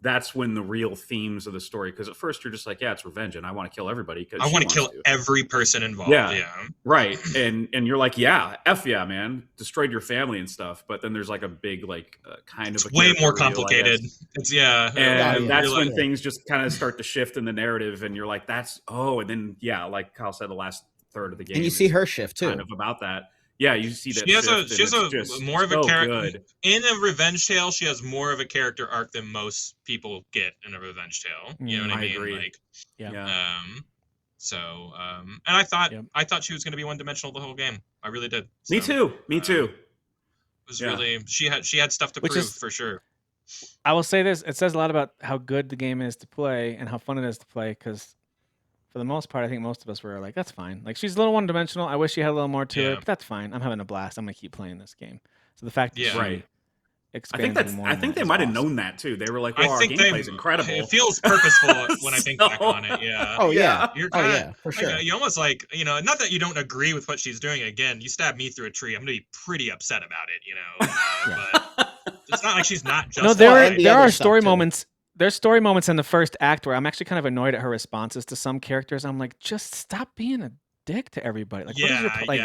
that's when the real themes of the story. Because at first you're just like, it's revenge, and I want to kill everybody. I want to kill every person involved. Yeah, right. And you're like, F yeah, man, destroyed your family and stuff. But then there's like a big like kind of it's way more complicated. It's and that's when things just kind of start to shift in the narrative, and you're like, and then like Kyle said, the last third of the game, and you see her shift too, kind of about that. Yeah, you see that. She has more of a character in a Revenge Tale. She has more of a character arc than most people get in a Revenge Tale. You know what I mean? Agree. Like, and I thought she was going to be one dimensional the whole game. I really did. So, Me too. It was really she had stuff to prove for sure. I will say this: it says a lot about how good the game is to play and how fun it is to play. Because for the most part, I think most of us were like, that's fine. Like, she's a little one-dimensional. I wish she had a little more to Yeah. her, but that's fine. I'm having a blast. I'm gonna keep playing this game. So the fact that Yeah. she Right. I expanded think more I on think that they is might have awesome. known that too. They were like, "Well, I our think gameplay's incredible." It feels purposeful when I think back So- on it. Yeah. Oh yeah. You're Oh kinda, yeah, for sure. you almost like, not that you don't agree with what she's doing. Again, you stab me through a tree, I'm gonna be pretty upset about it. But it's not like she's not just. No, Well, there and the there other are stuff, story too. moments. There's story moments in the first act where I'm actually kind of annoyed at her responses to some characters. I'm like, just stop being a dick to everybody. Like, what is your like?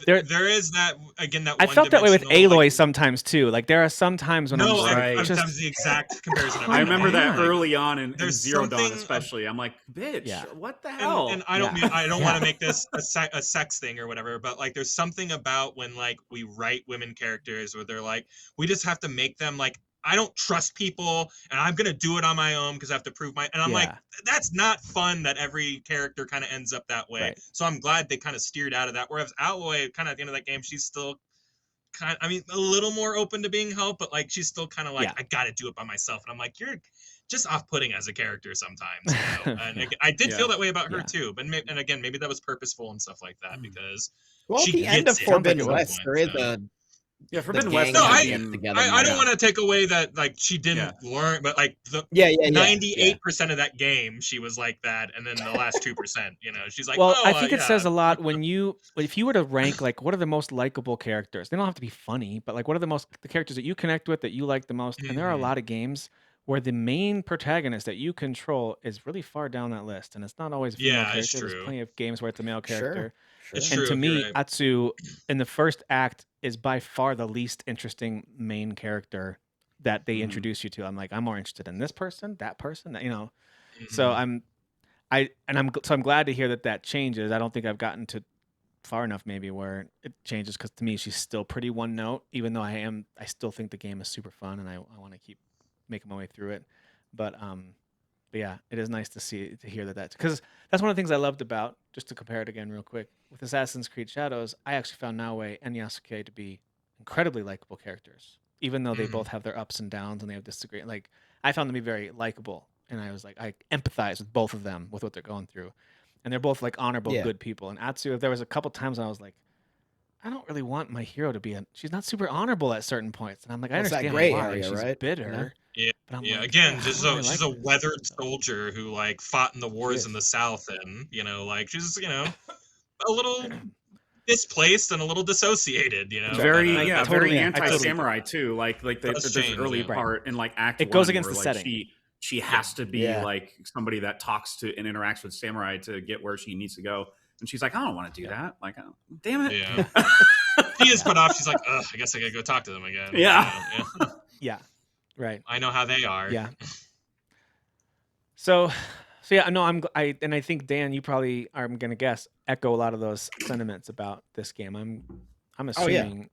There is that again. That I felt that way with one-dimensional, Aloy like, sometimes too. Like, there are some times when I'm No, just Right. like, that was the exact comparison. Come I remember that on. early on in There's Zero Dawn, something especially. I'm like, bitch, Yeah. what the hell? And I don't Yeah. mean, I don't Yeah. want to make this a sex thing or whatever, but like there's something about when like we write women characters where they're like, we just have to make them like, I don't trust people and I'm gonna do it on my own because I have to prove my, and I'm like, Yeah. that's not fun that every character kind of ends up that way. Right. So I'm glad they kind of steered out of that. Whereas Alloy, kind of at the end of that game, she's still kind of, I mean, a little more open to being helped, but like she's still kind of like, Yeah. I gotta do it by myself. And I'm like, you're just off-putting as a character sometimes. And Yeah. I did feel Yeah. that way about her Yeah. too. But and again, maybe that was purposeful and stuff like that because Well, at she the end gets of it. Forbidden Sounds like it West, there is a Yeah, Forbidden the West. gang No, has I- to get together. I don't yeah. want to take away that like she didn't learn, but like the Yeah, 98% of that game she was like that, and then the last 2%, she's like, Well, oh, I think it yeah. says a lot if you were to rank like what are the most likable characters. They don't have to be funny, but like what are the characters that you connect with that you like the most? And there are a Mhm. lot of games where the main protagonist that you control is really far down that list, and it's not always a female Yeah, character. it's There's true. plenty of games where it's a male Sure. character. It's Sure. And to True, me, you're right. Atsu in the first act is by far the least interesting main character that they Mhm. introduce you to. I'm like, I'm more interested in this person, that person, So Mhm. I'm glad to hear that changes. I don't think I've gotten to far enough maybe where it changes because to me she's still pretty one note. Even though I still think the game is super fun and I want to keep making my way through it. But yeah, it is nice to hear that because that's one of the things I loved about, just to compare it again real quick, with Assassin's Creed Shadows. I actually found Naoe and Yasuke to be incredibly likable characters, even though they Mhm. both have their ups and downs and they have disagreement. Like I found them to be very likable, and I was like, I empathize with both of them with what they're going through, and they're both like honorable, Yeah. good people. And Atsu, if there was a couple times when I was like, I don't really want my hero to be she's not super honorable at certain points, and I'm like, I Well, it's that understand gray why area, she's right? bitter. Yeah. But I'm Yeah, like, again, "Ah, I she's don't really she's like a this." weathered So- soldier who like fought in the wars in is. the South, and like she's a little displaced and a little dissociated. Very but, yeah, very totally. anti-samurai too. Like Does there's change, an early yeah. part in like Act It goes 1 against where, the like, setting. She has to be Yeah. like somebody that talks to and interacts with samurai to get where she needs to go. And she's like, I don't want to do that. Like, oh, damn it. Yeah. She is put off. She's like, ugh, I guess I gotta go talk to them again. Yeah. Yeah, right. I know how they are. Yeah. So yeah, no, I think Dan, you probably are, I'm gonna guess, echo a lot of those sentiments about this game. I'm Oh, yeah. assuming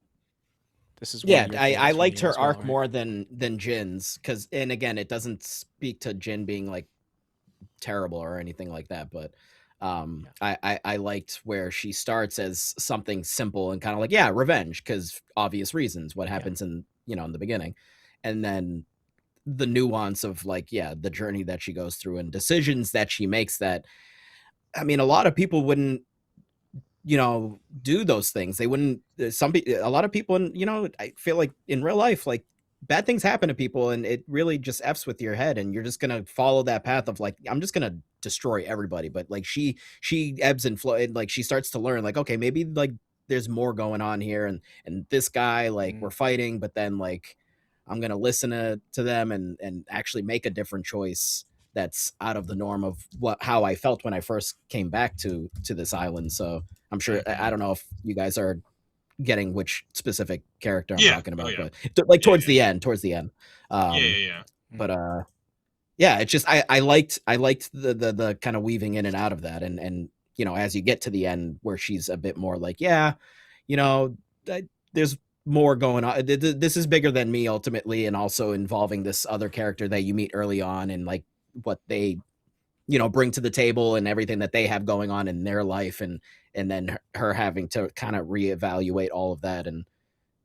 this is Yeah, one of your I favorites from liked you her as well, arc right? more than Jin's because, and again, it doesn't speak to Jin being like terrible or anything like that, but I liked where she starts as something simple and kind of like, yeah, revenge because obvious reasons, what happens in the beginning, and then the nuance of like, yeah, the journey that she goes through and decisions that she makes that, I mean, a lot of people wouldn't do those things. They wouldn't. A lot of people, and I feel like in real life, like bad things happen to people, and it really just f's with your head, and you're just gonna follow that path of like, I'm just gonna destroy everybody. But like she ebbs and flows, and like she starts to learn, like, okay, maybe like there's more going on here, and this guy, like, we're fighting, but then like I'm gonna listen to them and actually make a different choice that's out of the norm of how I felt when I first came back to this island. So I'm sure, I don't know if you guys are getting which specific character I'm Yeah. talking about, Oh, yeah. but like Yeah, towards the end. Yeah. But yeah, it's just I liked the kind of weaving in and out of that, and as you get to the end where she's a bit more like, yeah, there's more going on. This is bigger than me ultimately, and also involving this other character that you meet early on, and like what they bring to the table and everything that they have going on in their life, and then her having to kind of reevaluate all of that, and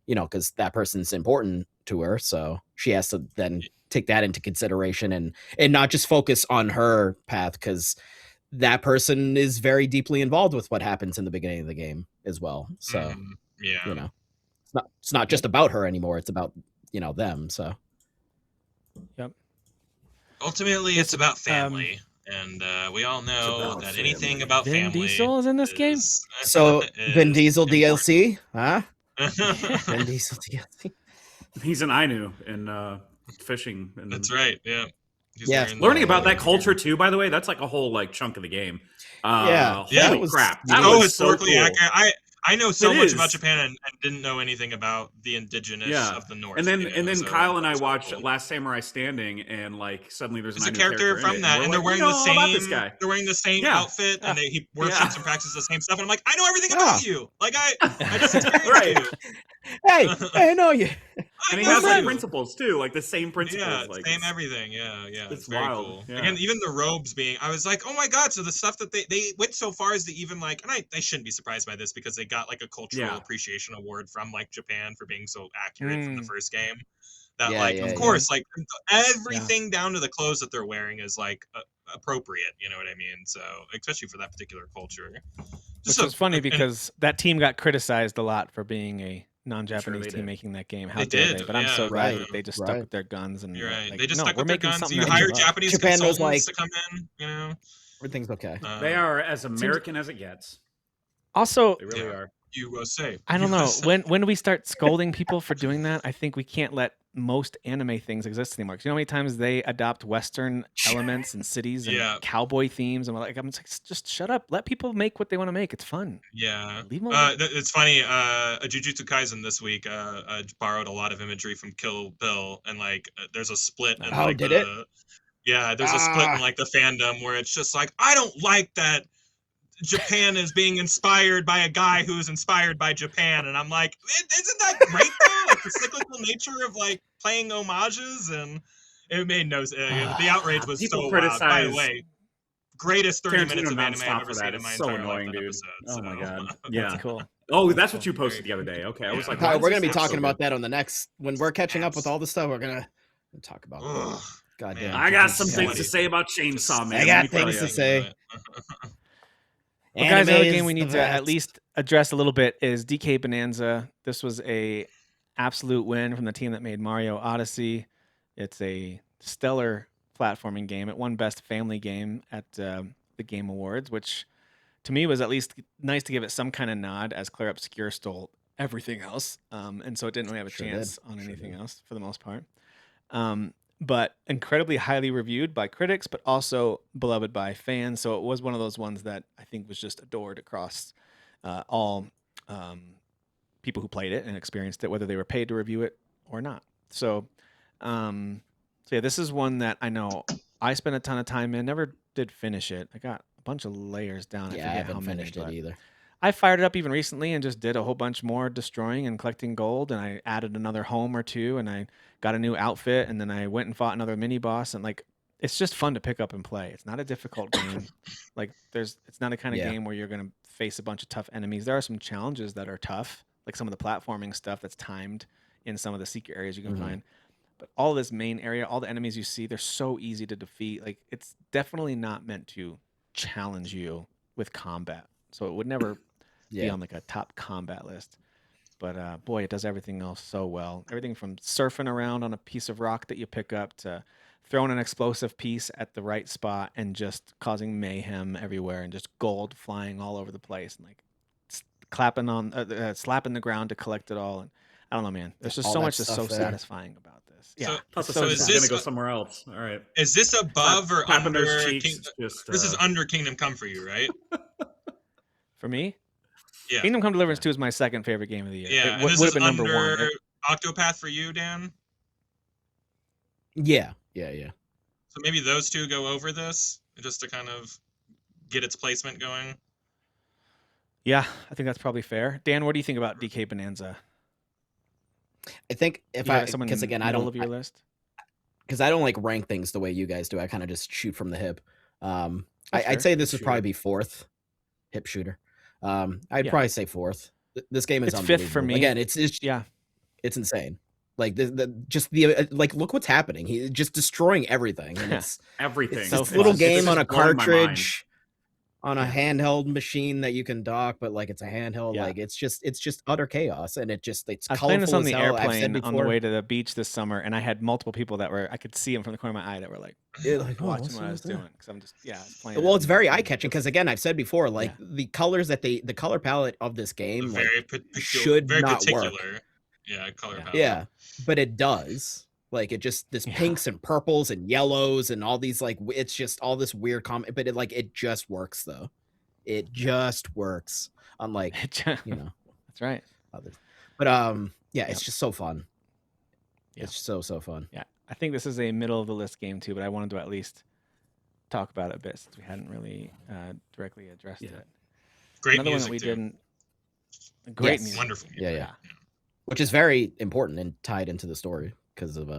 because that person's important to her, so she has to then take that into consideration and not just focus on her path, because that person is very deeply involved with what happens in the beginning of the game as well. So yeah, you know, it's not just about her anymore. It's about them. So Yep. Ultimately, it's about family. And we all know that anything about Vin family. Diesel is in this game. So Vin Diesel important. DLC, huh? Vin Diesel DLC. He's an Ainu in fishing. And That's right. Yeah. Yes. Learning about that culture too, by the way, that's like a whole like chunk of the game. Yeah. Holy crap! That was historically so cool. accurate. I know so It much is. about Japan and didn't know anything about the indigenous of the North. And then so Kyle and I that's watched cool. Last Samurai Standing, and like suddenly there's There's a Ainu character in from it, that, and they're like, wearing we know the all same. about this guy. They're wearing the same Yeah. outfit, and he worships Yeah. and practices the same stuff. And I'm like, I know everything about you. Like I just experienced Right. you. Hey, I know you. I And he know has like you. principles too, like the same principles. Yeah, like same everything. Yeah, it's very wild. cool. Yeah. Again, even the robes being, I was like, oh my god! So the stuff that they went so far as to even like, and I shouldn't be surprised by this because they got like a cultural appreciation award from like Japan for being so accurate from the first game. That of course, like everything down to the clothes that they're wearing is like appropriate. You know what I mean? So especially for that particular culture. Which was funny because that team got criticized a lot for being a non-Japanese Sure they team did. making that game. How They dare did, they? But I'm so yeah. glad Right, that they just right. stuck with their guns and You're right. like, They just no, stuck we're with their making guns. something You that hired we love. Japanese Japan was consultants like- to come in. You know, Everything's okay. They are as American as it gets. Also, They really are. USA. I don't know USA. when do we start scolding people for doing that? I think we can't let most anime things exist anymore. 'Cause you know how many times they adopt Western elements and cities and Yeah. cowboy themes, and I'm like, just shut up. Let people make what they want to make. It's fun. Yeah. Leave 'em alone. It's funny. A Jujutsu Kaisen this week borrowed a lot of imagery from Kill Bill, and like there's a split. In, Oh, like, did it? Yeah, there's a split in like the fandom where it's just like I don't like that Japan is being inspired by a guy who is inspired by Japan, and I'm like, isn't that great though? Like the cyclical nature of like playing homages, and it made no. The outrage was People so wild. By the criticize way, greatest 30 minutes Tarantino of anime nonstop I've for ever that. seen in my It's so entire annoying, life. That dude. episode, Oh my so. god. Yeah. That's cool. Oh, that's what you posted the other day. Okay, I was like, Kyle, why we're is gonna be this app talking so about good? that on the next when we're catching up with all the stuff. We're gonna talk about. Ugh. Goddamn. I got some Yeah. things to say about Chainsaw Man. I got let me tell things ya. to say. Well, guys, another Anime game we is need the to at best. least address a little bit is DK Bonanza. This was a absolute win from the team that made Mario Odyssey. It's a stellar platforming game. It won Best Family Game at the Game Awards, which to me was at least nice to give it some kind of nod, as Claire Obscure stole everything else, and so it didn't really have a Sure chance did. on Sure anything did. else for the most part. But incredibly highly reviewed by critics, but also beloved by fans. So it was one of those ones that I think was just adored across all people who played it and experienced it, whether they were paid to review it or not. So yeah, this is one that I know I spent a ton of time in. Never did finish it. I got a bunch of layers down. Yeah, I forget haven't how many, finished it but either. I fired it up even recently and just did a whole bunch more destroying and collecting gold, and I added another home or two, and I got a new outfit, and then I went and fought another mini boss, and like it's just fun to pick up and play. It's not a difficult game. Like it's not a kind of Yeah. game where you're gonna face a bunch of tough enemies. There are some challenges that are tough, like some of the platforming stuff that's timed in some of the secret areas you can Mhm. find. But all this main area, all the enemies you see, they're so easy to defeat. Like it's definitely not meant to challenge you with combat. So it would never be Yeah. on like a top combat list. But boy, it does everything else so well. Everything from surfing around on a piece of rock that you pick up to throwing an explosive piece at the right spot and just causing mayhem everywhere and just gold flying all over the place and like clapping on, slapping the ground to collect it all. And I don't know, man. There's just All so that much that's so stuff there. satisfying about this. Yeah. Plus, it's so is is this gonna go a- somewhere else. All right. Is this above or Clapping under? those cheeks. Just, This is under Kingdom Come for you, right? For me, Yeah. Kingdom Come Deliverance 2 is my second favorite game of the year. Yeah, It and would this have is been number under one. Octopath for you, Dan. Yeah. So maybe those two go over this just to kind of get its placement going. Yeah, I think that's probably fair. Dan, what do you think about DK Bonanza? I think if You I have someone because in again the I middle don't of your list. because I don't like rank things the way you guys do. I kind of just shoot from the hip. That's I'd fair. say this would Shooter. probably be fourth. Hip shooter. I'd Yeah. probably say fourth. This game is It's fifth for unbelievable. me. Again, it's Yeah, insane. Like like look what's happening. He's just destroying everything. And it's everything. so this little fun. game on a It's just blowing my mind. cartridge. on a handheld machine that you can dock, but like it's a handheld. Yeah. Like it's just utter chaos, and it's I was playing this colorful on as the hell. I've said airplane on the before. way to the beach this summer, and I had multiple people that were I could see them from the corner of my eye that were like Like, oh, watching what's what I was that? doing because I'm just I was playing. Well, it it's and very and eye catching because again, I've said before, like the colors that the color palette of this game like, should very not particular. work. Yeah, color palette. Yeah, but it does. Like it just this pinks and purples and yellows and all these like it's just all this weird but it just works though. It just works. Unlike you know, that's right. Others, but it's just so fun. Yeah. It's so fun. Yeah, I think this is a middle of the list game too, but I wanted to at least talk about it a bit since we hadn't really directly addressed it. Great Another music one that we too. didn't. Great Yes. music. Wonderful. Yeah. Which is very important and tied into the story because of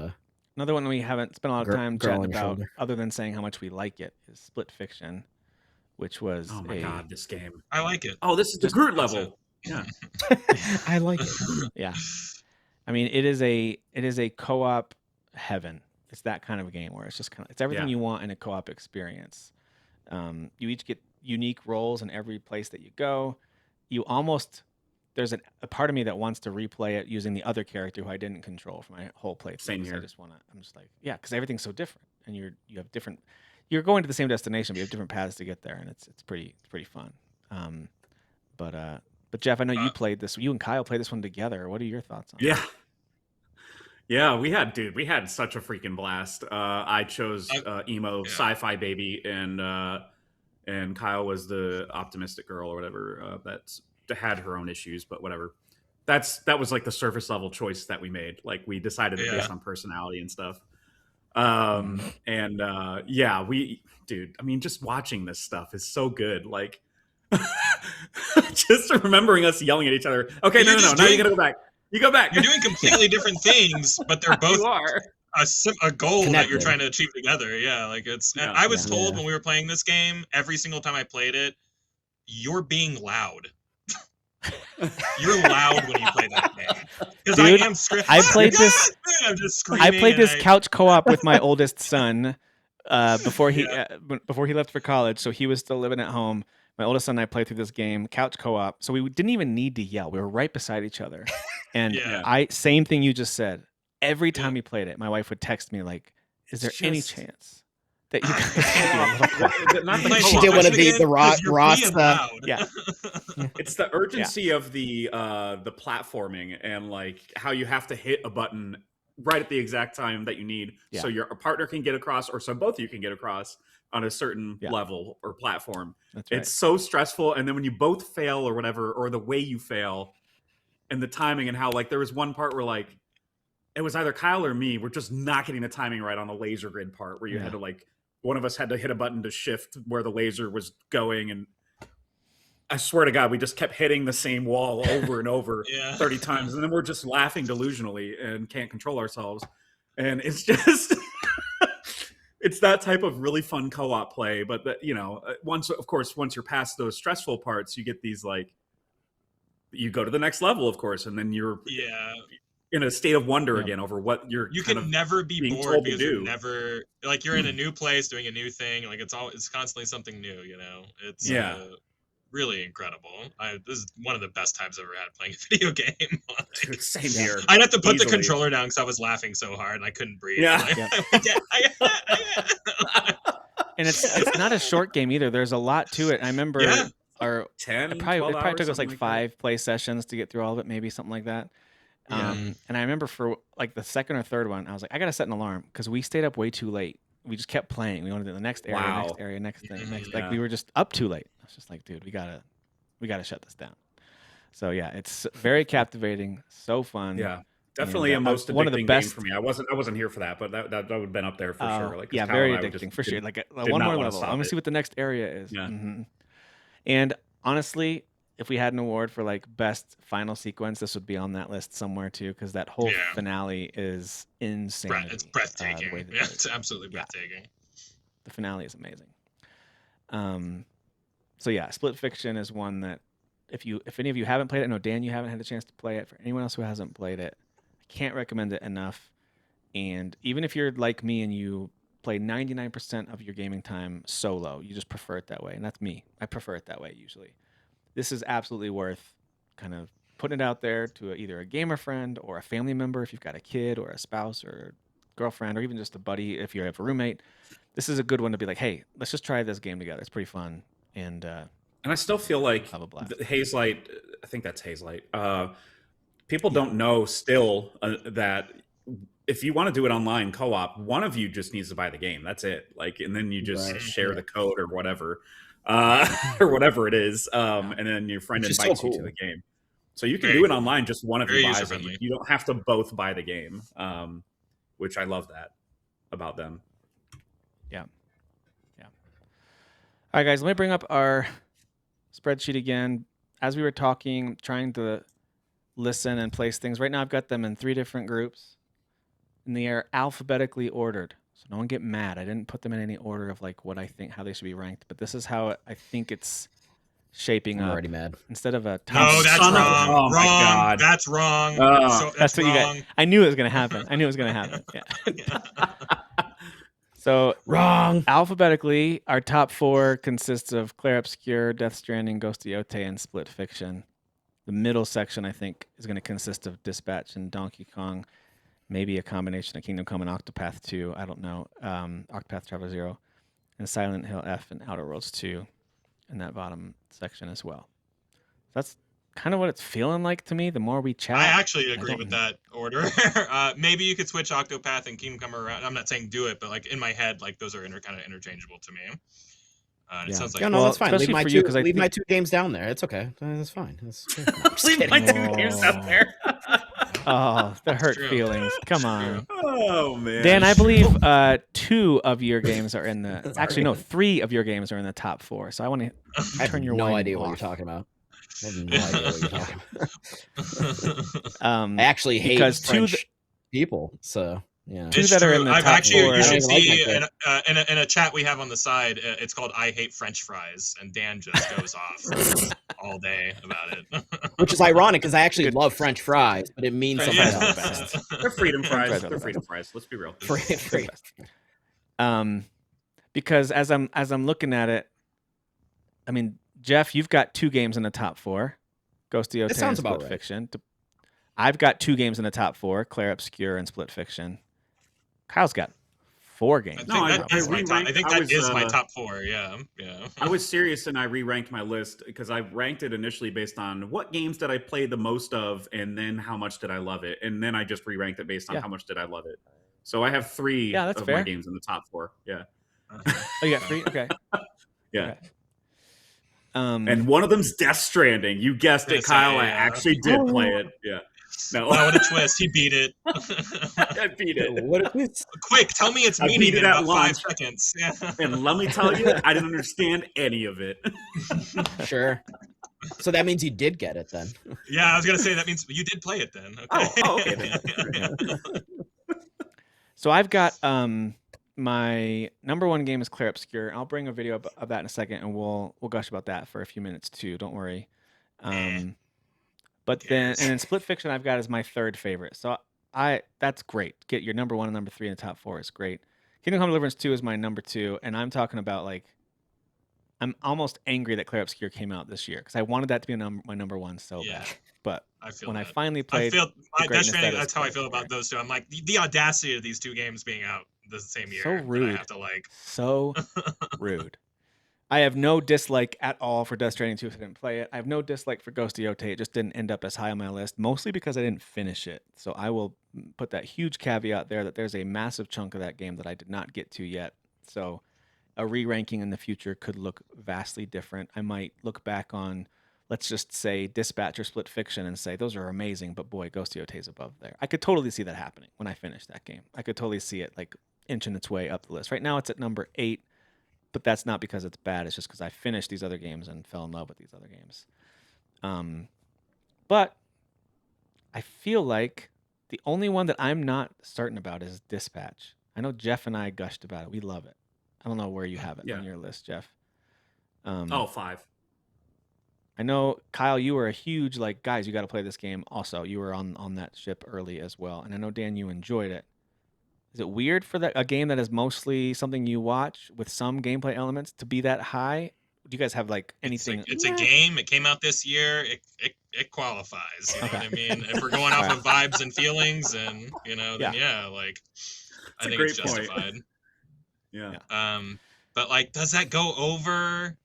Another one we haven't spent a lot of time Girl on chatting Your about, Shoulder. other than saying how much we like it, is Split Fiction, which was Oh my god, this game. I like it. Oh, this is the Just- Groot level. Yeah. I like it. yeah. I mean, it is a co-op heaven. It's that kind of a game where it's just it's everything Yeah. you want in a co-op experience. You each get unique roles in every place that you go. You almost there's a part of me that wants to replay it using the other character who I didn't control for my whole playthrough. Same 'cause here. I'm just like, yeah, because everything's so different, and you have different. You're going to the same destination, but you have different paths to get there, and it's pretty fun. But Jeff, I know you played this. You and Kyle played this one together. What are your thoughts on it? Yeah. Yeah, we had such a freaking blast. I chose emo sci-fi baby, and Kyle was the optimistic girl or whatever that had her own issues, but whatever. That was like the surface level choice that we made. Like we decided it based on personality and stuff. I mean, just watching this stuff is so good. Like, just remembering us yelling at each other. Okay, no. Now you gotta go back. You go back. You're doing completely different things, but they're both You are. a goal that Connected. you're trying to achieve together. Yeah, like it's. And I was told when we were playing this game, every single time I played it, you're being loud. You're loud when you play that game. Because I Dude, am screaming. I played this. I'm just screaming. I played this and couch co-op with my oldest son before he left for college, so he was still living at home. My oldest son and I played through this game, couch co-op, so we didn't even need to yell. We were right beside each other, and Yeah. same thing you just said. Every time we played it, my wife would text me like, "Is there any just- chance that you guys can be a little quiet?" Not the Like, She co-op. did want to watch it be again, the 'cause you're Ross. being loud. Yeah. It's the urgency of the platforming and like how you have to hit a button right at the exact time that you need, so your partner can get across, or so both of you can get across on a certain level or platform. That's right. It's so stressful, and then when you both fail or whatever, or the way you fail, and the timing, and how like there was one part where like it was either Kyle or me, we're just not getting the timing right on the laser grid part where you had to like one of us had to hit a button to shift where the laser was going, and I swear to God, we just kept hitting the same wall over and over 30 times. And then we're just laughing delusionally and can't control ourselves. And it's just, it's that type of really fun co-op play. But, once you're past those stressful parts, you get these like, you go to the next level, of course. And then you're in a state of wonder again over what you can never be being bored told to because do. you're never like you're in a new place doing a new thing. Like it's constantly something new, It's really incredible. This is one of the best times I've ever had playing a video game. Dude, same here. I'd have to put the Easily. controller down because I was laughing so hard and I couldn't breathe. Yeah. And it's not a short game either. There's a lot to it. I remember our 10, it probably 12 took us hours, like something 5 play sessions to get through all of it, maybe something like that. And I remember for like the second or third one, I was like, I gotta set an alarm because we stayed up way too late. We just kept playing. We wanted to do the next area, next area, next thing, next. Like we were just up too late. I was just like, dude, we gotta shut this down. So yeah, it's very captivating, so fun. Yeah, definitely And, a most one of the addicting best game for me. I wasn't here for that, but that would have been up there for sure. Like, 'cause yeah, Kyle very and I addicting just for sure. did- Like did one not more wanna level. stop I'm gonna it. see what the next area is. Yeah. And honestly, if we had an award for like best final sequence, this would be on that list somewhere too, because that whole finale is insane. It's breathtaking. Yeah, It's absolutely breathtaking. The finale is amazing. So yeah, Split Fiction is one that if any of you haven't played it, I know Dan, you haven't had a chance to play it. For anyone else who hasn't played it, I can't recommend it enough. And even if you're like me and you play 99% of your gaming time solo. You just prefer it that way, and that's me. I prefer it that way usually. This is absolutely worth kind of putting it out there to either a gamer friend or a family member if you've got a kid or a spouse or girlfriend or even just a buddy if you have a roommate. This is a good one to be like, hey, let's just try this game together. It's pretty fun. And I still feel like Hazelight, I think that's Hazelight. People don't know still that if you want to do it online co-op, one of you just needs to buy the game. That's it. Like, and then you just share the code or whatever, or whatever it is. And then your friend invites you to the game. So you can do it online. Just one of you buys it. You don't have to both buy the game, which I love that about them. Yeah. All right, guys, let me bring up our spreadsheet again. As we were talking, trying to listen and place things. Right now, I've got them in 3 different groups, and they are alphabetically ordered. So no one get mad. I didn't put them in any order of like what I think how they should be ranked, but this is how I think it's shaping up. I'm already mad. Instead of a top. No, that's wrong. Oh my God. That's wrong. That's what wrong. You got. I knew it was gonna happen. Yeah. So wrong. Alphabetically, our top 4 consists of Clair Obscur, Death Stranding, Ghost of Yotei, and Split Fiction. The middle section, I think, is going to consist of Dispatch and Donkey Kong, maybe a combination of Kingdom Come and Octopath 2. I don't know. Octopath Traveler 0, and Silent Hill F and Outer Worlds 2 in that bottom section as well. That's kind of what it's feeling like to me. The more we chat, I actually agree with that order. Maybe you could switch Octopath and Kingdom Come around. I'm not saying do it, but like in my head, like those are kind of interchangeable to me. It sounds like no, that's fine. Leave my 2 games down there. It's okay. That's fine. Leave my 2 games down there. Oh, the hurt feelings. Come on. Oh man. Dan, I believe 2 of your games are in the. Actually, no, 3 of your games are in the top 4. So I want to turn your. No idea off. what you're talking about. I have no idea what you're talking about. I actually hate French people, so yeah. It's that true. are in the I've top actually 4. You should see in a chat we have on the side. It's called "I Hate French Fries," and Dan just goes off all day about it. Which is ironic because I actually love French fries, but it means something else. They're freedom fries. They're freedom fries. Let's be real. Free. Because as I'm looking at it, I mean, Jeff, you've got 2 games in the top 4, Ghost of Yotei and Split Fiction. I've got 2 games in the top 4, Clair Obscur and Split Fiction. Kyle's got 4 games. I think that is my top 4. Yeah. I was serious and I re-ranked my list because I ranked it initially based on what games did I play the most of, and then how much did I love it, and then I just re-ranked it based on how much did I love it. So I have 3 of my games in the top 4. Yeah. Oh, you got 3? Okay. Yeah. Okay. And one of them's Death Stranding. You guessed it, Kyle. I actually did play it. Yeah. No. Wow, what a twist. He beat it. I beat it. What a twist. Quick, tell me its meaning in about 5 seconds. Yeah. And let me tell you, I didn't understand any of it. Sure. So that means you did get it then. Yeah, I was going to say that means you did play it then. Okay. Okay then. So I've got my number 1 game is Clair Obscur. I'll bring a video of that in a second, and we'll gush about that for a few minutes too. Don't worry. But then Split Fiction I've got as my 3rd favorite. So that's great. Get your number 1 and number 3 in the top 4 is great. Kingdom Come Deliverance 2 is my number 2, and I'm talking about like I'm almost angry that Clair Obscur came out this year because I wanted that to be my number 1 so bad. But I finally played, that's how I feel about those 2. I'm like the audacity of these 2 games being out the same year. So rude. I have to so rude. I have no dislike at all for Death Stranding 2 if I didn't play it. I have no dislike for Ghost of Yotei. It just didn't end up as high on my list, mostly because I didn't finish it. So I will put that huge caveat there that there's a massive chunk of that game that I did not get to yet. So a re-ranking in the future could look vastly different. I might look back on, let's just say, Dispatch or Split Fiction and say, those are amazing, but boy, Ghost of Yotei is above there. I could totally see that happening when I finish that game. I could totally see it like inching its way up the list. Right now it's at number 8. But that's not because it's bad. It's just because I finished these other games and fell in love with these other games. But I feel like the only one that I'm not certain about is Dispatch. I know Jeff and I gushed about it. We love it. I don't know where you have it on your list, Jeff. 5. I know, Kyle, you were a huge, like, guys, you got to play this game also. You were on that ship early as well. And I know, Dan, you enjoyed it. Is it weird for a game that is mostly something you watch with some gameplay elements to be that high? Do you guys have like anything? It's a game. It came out this year. It qualifies. You know what I mean? If we're going off of vibes and feelings, and then like I think it's justified. Yeah. But like, does that go over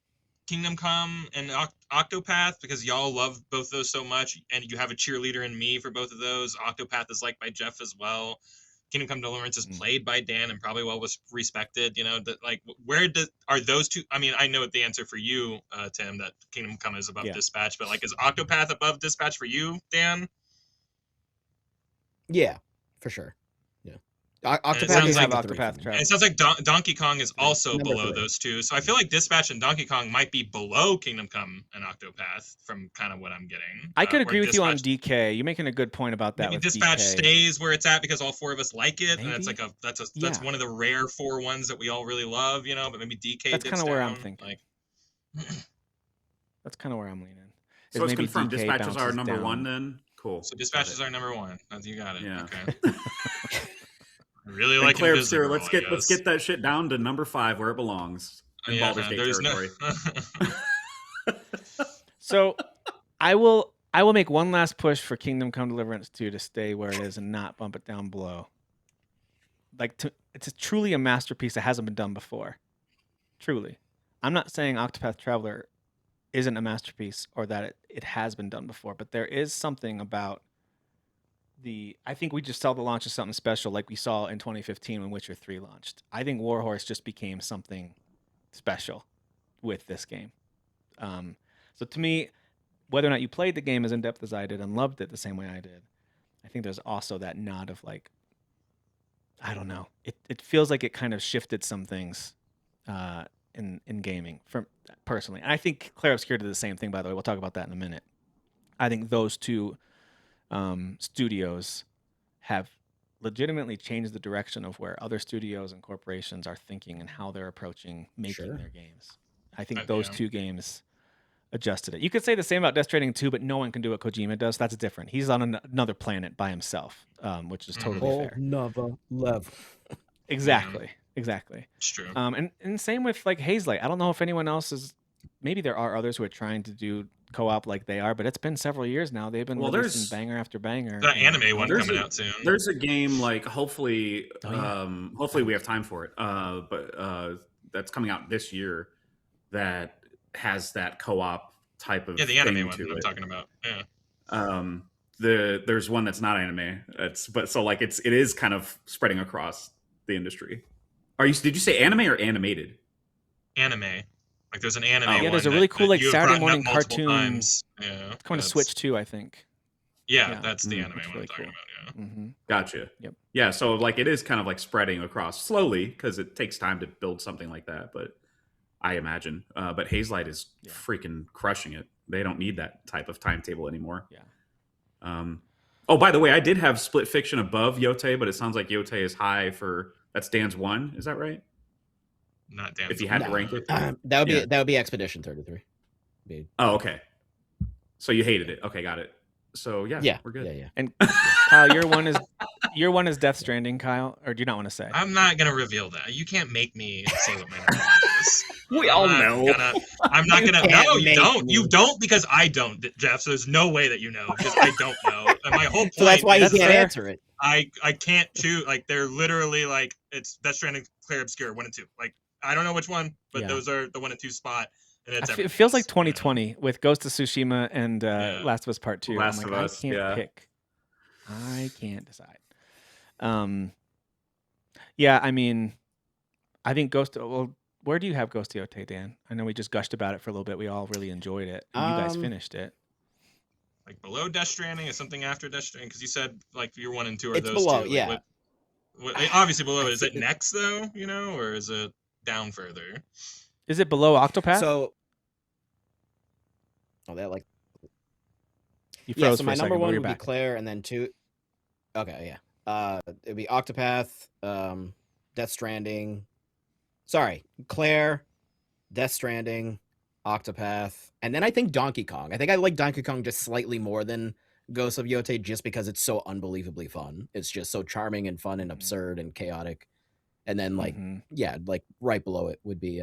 Kingdom Come and Octopath, because y'all love both those so much, and you have a cheerleader in me for both of those? Octopath is liked by Jeff as well. Kingdom Come Deliverance is played by Dan and probably well was respected. That like, are those two? I mean, I know the answer for you, Tim, that Kingdom Come is above Dispatch, but like, is Octopath above Dispatch for you, Dan? Yeah, for sure. Octopath Traveler. It sounds like Donkey Kong is also below those two. So I feel like Dispatch and Donkey Kong might be below Kingdom Come and Octopath from kind of what I'm getting. I could agree with you on DK. You're making a good point about that. Maybe Dispatch stays where it's at because all four of us like it, maybe? and it's like that's one of the rare 4 ones that we all really love, But maybe DK. That's kind of where I'm thinking. Like, that's kind of where I'm leaning. So it's confirmed. Dispatches are number 1 then. Cool. So Dispatches are number 1. You got it. Yeah. Okay. I really like Claire, sir, let's get that shit down to number 5 where it belongs in Baldur's Gate territory. So I will make one last push for Kingdom Come Deliverance 2 to stay where it is and not bump it down below. Like, it's truly a masterpiece that hasn't been done before. Truly. I'm not saying Octopath Traveler isn't a masterpiece or that it has been done before, but there is something about I think we just saw the launch of something special like we saw in 2015 when Witcher 3 launched. I think Warhorse just became something special with this game. So to me, whether or not you played the game as in-depth as I did and loved it the same way I did, I think there's also that nod of like, I don't know. It feels like it kind of shifted some things in gaming from personally. And I think Clair Obscur did the same thing, by the way. We'll talk about that in a minute. I think those two studios have legitimately changed the direction of where other studios and corporations are thinking and how they're approaching making their games. I think those two games adjusted it. You could say the same about Death Stranding 2, but no one can do what Kojima does. That's different. He's on another planet by himself, which is totally fair. Another level. Exactly. It's true. And same with like Hazelight. I don't know if anyone else is. Maybe there are others who are trying to do co-op like they are, but it's been several years now. They've been releasing banger after banger. The anime one coming out soon. There's a game like hopefully we have time for it. But that's coming out this year that has that co-op type of the anime one to I'm it. talking about. Yeah. There's one that's not anime. It is kind of spreading across the industry. Did you say anime or animated? Anime. Like there's an anime one. Yeah, there's a really cool like Saturday morning cartoon. Times. Yeah, it's going to Switch too, I think. Yeah, that's the anime one I'm talking about. Yeah. Mm-hmm. Gotcha. Yep. Yeah, so like it is kind of like spreading across slowly because it takes time to build something like that. But I imagine, but Hazelight is freaking crushing it. They don't need that type of timetable anymore. Yeah. Oh, by the way, I did have Split Fiction above Yote, but it sounds like Yote is high that's Dan's 1. Is that right? Not Dan's. If you had to rank it, that would be Expedition 33. Oh, okay. So you hated it. Okay, got it. So yeah, we're good. Yeah. And Kyle, your one is Death Stranding, Kyle, or do you not want to say? I'm not gonna reveal that. You can't make me say what my number is. We all know. I'm not gonna. No, you don't. You don't because I don't, Jeff. So there's no way that you know because I don't know. And my whole point. So that's why he can't fair. answer it. I can't choose. Like they're literally like it's Death Stranding, Clair Obscur, 1 and 2. Like I don't know which one, but those are the 1 and 2 spot. And it feels like 2020 with Ghost of Tsushima and Last of Us Part 2. Last of Us, I can't pick. I can't decide. Yeah, I mean, I think where do you have Ghost of Yote, Dan? I know we just gushed about it for a little bit. We all really enjoyed it. And you guys finished it. Like below Death Stranding is something after Death Stranding? Because you said like your 1 and 2 are it's those below, two. Yeah. Obviously below it. Is it next though? Or is it down further? Is it below Octopath? So, that like. You froze so for my a second, number but 1 you're would be back. Claire, and then 2. Okay, yeah. It'd be Octopath, Death Stranding. Sorry, Claire, Death Stranding, Octopath, and then I think Donkey Kong. I think I like Donkey Kong just slightly more than Ghost of Yotei just because it's so unbelievably fun. It's just so charming and fun and absurd and chaotic. And then like like right below it would be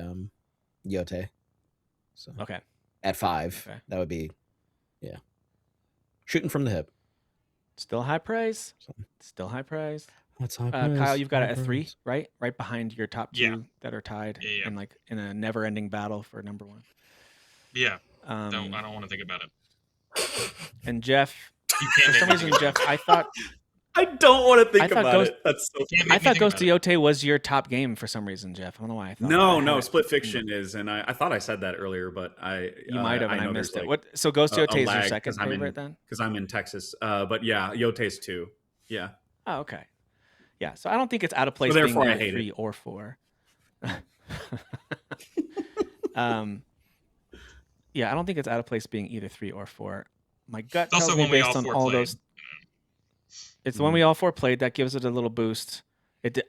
Yotei. So Okay. At 5, that would be shooting from the hip. Still high praise. Still high praise. That's high praise. Kyle, you've got high it at praise. 3, right? Right behind your top 2 Yeah. that are tied Yeah. in like in a never-ending battle for number 1. Yeah. I don't want to think about it. And Jeff, You for can't some make me reason, think Jeff, I thought I don't want to think thought about Ghost- it. That's so. Can't make I me thought think Ghost of about Yotei was your top game for some reason, Jeff. I don't know why I thought. No, that. Split Fiction is, and I thought I said that earlier, but You might have, and I know missed there's, it. like, What? So Ghost of a Yotei is your lag, second 'cause I'm in- favorite then? because I'm in Texas. But yeah, Yotei's 2. Yeah. Oh, okay. Yeah, so I don't think it's out of place So being therefore I either hate 3 it. or 4. Yeah, I don't think it's out of place being either 3 or 4. My gut It's also tells me one we based all on four all played. those. It's the one we all 4 played that gives it a little boost.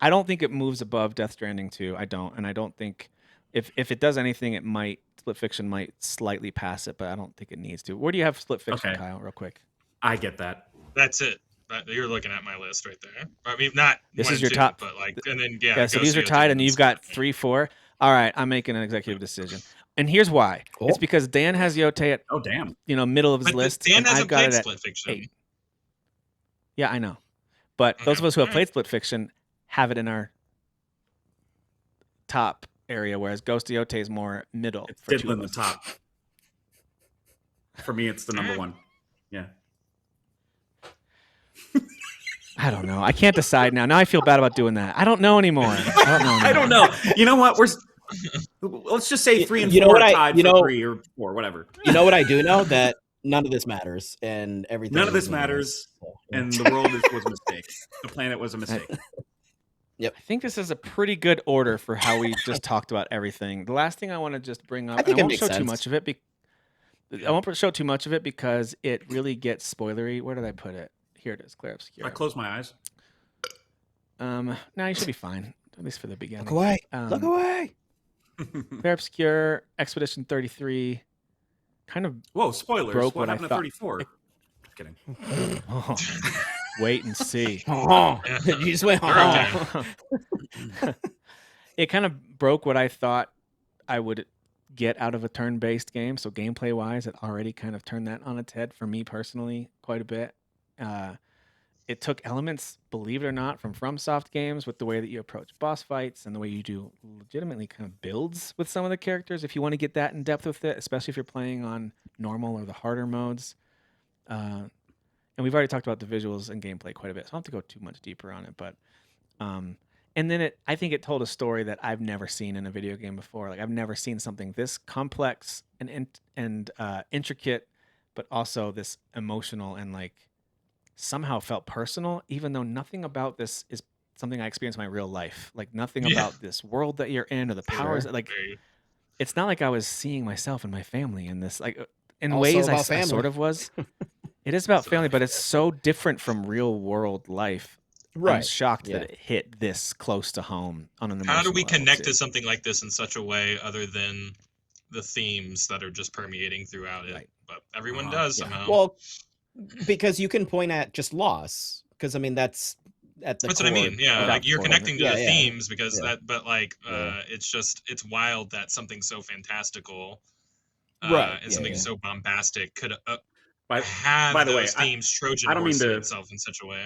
I don't think it moves above Death Stranding 2. I don't, and I don't think if it does anything, it might Split Fiction might slightly pass it, but I don't think it needs to. Where do you have Split Fiction, Okay. Kyle? Real quick. I get that. That's it. You're looking at my list right there. I mean, not This one is and your two, top- but like, and then yeah. So Ghost these of are Yotei tied, and is you've got second. 3, 4. All right, I'm making an executive decision, and here's why. Cool. It's because Dan has Yotei at Oh damn. middle of his But list, Dan and hasn't I've got played it at Split Fiction. 8. Yeah, I know, but those of Okay. us who have Alright. played Split Fiction have it in our top area, whereas Ghost of Yotei is more middle. It's for two diddling of the us. top. For me, it's the number 1. Yeah. I don't know. I can't decide now. Now I feel bad about doing that. I don't know anymore. I don't know. You know what? Let's just say 3 and 4 You know what are I- tied you for know- 3 or 4, whatever. You know what I do know? That none of this matters and everything. None of this is meaningless. matters, So, yeah. and the world was a mistake. The planet was a mistake. I think this is a pretty good order for how we just talked about everything. The last thing I want to just bring up, I think I it won't makes show too sense. much of it. I won't show too much of it because it really gets spoilery. Where did I put it? Here it is, Claire If Obscura. I close my eyes. No, you should be fine, at least for the beginning. Look away! Look Um, away! Claire Obscure, Expedition 33, kind of Whoa, spoilers. Broke What what I happened to thought. 34? Just kidding. wait and see. Oh, you just went. You're Oh. okay. It kind of broke what I thought I would get out of a turn-based game. So gameplay-wise, it already kind of turned that on its head for me personally quite a bit. It took elements, believe it or not, from FromSoft games with the way that you approach boss fights and the way you do legitimately kind of builds with some of the characters. If you want to get that in depth with it, especially if you're playing on normal or the harder modes. And we've already talked about the visuals and gameplay quite a bit, so I don't have to go too much deeper on it. But and then I think it told a story that I've never seen in a video game before. Like I've never seen something this complex and intricate, but also this emotional and like somehow felt personal, even though nothing about this is something I experienced in my real life. Like nothing Yeah. about this world that you're in or the powers. Like Very- it's not like I was seeing myself and my family in this. Like in Also ways I about family. sort of was. It is about family, but it's so different from real world life. I'm shocked Yeah. that it hit this close to home on an How do we emotional level, connect too. to something like this in such a way other than the themes that are just permeating throughout it? Right. But everyone Uh-huh. does Yeah. somehow. Well, because you can point at just loss. Because I mean, that's at the. That's what I core mean. Yeah, of like you're core of it. connecting to Yeah, the yeah. themes because Yeah. that. But like, Yeah. it's wild that something so fantastical, Right, and yeah, something yeah. so bombastic could By, have by the way, those themes Trojan I don't mean horsing to- itself in such a way.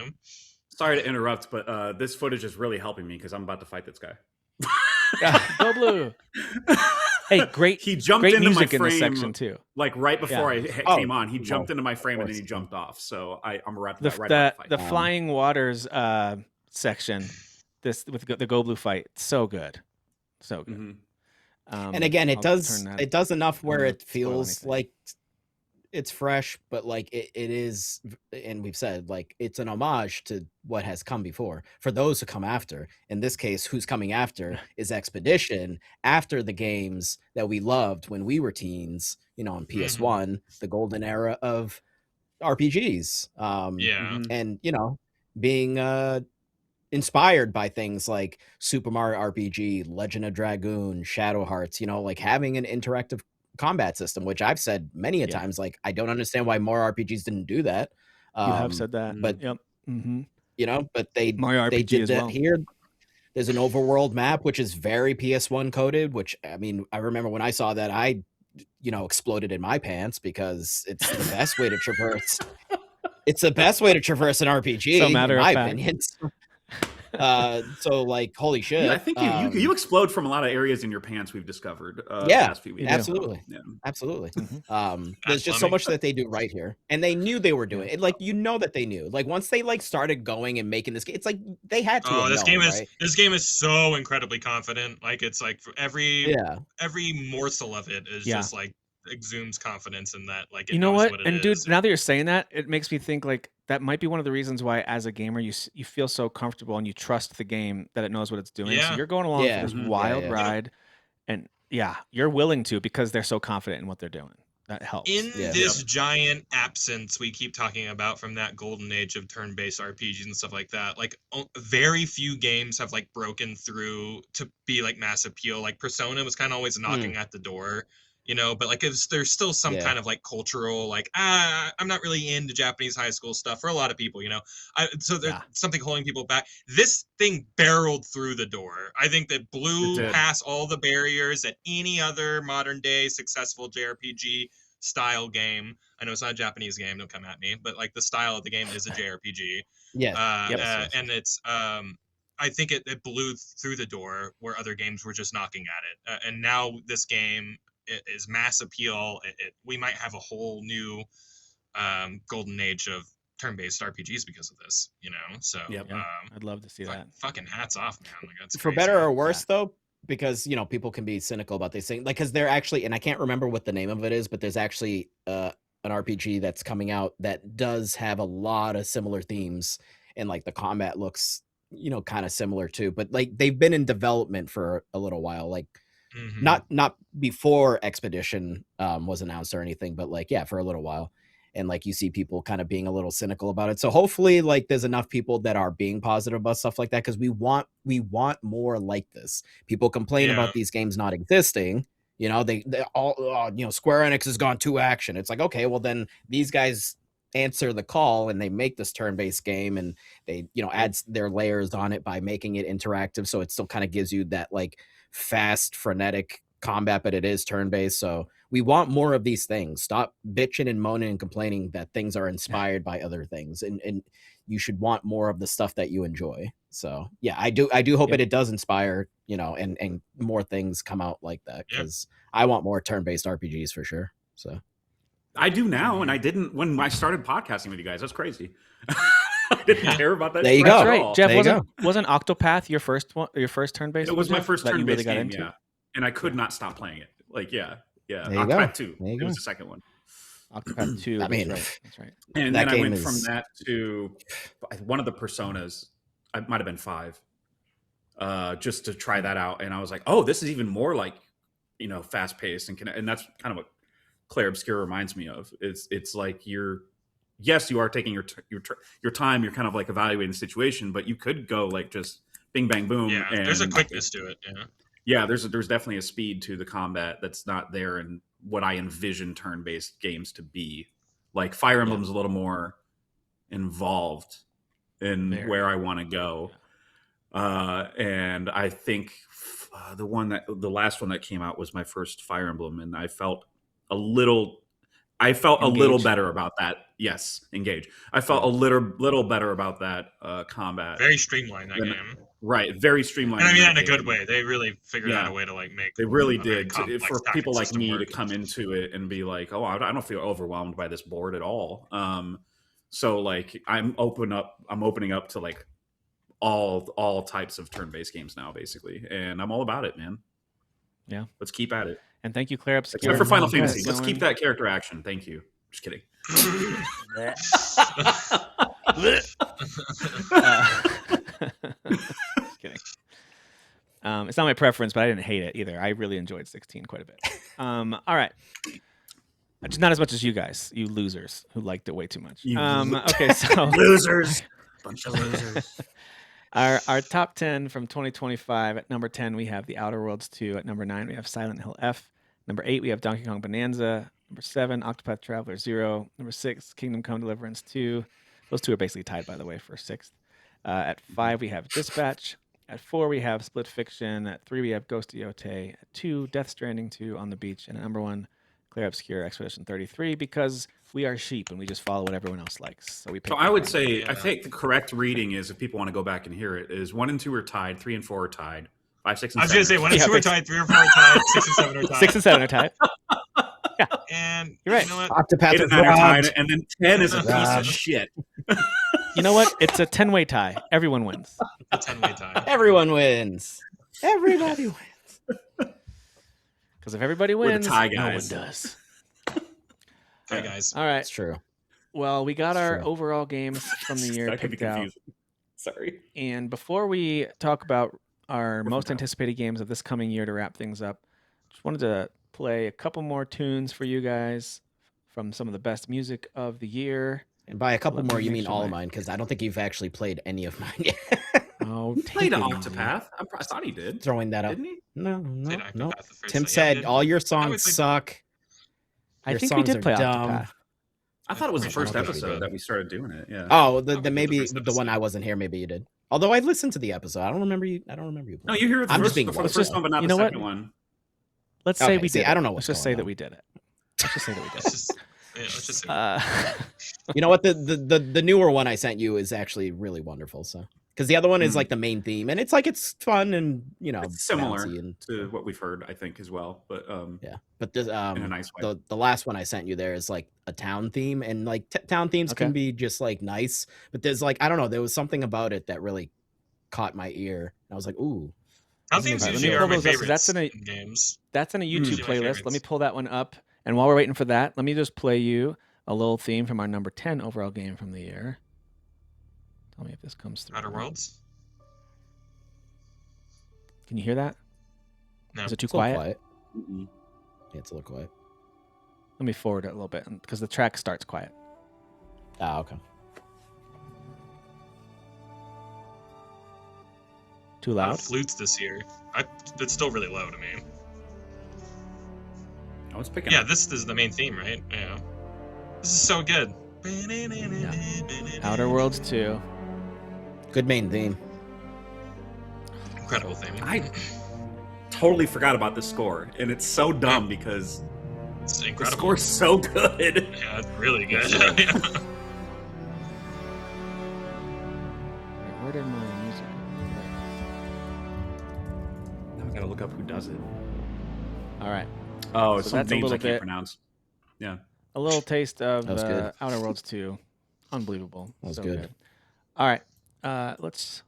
sorry to interrupt, but this footage is really helping me because I'm about to fight this guy. Go blue. Hey, great, He jumped great into my music in this frame section too. like right before Yeah. I Oh, came on. He jumped well, into my frame and course. then he jumped off. So I'm right The right about to fight. the flying waters section, this with the Go Blue fight, so good, so good. Mhm. And again, it I'll does turn that- it does enough where not it spoil feels anything. like it's fresh, but like it is, and we've said like it's an homage to what has come before for those who come after. In this case, who's coming after is Expedition after the games that we loved when we were teens, you know, on PS1, the golden era of RPGs. Yeah. Mhm. And you know, being inspired by things like Super Mario RPG, Legend of Dragoon, Shadow Hearts, you know, like having an interactive combat system, which I've said many a Yeah. times, like I don't understand why more RPGs didn't do that. You have said that. but yep. Mm-hmm. you know, but Mario they RPG did as that well. here. There's an overworld map which is very PS1 coded, which I mean, I remember when I saw that, I exploded in my pants because it's the best way to traverse. It's the best way to traverse an RPG, So matter in of my fact. opinion. So like, holy shit! Yeah, I think you explode from a lot of areas in your pants. We've discovered. The Yeah, past few weeks. absolutely, Yeah. absolutely. Mhm. There's just so funny. much that they do right here, and they knew they were doing it. Like, you know that they knew. Like, once they like started going and making this game, it's like they had to. Oh, have known, right? this game is so incredibly confident. Like, it's like every morsel of it is Yeah. just like exudes confidence in that. Like, it You know knows what? it And is. dude, now that you're saying that, it makes me think like that might be one of the reasons why, as a gamer, you feel so comfortable and you trust the game that it knows what it's doing. So Yeah. you're going along Yeah. for this Mhm. wild Yeah. ride, and yeah, you're willing to because they're so confident in what they're doing. That helps. In Yeah. this giant absence we keep talking about from that golden age of turn-based RPGs and stuff like that, like very few games have like broken through to be like mass appeal. Like Persona was kind of always knocking at the door, you know, but like there's still some Yeah. kind of like cultural, like, I'm not really into Japanese high school stuff for a lot of people, you know. So there's something holding people back. This thing barreled through the door. I think that blew past all the barriers that any other modern day successful JRPG style game. I know it's not a Japanese game, don't come at me, but like the style of the game is a JRPG. Yes. And it's I think it blew through the door where other games were just knocking at it. And now this game is mass appeal. We might have a whole new golden age of turn-based RPGs because of this, you know. So I'd love to see that. Fucking hats off, man. Like, that's for crazy. better or worse, though, because people can be cynical about these things, like, because they're actually, and I can't remember what the name of it is, but there's actually an RPG that's coming out that does have a lot of similar themes, and like the combat looks kind of similar too, but like they've been in development for a little while, like not before Expedition was announced or anything, but like for a little while. And like you see people kind of being a little cynical about it. So hopefully like there's enough people that are being positive about stuff like that, because we want more like this. People complain about these games not existing. They all Square Enix has gone to action. It's like, okay, well then these guys answer the call and they make this turn-based game, and they add their layers on it by making it interactive, so it still kind of gives you that like fast, frenetic combat, but it is turn-based. So we want more of these things. Stop bitching and moaning and complaining that things are inspired by other things, and you should want more of the stuff that you enjoy. So I do hope it does inspire, and more things come out like that, because I want more turn-based RPGs for sure. So I do now, and I didn't when I started podcasting with you guys. That's crazy. I didn't care about that. There you go. That's right, Jeff. There wasn't Octopath your first one? Your first turn-based? It was my first turn-based game, into? Yeah, and I could not stop playing it. Like, Octopath 2. It was the second one. Octopath 2. I mean, that's right. And then I went from that to one of the Personas. It might have been 5. Just to try that out, and I was like, oh, this is even more like, fast-paced, and that's kind of what Claire Obscure reminds me of. It's like you are taking your time. You're kind of like evaluating the situation, but you could go like just bing bang boom. Yeah, and there's a quickness to it. There's definitely a speed to the combat that's not there in what I envision turn-based games to be. Like Fire Emblem's a little more involved in where I want to go, and I think the last one that came out was my first Fire Emblem, and I felt a little better about that. Yes, Engage. I felt a little better about that combat. Very streamlined, that game. Right, very streamlined. And I mean that in a good way. They really figured out a way to like make. They really did. For people like me work. to come into it and be like, oh, I don't feel overwhelmed by this board at all. So like I'm opening up to like all types of turn-based games now, basically, and I'm all about it, man. Yeah, let's keep at it. And thank you, Claire Obscure. Except for Final Fantasy. Let's keep that character action. Thank you. Just kidding. Just kidding. It's not my preference, but I didn't hate it either. I really enjoyed 16 quite a bit. All right. Just not as much as you guys, you losers who liked it way too much. Okay, so losers. Bunch of losers. Our top 10 from 2025. At number 10, we have The Outer Worlds 2. At number 9, we have Silent Hill F. Number 8, we have Donkey Kong Bonanza. Number 7, Octopath Traveler 0. Number 6, Kingdom Come Deliverance 2. Those two are basically tied, by the way, for 6th. At 5, we have Dispatch. At 4, we have Split Fiction. At 3, we have Ghost of Yotei. At 2, Death Stranding 2 on the Beach. And at number 1, Clear Obscure Expedition 33, because we are sheep and we just follow what everyone else likes. So we. So I would say, I think the correct reading is, if people want to go back and hear it, is 1 and 2 are tied, 3 and 4 are tied, 5, 6, and 7. I was going to say 1 and 2 are tied, 3 or 4 are tied, 6 and 7 are tied. 6 and 7 are tied. Yeah. And you're right. You know what? Octopath 8 is and 9 are tied, robbed. and then 10 is a piece Robbed. of shit. You know what? It's a 10-way tie. Everyone wins. A 10-way tie. Everyone wins. Everybody wins. Because if everybody We're the wins, tie no one guys. does. Hi, guys. All right. It's true. Well, we got It's our true. overall games from the year That could be picked out. confusing. Sorry. And before we talk about our We're most from now. anticipated games of this coming year to wrap things up, just wanted to play a couple more tunes for you guys from some of the best music of the year. And by a couple Let me more, you make mean sure all of my- mine, because I don't think you've actually played any of mine yet. Oh, He played take it easy. Octopath. I thought he did. Throwing that up. Didn't he? No, Played no. Octopath the first Tim time. Yeah, said we did. all your we songs played- suck. I Your think we songs did are play dumb. Octopath. I thought it was the I first don't think we episode did. that we started doing it. Yeah. Oh, That the was the maybe first the one episode. I wasn't here. Maybe you did. Although I listened to the episode, I don't remember you. No, you hear the I'm just first, being the blunt. first one, but not You the know what? second one. Let's say Okay, we see, did. I it. don't know Let's what's just say going that on. we did it. Let's just say that we did Let's it. just, yeah, let's just say. You know what? The newer one I sent you is actually really wonderful. So because the other one is Mhm. like the main theme, and it's fun and It's similar bouncy and to what we've heard, I think, as well, but yeah. But this in a nice way. the last one I sent you there is like a town theme, and like town themes Okay. can be just like nice, but there's like I don't know, there was something about it that really caught my ear. And I was like, ooh, Town Let me themes pull usually are my those up, 'cause favorites that's in a- in games. That's in a YouTube Usually my playlist. Let me favorites. pull that one up. And while we're waiting for that, let me just play you a little theme from our number 10 overall game from the year. Tell me if this comes through. Outer Worlds? Can you hear that? No. Is it too it's a little quiet? quiet. Mm-mm. Yeah, it's a little quiet. Let me forward it a little bit because the track starts quiet. Ah, okay. Too A lot of loud? flutes this year. It's still really low to me. I was picking Yeah, up. this is the main theme, right? Yeah. This is so good. Outer Worlds 2. Good main theme. Incredible theme. I totally forgot about the score, and it's so dumb because It's the incredible. score's so good. Yeah, it's really good. It's Yeah. Wait, where did my music Now I gotta look up who does it. go? All right. Oh, So it's some that's a names I little can't bit- pronounce. Yeah. A little taste of That was good. Outer Worlds 2. Unbelievable. That was So good. All right. Let's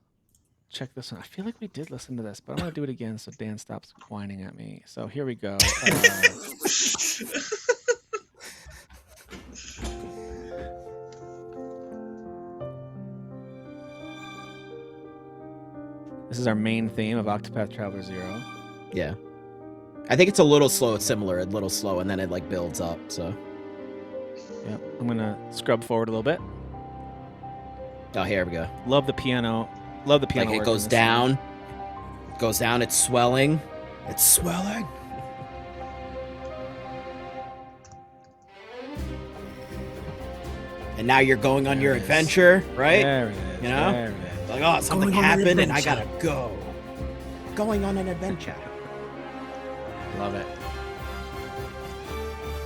check this one. I feel like we did listen to this, but I'm going to do it again so Dan stops whining at me. So here we go. This is our main theme of Octopath Traveler 0. Yeah. I think it's a little slow, a little slow, and then it like builds up. So Yep. I'm going to scrub forward a little bit. oh, here we go. Love the piano. Love the piano. Like it work in goes this down. It goes down. It's swelling. It's swelling. And now you're going on There your it is. adventure, scene. right? There it is. You know? There it is. Like, oh, something Going on an happened and I adventure. gotta go. Going on an adventure. Love it.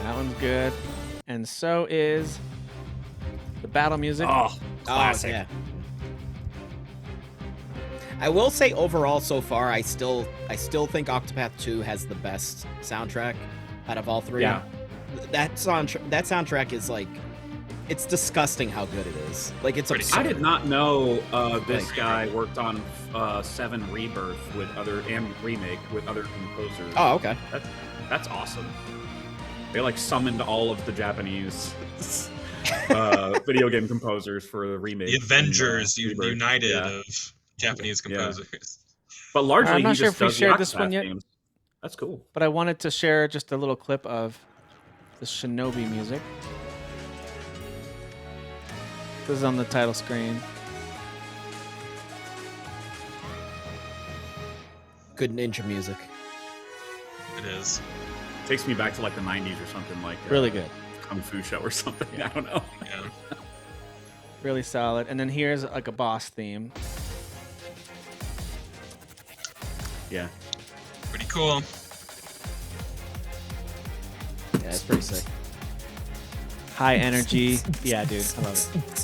That one's good. And so is the battle music. Oh, classic. Oh, yeah. I will say overall so far, I still think Octopath 2 has the best soundtrack out of all three. Yeah. That soundtrack is like, it's disgusting how good it is. Like it's Pretty absurd. I did not know this Like- guy worked on 7 Rebirth with other and Remake with other composers. Oh, okay. That's awesome. They like summoned all of the Japanese video game composers for the remake. The Avengers Rebirth. United Yeah. of Japanese Yeah. composers. But largely, I'm not he sure just if we does the shared this Octopath one yet. games. That's cool. But I wanted to share just a little clip of the Shinobi music. This is on the title screen. Good ninja music. It is. Takes me back to like the 90s or something, like Really good. Kung Fu show or something. I don't know. Yeah. Really solid. And then here's like a boss theme. Yeah. Pretty cool. Yeah, it's pretty sick. High energy. Yeah, dude. I love it.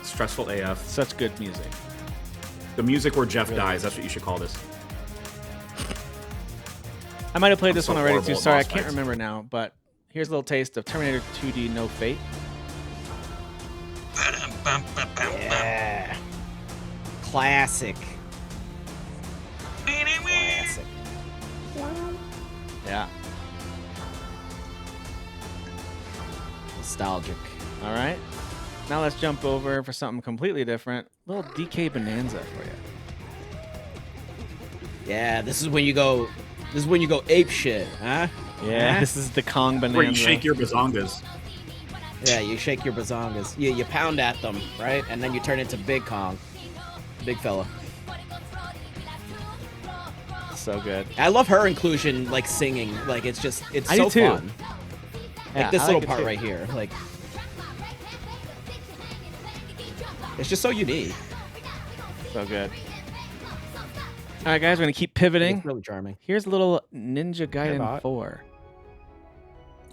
Stressful AF. Such good music. The music where Jeff dies. That's what you should call this. I might have played this so one already horrible too. at Sorry, I boss can't fights. remember now. But here's a little taste of Terminator 2D No Fate. Yeah. Classic. Classic. Yeah. Nostalgic. All right. Now let's jump over for something completely different. Little DK Bonanza for you. Yeah, this is when you go. This is when you go ape shit, huh? Yeah, Huh? this is the Kong Bonanza. Where you shake your bazongas. Yeah, you shake your bazongas. You pound at them, right? And then you turn into Big Kong. Big fella. So good. I love her inclusion, like singing. Like it's just, it's I so do too. fun. Yeah, Like this I little like it part too. right here. Like it's just so unique. So good. All right, guys, we're gonna keep pivoting. It's really charming. Here's a little Ninja Gaiden bot. 4.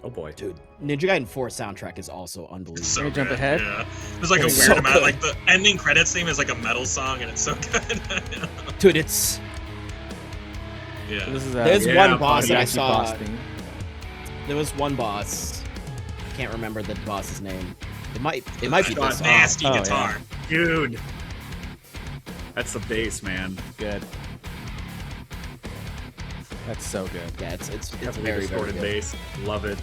Oh boy. Dude, Ninja Gaiden 4 soundtrack is also unbelievable. So Can we jump good, ahead? Yeah. There's like a It's weird so amount. good. Like the ending credits theme is like a metal song, and it's so good. Dude, it's So yeah. this is there's Yeah, one boss that I Yashi saw. boss theme. There was one boss. I can't remember the boss's name. It might be this song. Nasty Oh, yeah. guitar. Dude. That's the bass, man. Good. That's so good. Yeah, it's Heavily very distorted good. bass. Love it.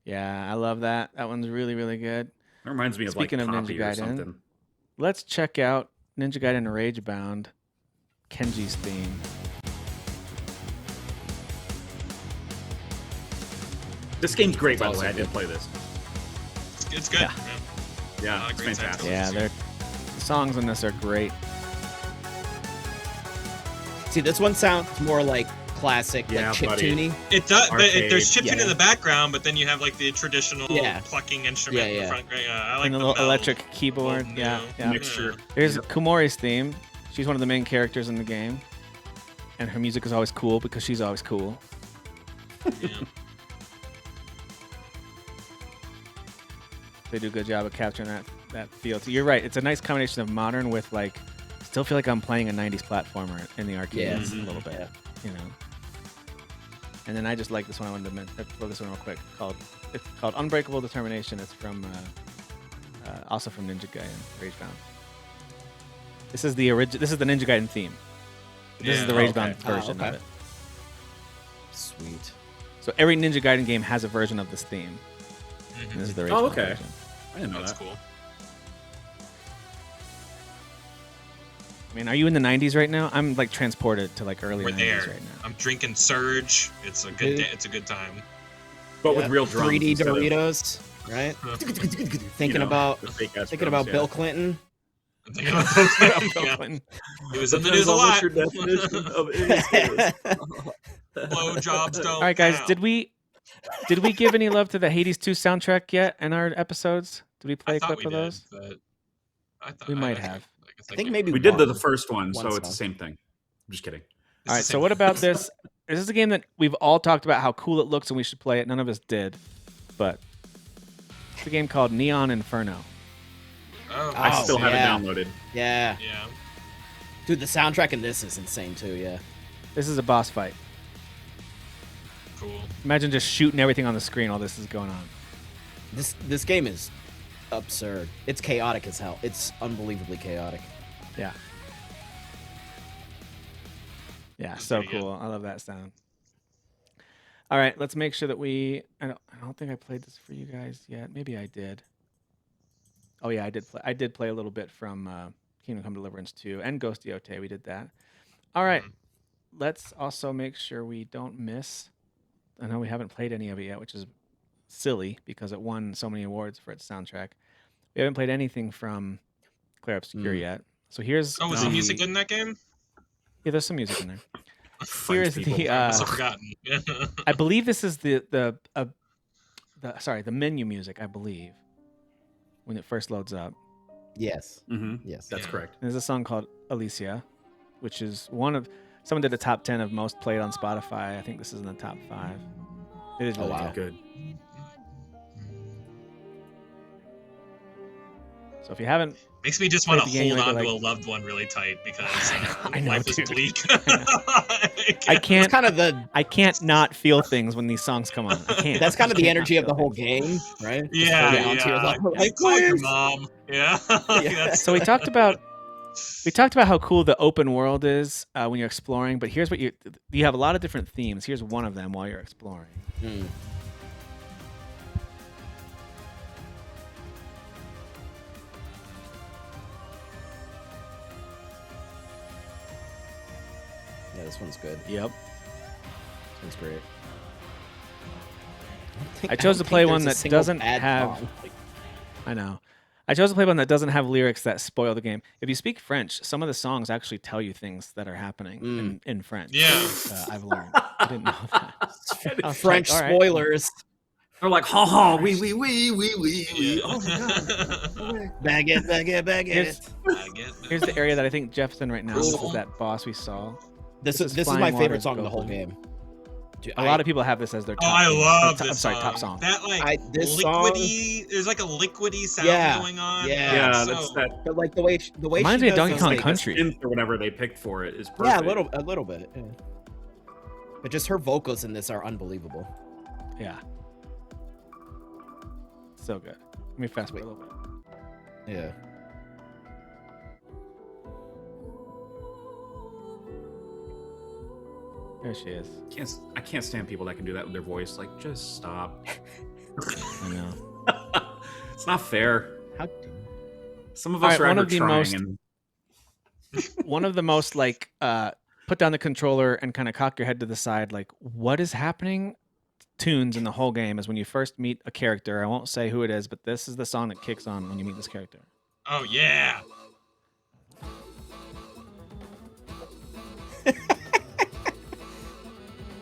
Yeah, I love that. That one's really, really good. That reminds me of Speaking like of Poppy Ninja or Gaiden. something. Let's check out Ninja Gaiden Ragebound, Kenji's theme. This game's great, by the also way. I did good. play this. It's good. Yeah. Yeah, it's great fantastic. Yeah, the songs in this are great. See, this one sounds more like classic, Yeah, like buddy. chiptune-y. It does, but there's Arcade. chiptune in the background, but then you have like the traditional Yeah. plucking instrument in Yeah, the yeah. front. I like And the the little bell. electric keyboard. Well, Yeah, yeah. yeah. Mixture. There's Yep. Kumori's theme. She's one of the main characters in the game. And her music is always cool because she's always cool. Yeah. They do a good job of capturing that feel. So you're right. It's a nice combination of modern with like, still feel like I'm playing a 90s platformer in the arcades Yeah. a little bit, you know. And then I just like this one. I wanted to throw this one real quick. It's called Unbreakable Determination. It's from also from Ninja Gaiden Ragebound. This is the This is the Ninja Gaiden theme. This is the Yeah. Ragebound Okay. version okay. of it. Sweet. So every Ninja Gaiden game has a version of this theme. Mhm. And this is the Ragebound Oh, okay. version. I didn't know That's that. cool. I mean, are you in the 90s right now? I'm like transported to like early We're 90s there. right now. I'm drinking Surge. It's a good. Dude. It's a good time. But Yeah. with real drums. 3D instead of, Doritos, right? Huh. Thinking know, about the fake-ass thinking drums, about yeah. Bill Clinton. I'm thinking about Bill Clinton. Bill Yeah. Clinton. He was in the Depends news a on what lot. your definition of it is. Blow jobs don't. All right, guys. count. Did we give any love to the Hades 2 soundtrack yet in our episodes? Did we play I a thought clip we of did, those? but I thought We might I have. I think maybe We did one. the first one, One so it's song. the same thing. I'm just kidding. All right. So what about this? This is a game that we've all talked about how cool it looks and we should play it. None of us did, but it's a game called Neon Inferno. Oh, I Oh, still have yeah. it downloaded. Yeah, yeah. dude, the soundtrack in this is insane too. Yeah. This is a boss fight. Cool. Imagine just shooting everything on the screen while this is going on. This game is absurd. It's chaotic as hell. It's unbelievably chaotic. Yeah. Yeah, so pretty good. cool. I love that sound. All right, let's make sure that I don't think I played this for you guys yet. Maybe I did. Oh yeah, I did play a little bit from Kingdom Come Deliverance 2 and Ghost Yote. We did that. All right. Let's also make sure we don't miss. I know we haven't played any of it yet, which is silly because it won so many awards for its soundtrack. We haven't played anything from Clair Obscure yet. So here's Oh, was the music good in that game? Yeah, there's some music in there. French Here's people. the I must have forgotten. I believe this is the the menu music, I believe, when it first loads up. Yes. Mm-hmm. Yes. That's correct. There's a song called Alicia, which is someone did a top 10 of most played on Spotify. I think this is in the top 5. It is Oh, really wow. good. Good. So if you haven't, Makes me just want to Played the game, hold you on might to be a loved one really tight because I know, life is dude. bleak. I can't It's kind of the I can't not feel things when these songs come on. I can't. that's kind of I the can't energy not of the feel whole things. game, right? Just Yeah, holding on to your yeah. love. You Like, call your please. mom. Yeah. Yeah. So we talked about how cool the open world is when you're exploring, but here's what you have a lot of different themes. Here's one of them while you're exploring. Mm. Yeah, this one's good. Yep. This one's great. I chose to don't play think one there's a that single doesn't bad have- song. Like, I know. I chose to play one that doesn't have lyrics that spoil the game. If you speak French, some of the songs actually tell you things that are happening in French. Yeah. I've learned. I didn't know that. I was French like, all right. spoilers. They're like, ha ha, wee wee wee wee wee wee. Yeah. Oh my god. Bag it, bag it, bag Here's- it. I get that. Here's the area that I think Jeff's in right now. This Cool. is that boss we saw. This This is is my Flying favorite Waters song in the whole Goblin. game. Dude, A lot of people have this as their top. Oh, I theme. love Or this I'm sorry, song. top song. That like this song, liquidy. There's like a liquidy sound Yeah, going on. yeah. Yeah, So- that's that but like the way Reminds she me of does Donkey those, Kong like, Country. synth or whatever they picked for it is perfect. Yeah, a little bit. Yeah. But just her vocals in this are unbelievable. Yeah. So good. Let me fast forward a little bit. Yeah. There she is. I can't stand people that can do that with their voice. Like, just stop. I know. It's not fair. How? Some of All us right, are one out of here the trying, most- and One of the most like put down the controller and kind of cock your head to the side, like what is happening tunes in the whole game is when you first meet a character. I won't say who it is, but this is the song that kicks on when you meet this character. Oh yeah.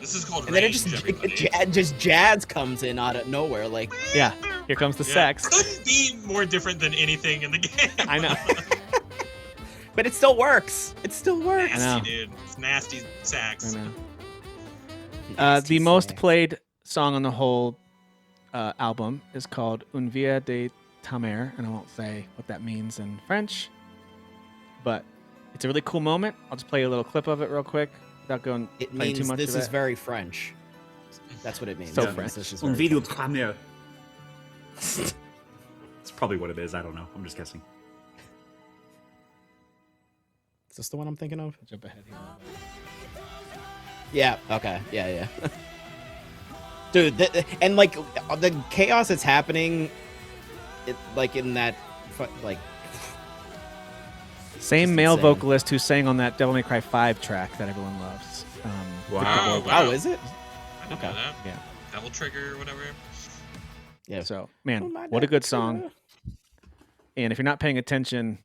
This is called And then it Range, everybody. just jazz comes in out of nowhere. Like, Yeah, here comes the Yeah. sax. Couldn't be more different than anything in the game. I know. but it still works. It still works. I know. Nasty, dude. It's nasty sax. I know. Nasty The most sax. played song on the whole album is called Un Via de ta Mère, and I won't say what that means in French, but it's a really cool moment. I'll just play a little clip of it real quick without going It playing means too much this of is it. very French. That's what it means. So It means French. this is Un very video French. premiere. It's probably what it is. I don't know. I'm just guessing. Is this the one I'm thinking of? Jump ahead here. Yeah. Okay. Yeah. Dude, and like the chaos that's happening, like in that, like Same Just male insane. vocalist who sang on that Devil May Cry 5 track that everyone loves. Wow. Victor Borge. Wow. oh, is it? I didn't Okay. know that. Yeah. Devil Trigger or whatever. Yeah. So, Oh, man, my what a God. good song. And if you're not paying attention,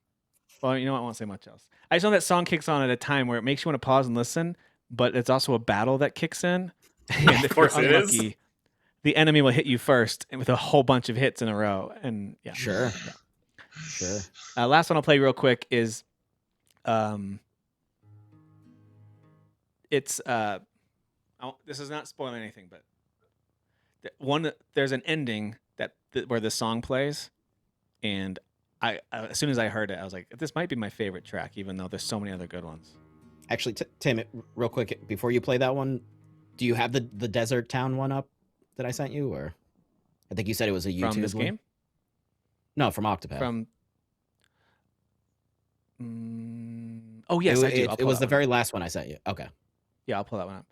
well, you know what? I won't say much else. I just know that song kicks on at a time where it makes you want to pause and listen, but it's also a battle that kicks in. And if you're course it is. unlucky, the enemy will hit you first and with a whole bunch of hits in a row. And yeah. Sure. Sure. Last one I'll play real quick is it's this is not spoiling anything, but there's an ending where the song plays, and I as soon as I heard it, I was like, this might be my favorite track, even though there's so many other good ones. Actually, Tim, real quick before you play that one, do you have the Desert Town one up that I sent you, or I think you said it was a YouTube From this one? game? No, from Octopath. From oh yes, I do. I'll It pull was that the one very last one I sent you. Okay. Yeah, I'll pull that one up.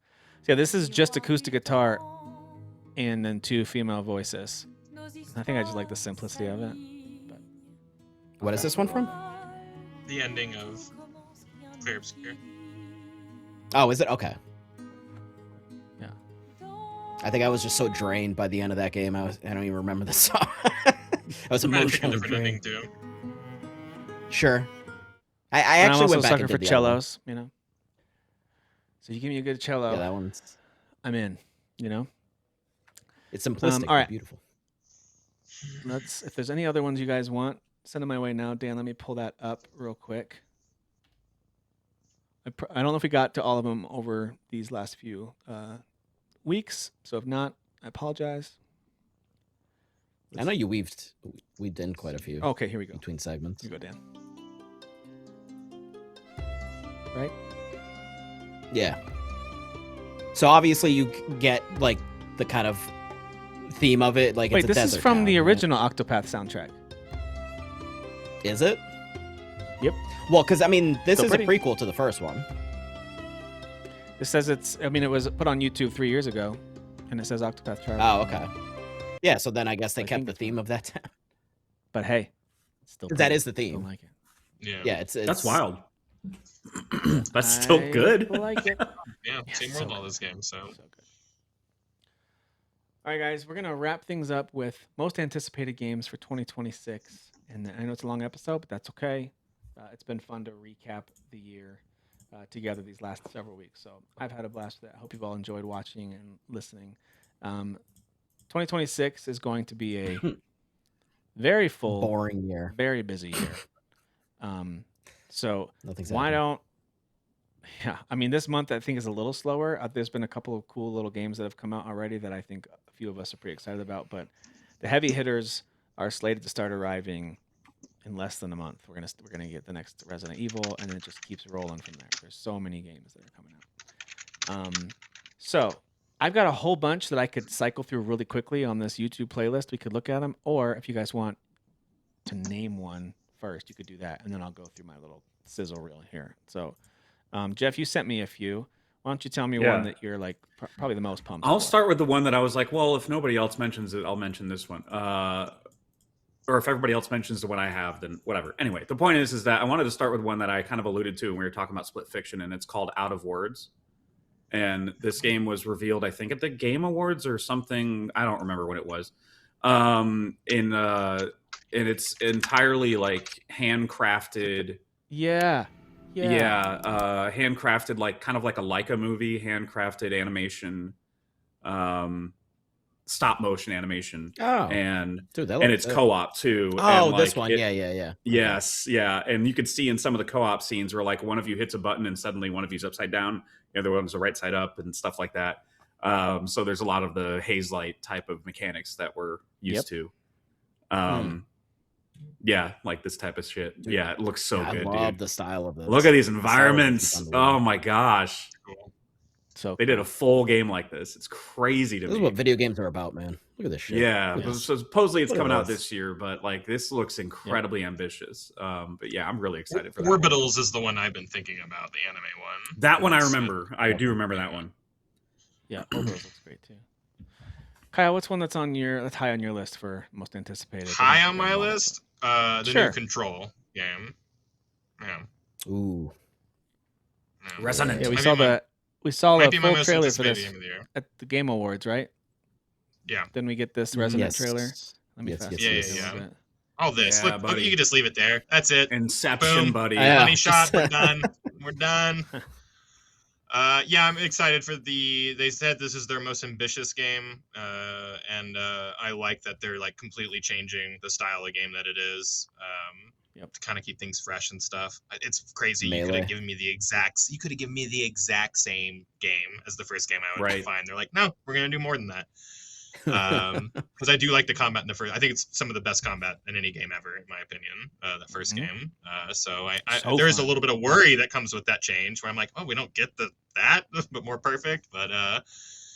So yeah, this is just acoustic guitar and then 2 female voices. I think I just like the simplicity of it. What is this one from? The ending of Very Obscure. Oh, is it? Okay. Yeah. I think I was just so drained by the end of that game. I don't even remember the song. I was I might pick a emotionally different ending drained. too. Sure. I And I'm actually also a went back sucker and for did the other one. cellos, you know. So you give me a good cello, Yeah, that one's I'm in. You know. it's simplistic, all right. but beautiful. If there's any other ones you guys want, send them my way now. Dan, let me pull that up real quick. I don't know if we got to all of them over these last few weeks, so if not, I apologize. I know you weaved in quite a few. Okay, here we go. Between segments. Here you go, Dan. Right? Yeah. So obviously you get like the kind of theme of it. Like, wait, it's a this is desert from town, the right? original Octopath soundtrack. Is it? Yep. Well, because I mean, this So is pretty- a prequel to the first one. It says it was put on YouTube 3 years ago, and it says Octopath Traveler. Oh, okay. Yeah, so then I guess they I kept think the it's theme of that town. But hey, it's still 'Cause that pretty. is the Still theme. like it. Yeah. Yeah, it's That's wild. That's still I good. like it. Yeah. Yeah, Same so world, all good. this game. So So good. All right, guys, we're gonna wrap things up with most anticipated games for 2026, and I know it's a long episode, but that's okay. It's been fun to recap the year together these last several weeks. So I've had a blast with that. I hope you've all enjoyed watching and listening. 2026 is going to be a very full, boring year. very busy year. So Nothing's why happening. don't yeah, I mean, this month I think is a little slower. There's been a couple of cool little games that have come out already that I think a few of us are pretty excited about, but the heavy hitters are slated to start arriving in less than a month. We're gonna get the next Resident Evil, and it just keeps rolling from there. There's so many games that are coming out. So I've got a whole bunch that I could cycle through really quickly on this YouTube playlist. We could look at them, or if you guys want to name one first, you could do that, and then I'll go through my little sizzle reel here. So, Jeff, you sent me a few. Why don't you tell me Yeah. one that you're like probably the most pumped? I'll for? start with the one that I was like, well, if nobody else mentions it, I'll mention this one. Or if everybody else mentions the one I have, then whatever. Anyway, the point is that I wanted to start with one that I kind of alluded to when we were talking about Split Fiction, and it's called Out of Words. And this game was revealed, I think, at the Game Awards or something. I don't remember when it was. And it's entirely like handcrafted. Yeah. Handcrafted, like kind of like a Leica movie, handcrafted animation, stop motion animation, Oh, and dude, that and looks it's good. co-op too. Oh, and, this like, one. Yeah. Yes, yeah, and you could see in some of the co-op scenes where like one of you hits a button and suddenly one of you's upside down, the other one's the right side up, and stuff like that. So there's a lot of the haze light type of mechanics that we're used to. Yeah, like this type of shit. Dude, yeah, it looks so I good, love dude. the style of this. Look at these The style of this is environments. Oh unbelievable. my gosh. cool. So They did a full game like this. It's crazy to This is me. what video games are about, man. Look at this shit. Yeah. Look at So supposedly it's Look at coming out this. this year, but like this looks incredibly ambitious. But yeah, I'm really excited for that. Orbitals is the one I've been thinking about, the anime one. That one I It's- remember. I do remember that one. yeah, Orbitals looks great too. Kyle, what's one that's high on your list for most anticipated? High on my list, the Sure. new Control game. Yeah. Ooh. yeah. Resonant. Yeah, we Might saw be my- we saw might the be my full most trailer for anticipated this game of the year. at the Game Awards, right? Yeah. Then we get this Resident Yes. trailer. Let me Yes, fast yes, forward yes. a Yeah, little yeah. bit. All this. Yeah, Look, buddy. you can just leave it there. That's it. Inception, Boom. buddy. Yeah. Money shot. We're done. We're done. Yeah, I'm excited for they said this is their most ambitious game, and I like that they're like completely changing the style of game that it is, to kind of keep things fresh and stuff. It's crazy. You could Melee. have given me the exact same game as the first game I would Right. find. They're like, no, we're gonna do more than that. Because I do like the combat in the first. I think it's some of the best combat in any game ever, in my opinion. The first game. So So there is a fun. little bit of worry that comes with that change, where I'm like, oh, we don't get that, but more perfect. But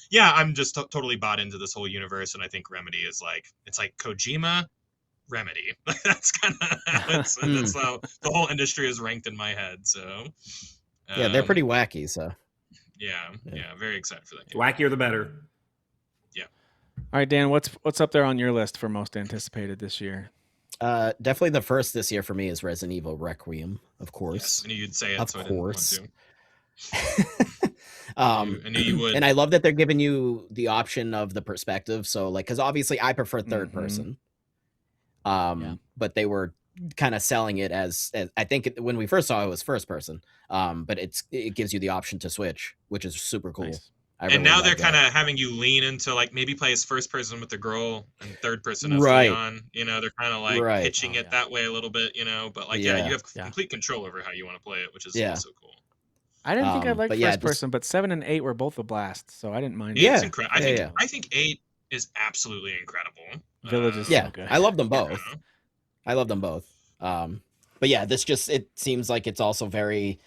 yeah, I'm just totally bought into this whole universe, and I think Remedy is it's like Kojima, Remedy. That's kind of that's how the whole industry is ranked in my head. So Yeah, they're pretty wacky. So Yeah, very excited for that The game. wackier the better. All right, Dan, what's up there on your list for most anticipated this year? definitely the first this year for me is Resident Evil Requiem, of Yes, course. I knew you'd say it, Of so I didn't want course. to. I knew you would. And I love that they're giving you the option of the perspective. So like, because obviously I prefer third Mhm. person. Yeah. But they were kind of selling it as I think when we first saw it was first person. But it gives you the option to switch, which is super cool. Nice. And now they're kind of having you lean into like maybe play as first person with the girl and third person as Leon. You know, they're kind of like pitching it that way a little bit. You know, but like you have complete control over how you want to play it, which is also cool. I didn't think I liked first person, but 7 and 8 were both a blast, so I didn't mind. It's incredible. I think 8 is absolutely incredible. Village is so good. I love them both. I love them both. But yeah, it seems like it's also very,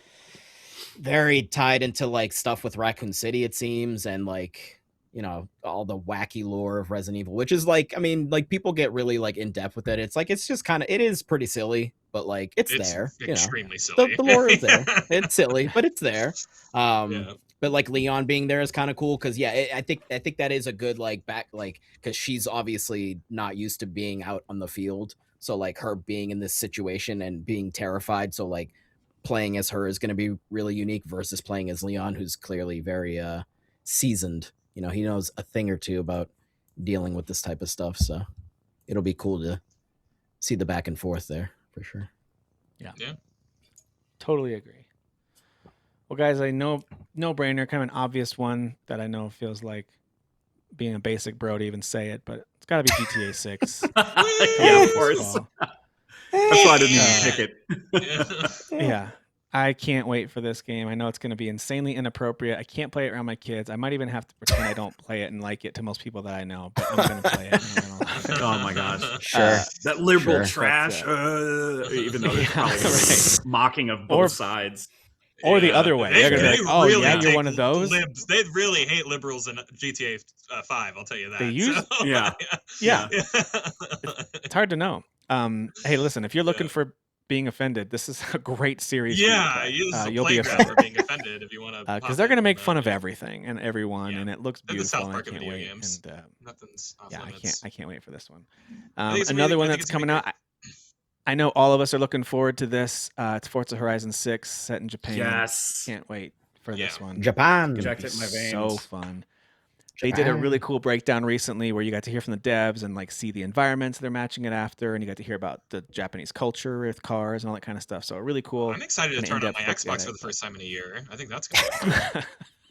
very tied into like stuff with Raccoon City, it seems, and like, you know, all the wacky lore of Resident Evil, which is like, I mean, like people get really like in depth with it. It's like, it's just kind of, it is pretty silly, but like it's there. Extremely silly. The lore is there. It's silly, but it's there. But like Leon being there is kind of cool because I think that is a good like back, like, because she's obviously not used to being out on the field. So like her being in this situation and being terrified. So like playing as her is going to be really unique versus playing as Leon, who's clearly very seasoned. You know, he knows a thing or two about dealing with this type of stuff. So it'll be cool to see the back and forth there for sure. Yeah. Totally agree. Well, guys, I know no brainer, kind of an obvious one that I know feels like being a basic bro to even say it, but it's got to be GTA 6. Yeah, of course. That's why I didn't even pick it. Yeah. I can't wait for this game. I know it's going to be insanely inappropriate. I can't play it around my kids. I might even have to pretend I don't play it and like it to most people that I know, but I'm going to play it. Oh my gosh. Sure. That liberal trash, even though there's probably mocking of both sides. Or the other way. They're going to be like, oh, really yeah, you're one of those? They really hate liberals in GTA 5, I'll tell you that. They use? So, yeah. It's hard to know. Hey, listen, if you're looking for being offended, this is a great series. You'll be offended for being offended if you want to. Because they're going to make fun of everything and everyone, and it looks beautiful. The South Park and I can't wait. Games. And, Nothing's off limits. I can't wait for this one. Another one that's coming out. I know all of us are looking forward to this. It's Forza Horizon 6 set in Japan. Yes. Can't wait for this one. Japan. Injected in my veins. So fun. They did a really cool breakdown recently where you got to hear from the devs and like see the environments they're matching it after, and you got to hear about the Japanese culture with cars and all that kind of stuff. So really cool. I'm excited to turn on my Xbox for the first time in a year. I think that's gonna be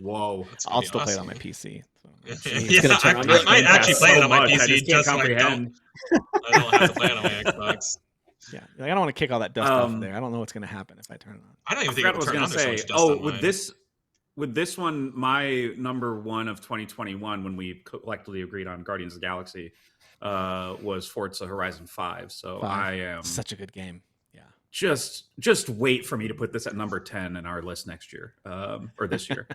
Whoa. I'll still play it on my PC. So. I might actually play it on my PC just so I don't have to play it on my Xbox. Yeah, like, I don't want to kick all that dust off there. I don't know what's going to happen if I turn it on. I don't even think it'll turn on. Say, with this one, my number one of 2021, when we collectively agreed on Guardians of the Galaxy, was Forza Horizon 5. So I am such a good game. Yeah, just wait for me to put this at number 10 in our list next year, or this year.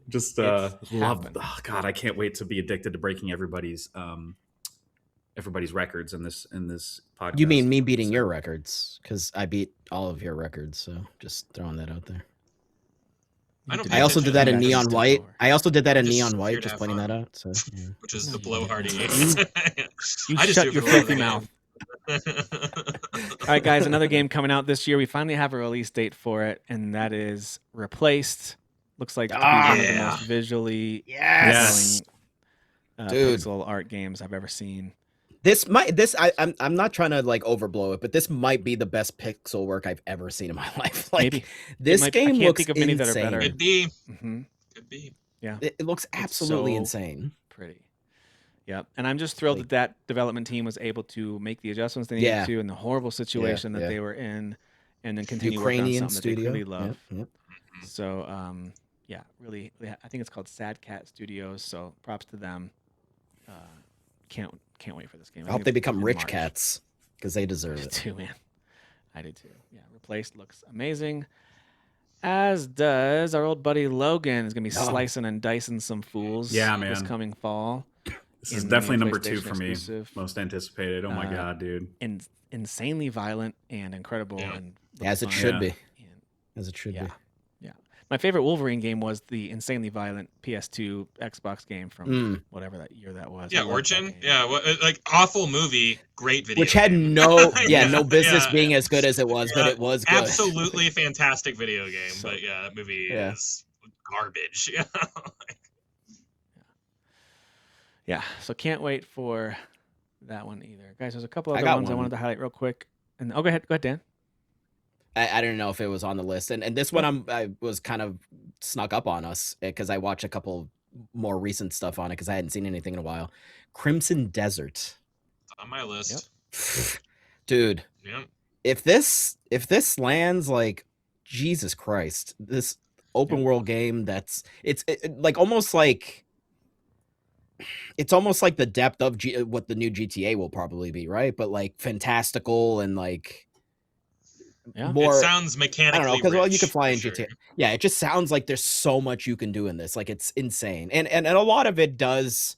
Just love. Oh God, I can't wait to be addicted to breaking everybody's records in this podcast. You mean me beating your records? Because I beat all of your records, so just throwing that out there. I also did that in Neon White. Just pointing that out. So, yeah. Which is the blowhardy. You shut your filthy mouth. All right, guys, another game coming out this year. We finally have a release date for it, and that is Replaced. Looks like to be one of the most visually pixel art games I've ever seen. I'm not trying to like overblow it, but this might be the best pixel work I've ever seen in my life. Like maybe. This game looks think of many insane. That are better. Could be. Mm-hmm. Could be. Yeah. It looks absolutely insane. Pretty. Yep. And I'm just thrilled that development team was able to make the adjustments they needed to in the horrible situation that they were in, and then continue Ukrainian working on something studio. that they really love. Yep. So, really, I think it's called Sad Cat Studios. So props to them. Can't wait for this game. I hope they become rich cats because they deserve it. Too, man. I do too. Yeah, Replaced looks amazing. As does our old buddy Logan is gonna be slicing and dicing some fools. Yeah, man. This coming fall. This is definitely number 2 for me. Most anticipated. Oh my God, dude. Insanely violent and incredible, and as it should be. As it should be. Yeah. My favorite Wolverine game was the insanely violent PS2 Xbox game from whatever that year that was. Yeah, Origin. Yeah, like awful movie, great video. Which had no business being as good as it was, but it was good. Absolutely fantastic video game, but that movie is garbage. Yeah, so can't wait for that one either. Guys, there's a couple other ones I wanted to highlight real quick. And go ahead, Dan. I don't know if it was on the list, and this one I was kind of snuck up on us because I watched a couple more recent stuff on it because I hadn't seen anything in a while. Crimson Desert. On my list. Dude. Yep. If this lands, like, Jesus Christ, this open world game it's almost like the depth of what the new GTA will probably be, right? But like fantastical and like more. It sounds mechanically. I don't know, because well, you can fly in sure. GTA. Yeah, it just sounds like there's so much you can do in this. Like it's insane, and a lot of it does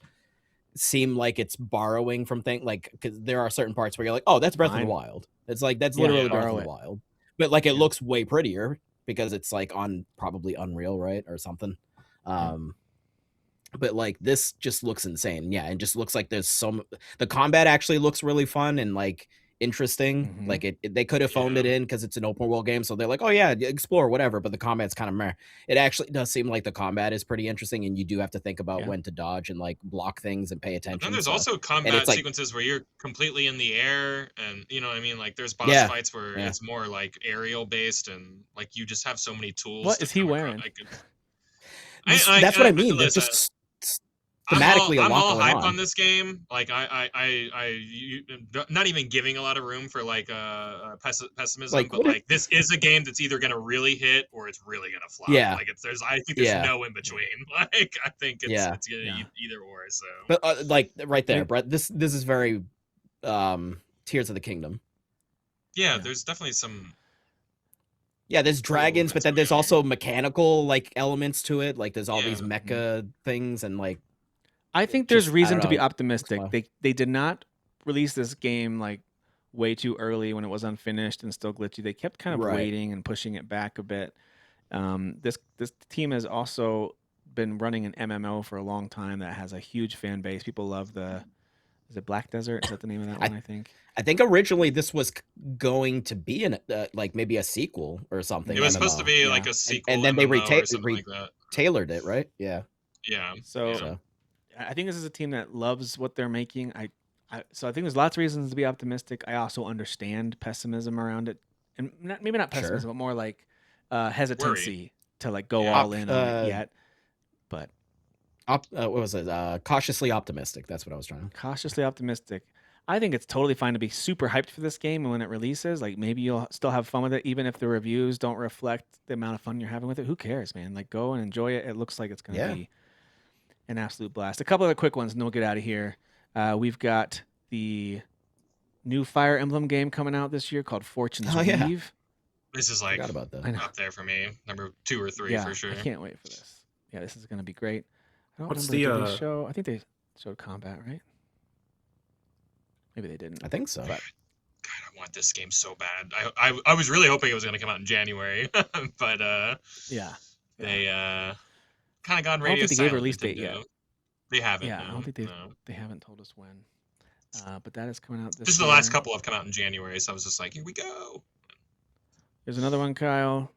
seem like it's borrowing from things, like because there are certain parts where you're like, oh, that's Breath of the Wild. It's like that's literally Breath of the Wild, but like it looks way prettier because it's like on probably Unreal, right, or something. But like this just looks insane, and just looks like there's the combat actually looks really fun and like interesting. Like they could have phoned it in because it's an open world game, so they're like, oh yeah, explore whatever, but the combat's kind of meh. It actually does seem like the combat is pretty interesting, and you do have to think about when to dodge and like block things and pay attention. But then there's also combat sequences where you're completely in the air, and you know what I mean, like there's boss fights where it's more like aerial based, and like you just have so many tools. What is he wearing? That's what I mean. There's just thematically I'm a lot all going hype on this game. Like I not even giving a lot of room for like pessimism, but like this is a game that's either gonna really hit or it's really gonna flop. Like I think there's no in between. Like I think it's gonna either or. So, but like right there, Brett. This is very Tears of the Kingdom. Yeah, there's definitely some. Yeah, there's dragons, but then there's also mechanical like elements to it. Like there's all these mecha things and like. I think there's reason to be optimistic. They did not release this game like way too early when it was unfinished and still glitchy. They kept kind of waiting and pushing it back a bit. This team has also been running an MMO for a long time that has a huge fan base. People love is it Black Desert? Is that the name of that one? I think originally this was going to be like maybe a sequel or something. It was supposed to be like a sequel, and then they MMO tailored it, right? Yeah. So I think this is a team that loves what they're making. So I think there's lots of reasons to be optimistic. I also understand pessimism around it, and maybe not pessimism, but more like hesitancy to like go all in on it yet. But what was it? Cautiously optimistic. That's what I was trying to. Cautiously optimistic. I think it's totally fine to be super hyped for this game, and when it releases, like maybe you'll still have fun with it, even if the reviews don't reflect the amount of fun you're having with it. Who cares, man? Like go and enjoy it. It looks like it's going to be an absolute blast. A couple other quick ones, and we'll get out of here. We've got the new Fire Emblem game coming out this year called Fortune's Weave. This is like up there for me, number 2 or 3 for sure. I can't wait for this. Yeah, this is going to be great. I don't What's remember the show. I think they showed combat, right? Maybe they didn't. I think so. But God, I want this game so bad. I was really hoping it was going to come out in January, but they kind of gone radio silent. I don't think they gave a release date yet. They haven't. Yeah, I don't think they haven't told us when. But that is coming out this year. Just the last couple have come out in January, so I was just like, here we go. There's another one, Kyle,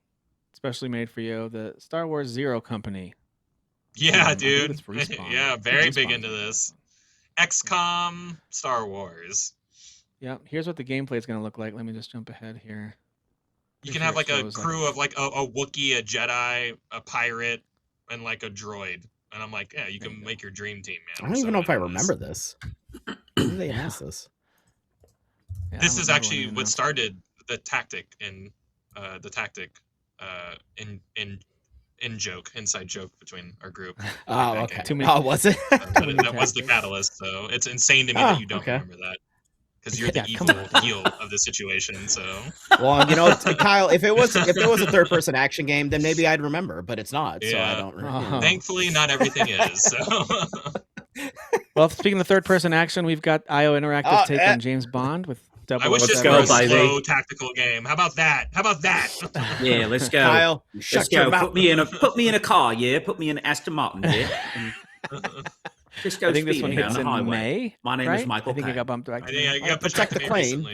especially made for you, the Star Wars Zero Company. Yeah, dude. Yeah, very big into this. XCOM, Star Wars. Yeah, here's what the gameplay is going to look like. Let me just jump ahead here. You can have like a crew of like a Wookiee, a Jedi, a pirate, and like a droid. And I'm like, yeah, you can make your dream team, man. I don't even know if I remember this. When did they announce this? Yeah, this is actually what started the tactic in inside joke between our group. Oh, okay. Oh, was it? That was the catalyst. So it's insane to me that you don't remember that. Because you're the evil heel of the situation. So well, you know, Kyle, if it was a third-person action game, then maybe I'd remember, but it's not. So I don't remember. Thankfully, not everything is. So well, speaking of third-person action, we've got IO Interactive take on James Bond with I wish this was a slow tactical game. How about that? Yeah, let's go. Kyle, let's go. Put me in a car, yeah. Put me in an Aston Martin, yeah. Just go. I think this one hits in May. My name is Michael. I think it got bumped back. I got protect the plane.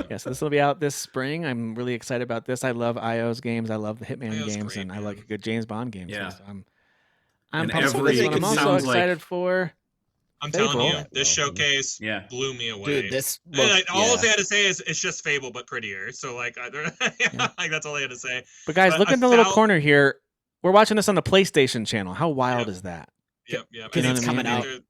Yeah, so this will be out this spring. I'm really excited about this. I love IO's games. I love the Hitman games, and I like a good James Bond game. Yeah. So I'm pumped for this one. I'm also excited for. I'm telling you, this showcase blew me away. Dude, this all they had to say is it's just Fable but prettier. So like, like that's all they had to say. But guys, look in the little corner here. we're watching this on the PlayStation channel. How wild Yep. is that? Yep. You And know it's what I mean? coming out They're-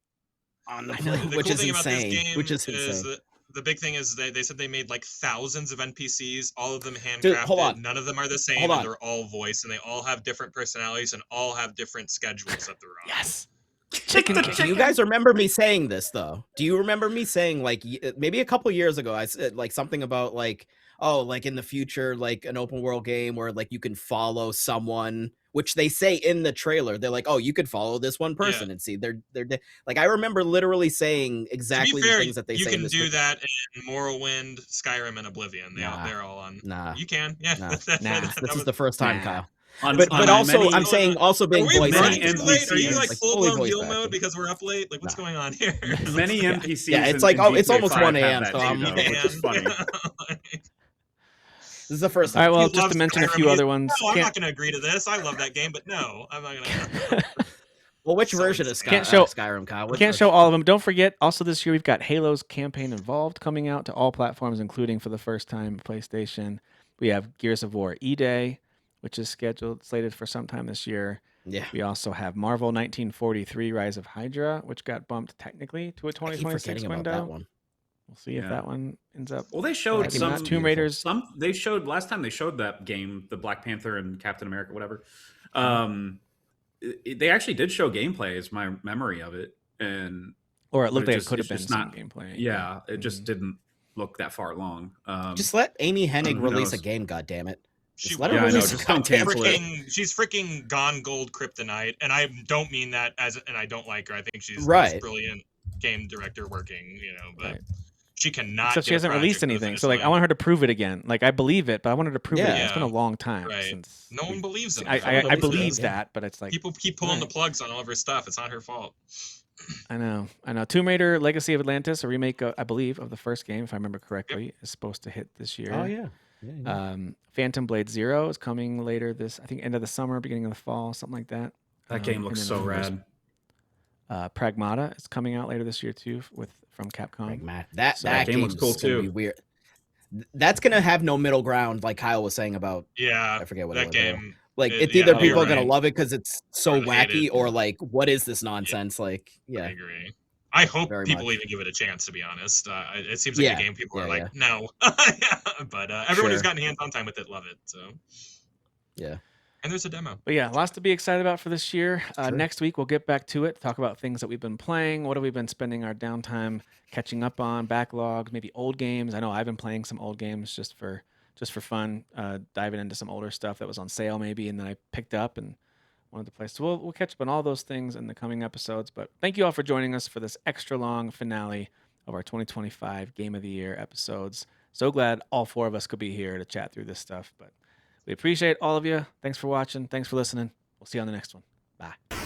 on the I know. The which cool is thing about this insane. game Which is is insane. the big thing is they said they made like thousands of NPCs, all of them handcrafted. Dude, hold on. None of them are the same, Hold and on. they're all voiced, and they all have different personalities, and all have different schedules that they're on. Yes. Do you guys remember me saying this though? Do you remember me saying like maybe a couple years ago I said like something about like, oh, like in the future, like an open world game where like you can follow someone, which they say in the trailer. They're like, oh, you could follow this one person and see they're like, I remember literally saying exactly fair, the things that they you say in can this do trailer. that in Morrowind, Skyrim, and Oblivion. Nah. They're all on. Nah. You can, yeah. Nah. Nah. This is the first time, Nah. Kyle. On- But on also many- I'm saying also being Are we voice many running acted. too late? Are you NPCs, like like, full fully blown voice deal acted. mode because we're up late? Like what's going on here? Many NPCs. Yeah, it's in- like, in oh, it's GTA almost 5 1 have a.m., that so too, I'm though, which is funny. This is the first All right, time. well, You just to love mention a Skyrim, few you- other ones. No, I'm Can't- not going to agree to this. I love that game, but no, I'm not going to. Well, which So version of insane. Can't show- Skyrim, Kyle? Which Can't version? show all of them. Don't forget, also this year we've got Halo's Campaign Involved coming out to all platforms, including for the first time PlayStation. We have Gears of War E-Day, which is slated for sometime this year. Yeah. We also have Marvel 1943 Rise of Hydra, which got bumped technically to a I keep 2026 forgetting window. about that one. We'll see if Yeah. that one ends up. Well, they showed Maybe some not. Tomb Raiders. They showed last time they showed that game, the Black Panther and Captain America, whatever. They actually did show gameplay, is my memory of it, and Or it looked but like just- it could have it's been just some not- gameplay. yeah, it just Mhm. didn't look that far along. Just let Amy Hennig who release a knows? game, goddammit. She Just let Yeah, her I know, release just a don't goddamn cancel it. game. She's freaking gone gold kryptonite, and I don't mean that and I don't like her. I think she's Right. a brilliant game director working, but Right. she cannot. Except she get a hasn't released project to the anything. finish So like I line. want her to prove it again. Like I believe it, but I want her to prove it Yeah. again. It's been a long time Right. since No one believes in her. I Nobody believe believes it. that, but it's like People keep pulling the Right. plugs on all of her stuff. It's not her fault. I know. Tomb Raider: Legacy of Atlantis, a remake, I believe, of the first game, if I remember correctly, is supposed to hit this year. Oh yeah. Phantom Blade Zero is coming later this, I think, end of the summer, beginning of the fall, something like that. That game And looks then, so of course, rad. Pragmata is coming out later this year too, from Capcom. That So that that game looks cool, game's gonna too. be weird. That's gonna have no middle ground, like Kyle was saying about. Yeah, I forget what that it was. game. Like It- it's yeah, either you're people are gonna right. love it because it's so Or hate wacky, it. or like, what is this nonsense? Like, I yeah, agree. I hope Very people much. even give it a chance. To be honest, it seems like Yeah, a game people are yeah, like, no. But everyone who's Sure. gotten hands-on time with it love it. So yeah. and there's a demo. But yeah, lots to be excited about for this year. Sure. Next week, we'll get back to it, talk about things that we've been playing. What have we been spending our downtime catching up on, backlogs, maybe old games. I know I've been playing some old games just for fun, diving into some older stuff that was on sale maybe, and then I picked up and wanted to play. So we'll catch up on all those things in the coming episodes. But thank you all for joining us for this extra long finale of our 2025 Game of the Year episodes. So glad all four of us could be here to chat through this stuff. But we appreciate all of you. Thanks for watching. Thanks for listening. We'll see you on the next one. Bye.